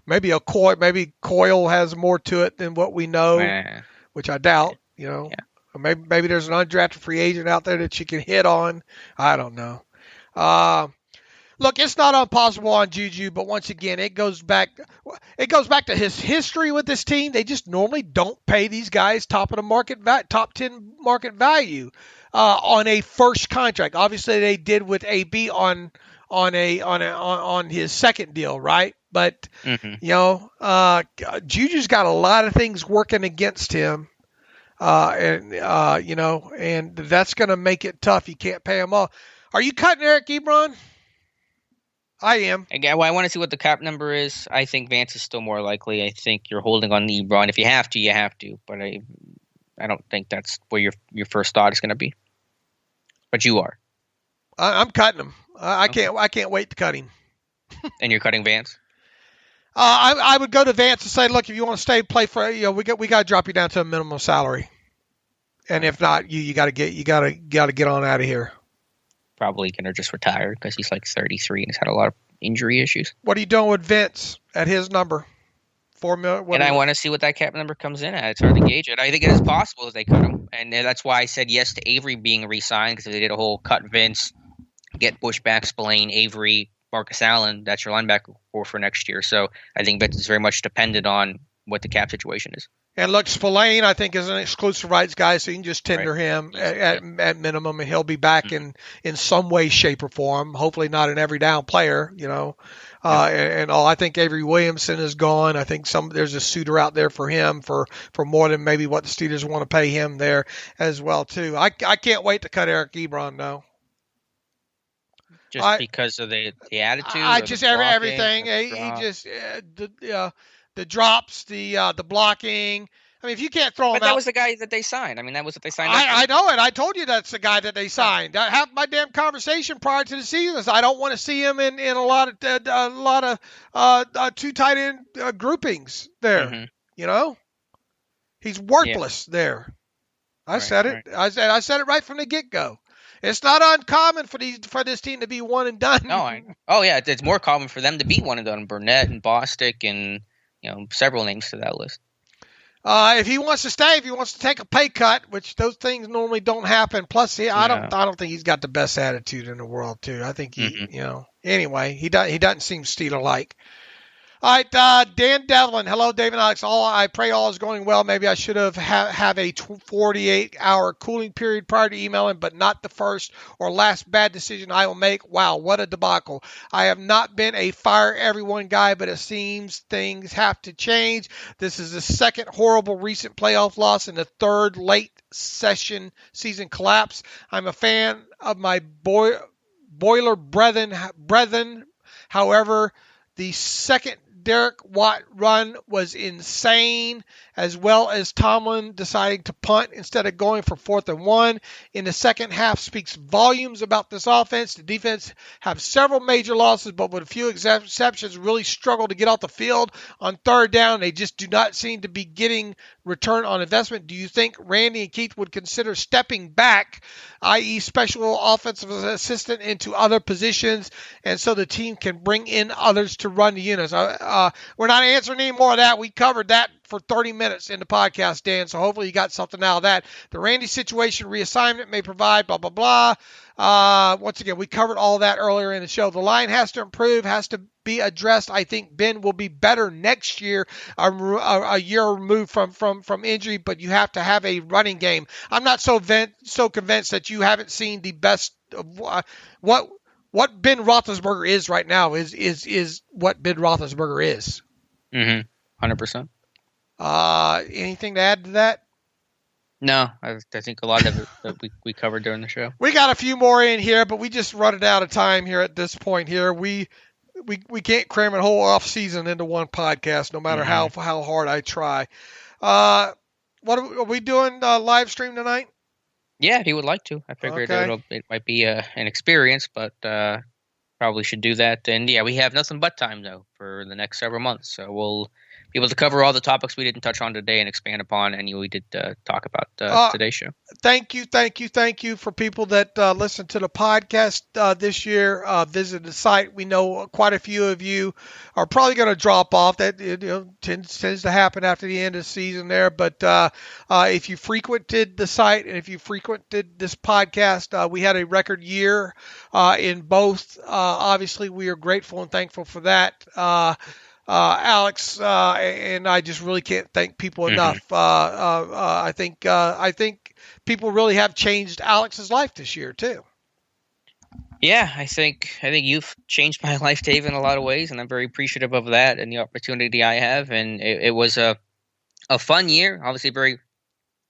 C: maybe Coyle has more to it than what we know, which I doubt. Or maybe there's an undrafted free agent out there that you can hit on. I don't know. Look, it's not impossible on Juju, but once again, it goes back to his history with this team. They just normally don't pay these guys top 10 market value on a first contract. Obviously, they did with AB on his second deal, right? But Juju's got a lot of things working against him. And that's going to make it tough. You can't pay him all. Are you cutting Eric Ebron? I am.
B: Again, well, I want to see what the cap number is. I think Vance is still more likely. I think you're holding on to Ebron. If you have to, you have to. But I don't think that's where your first thought is going to be. But you are.
C: I'm cutting him. I can't wait to cut him.
B: And you're cutting Vance?
C: I would go to Vance and say, look, if you want to stay, play for, we got to drop you down to a minimum salary. And if not, you got to get on out of here.
B: Probably going to just retire because he's like 33 and has had a lot of injury issues.
C: What are you doing with Vince at his number? $4 million.
B: And I want to see what that cap number comes in at. It's hard to gauge it. I think it is possible if they cut him. And that's why I said yes to Avery being re-signed, because if they did a whole cut Vince, get Bush back, Spillane, Avery, Marcus Allen, that's your linebacker for next year. So I think Vince is very much dependent on what the cap situation is.
C: And look, Spillane, I think, is an exclusive rights guy, so you can just tender him at minimum, and he'll be back in some way, shape, or form. Hopefully not an every down player, and all. I think Avery Williamson is gone. I think there's a suitor out there for him for more than maybe what the Steelers want to pay him there as well too. I can't wait to cut Eric Ebron though.
B: Because of the attitude.
C: Everything. He just the drops, the blocking. I mean, if you can't throw him out.
B: But that was the guy that they signed. I mean, that was what they signed.
C: I know it. I told you that's the guy that they signed. I have my damn conversation prior to the season. I don't want to see him in a lot of two tight end groupings there. Mm-hmm. He's worthless there. I said it. Right. I said it right from the get go. It's not uncommon for this team to be one and done.
B: No, it's more common for them to be one and done. Burnett and Bostic and several names to that list.
C: If he wants to stay, if he wants to take a pay cut, which those things normally don't happen. Plus, I don't think he's got the best attitude in the world, too. I think anyway, he doesn't seem Steeler-like. All right, Dan Devlin. Hello, Dave and Alex. I pray all is going well. Maybe I should have a 48-hour cooling period prior to emailing, but not the first or last bad decision I will make. Wow, what a debacle. I have not been a fire everyone guy, but it seems things have to change. This is the second horrible recent playoff loss and the third late season collapse. I'm a fan of my boiler brethren. However, the second Derek Watt run was insane, as well as Tomlin deciding to punt instead of going for 4th and 1 in the second half speaks volumes about this offense. The defense have several major losses, but with a few exceptions, really struggle to get off the field on third down. They just do not seem to be getting return on investment. Do you think Randy and Keith would consider stepping back, i.e. special offensive assistant, into other positions, and so the team can bring in others to run the units? We're not answering any more of that. We covered that for 30 minutes in the podcast, Dan, so hopefully you got something out of that. The Randy situation reassignment may provide blah, blah, blah. Once again, we covered all that earlier in the show. The line has to improve, has to be addressed. I think Ben will be better next year, a year removed from injury, but you have to have a running game. I'm not so convinced that you haven't seen the best of what Ben Roethlisberger is right now is what Ben Roethlisberger is.
B: 100%.
C: Anything to add to that?
B: No, I think a lot of it that we covered during the show.
C: We got a few more in here, but we just run it out of time here at this point here. We can't cram a whole off season into one podcast, no matter how hard I try. What are we doing? Live stream tonight?
B: Yeah, if you would like to. I figured it might be an experience, but probably should do that. And yeah, we have nothing but time though for the next several months, so we'll be able to cover all the topics we didn't touch on today and expand upon any we did talk about today's show.
C: Thank you for people that listen to the podcast this year. Visit the site. We know quite a few of you are probably going to drop off. That tends to happen after the end of the season there. But if you frequented the site and if you frequented this podcast, we had a record year in both. Obviously, we are grateful and thankful for that. Alex and I just really can't thank people enough. I think people really have changed Alex's life this year too.
B: Yeah, I think you've changed my life, Dave, in a lot of ways, and I'm very appreciative of that and the opportunity I have. And it was a fun year, obviously a very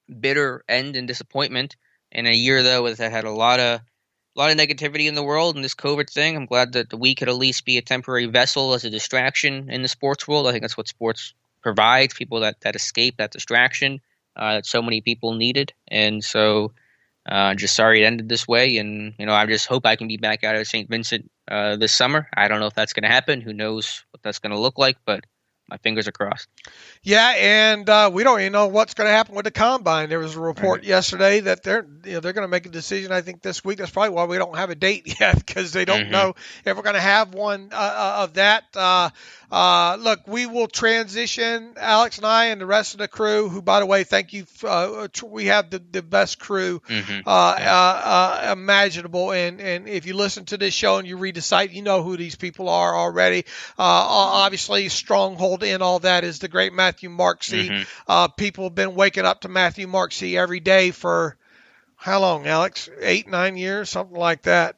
B: bitter end and disappointment in a year though that had a lot of negativity in the world and this COVID thing. I'm glad that we could at least be a temporary vessel as a distraction in the sports world. I think that's what sports provides, people that escape that distraction that so many people needed. And so just sorry it ended this way. And, I just hope I can be back out at St. Vincent this summer. I don't know if that's going to happen. Who knows what that's going to look like, but my fingers are crossed. Yeah,
C: and we don't even know what's going to happen with the combine. There was a report yesterday that they're going to make a decision, I think, this week. That's probably why we don't have a date yet, because they don't know if we're going to have one of that. Look, we will transition, Alex and I and the rest of the crew, who, by the way, thank you. We have the best crew imaginable. And if you listen to this show and you read the site, you know who these people are already. Obviously, stronghold in all that is the great Matthew Marksey. People have been waking up to Matthew Marksey every day for how long, Alex? 8-9 years, something like that,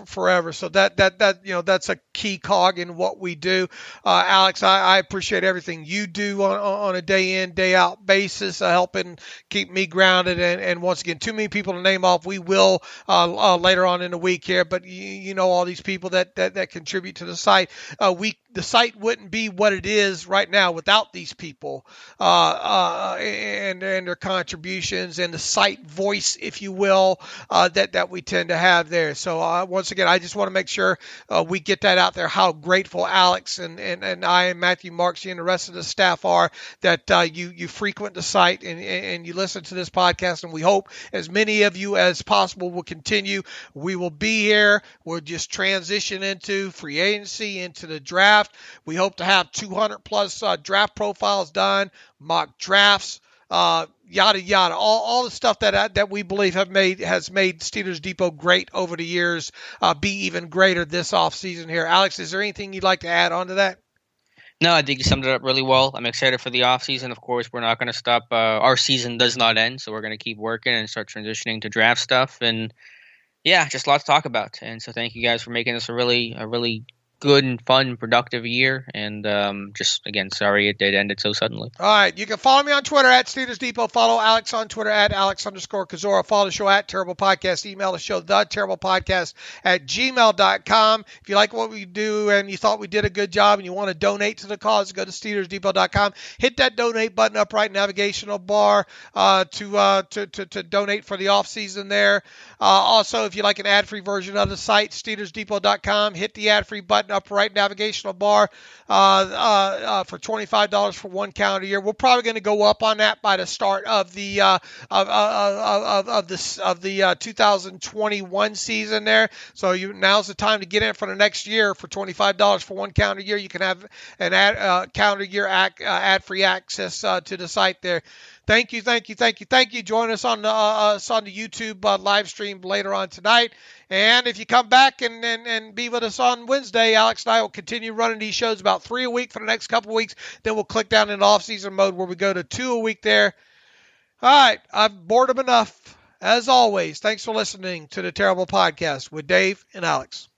C: forever. So that's a key cog in what we do. Alex, I appreciate everything you do on a day in, day out basis, helping keep me grounded. And once again, too many people to name off. We will later on in the week here, but you know all these people that contribute to the site. The site wouldn't be what it is right now without these people and their contributions and the site voice, if you will, that we tend to have there. So once again, I just want to make sure we get that out there, how grateful Alex and I and Matthew Marksey and the rest of the staff are that you frequent the site and you listen to this podcast. And we hope as many of you as possible will continue. We will be here. We'll just transition into free agency, into the draft. We hope to have 200 plus draft profiles done, mock drafts, yada yada, all the stuff that we believe has made Steelers Depot great over the years, be even greater this offseason here. Alex, is there anything you'd like to add on to that?
B: No, I think you summed it up really well. I'm excited for the offseason. Of course, we're not going to stop. Our season does not end, so we're going to keep working and start transitioning to draft stuff. And yeah, just a lot to talk about. And so thank you guys for making this a really good and fun and productive year. And just, again, sorry it did end it so suddenly.
C: All right. You can follow me on Twitter at Steelers Depot. Follow Alex on Twitter at Alex_Kozora. Follow the show at Terrible Podcast. Email the show, theterriblepodcast@gmail.com. If you like what we do and you thought we did a good job and you want to donate to the cause, go to SteelersDepot.com. Hit that donate button up right navigational bar to donate for the off season there. Also, if you like an ad-free version of the site, SteelersDepot.com. Hit the ad-free button up right navigational bar for $25 for 1 calendar year. We're probably going to go up on that by the start of the 2021 season there. So now's the time to get in for the next year for $25 for 1 calendar year. You can have an calendar year ad-free access to the site there. Thank you. Join us on the YouTube live stream later on tonight. And if you come back and be with us on Wednesday, Alex and I will continue running these shows about 3 a week for the next couple of weeks. Then we'll click down into off-season mode where we go to 2 a week there. All right. I've bored them enough. As always, thanks for listening to the Terrible Podcast with Dave and Alex.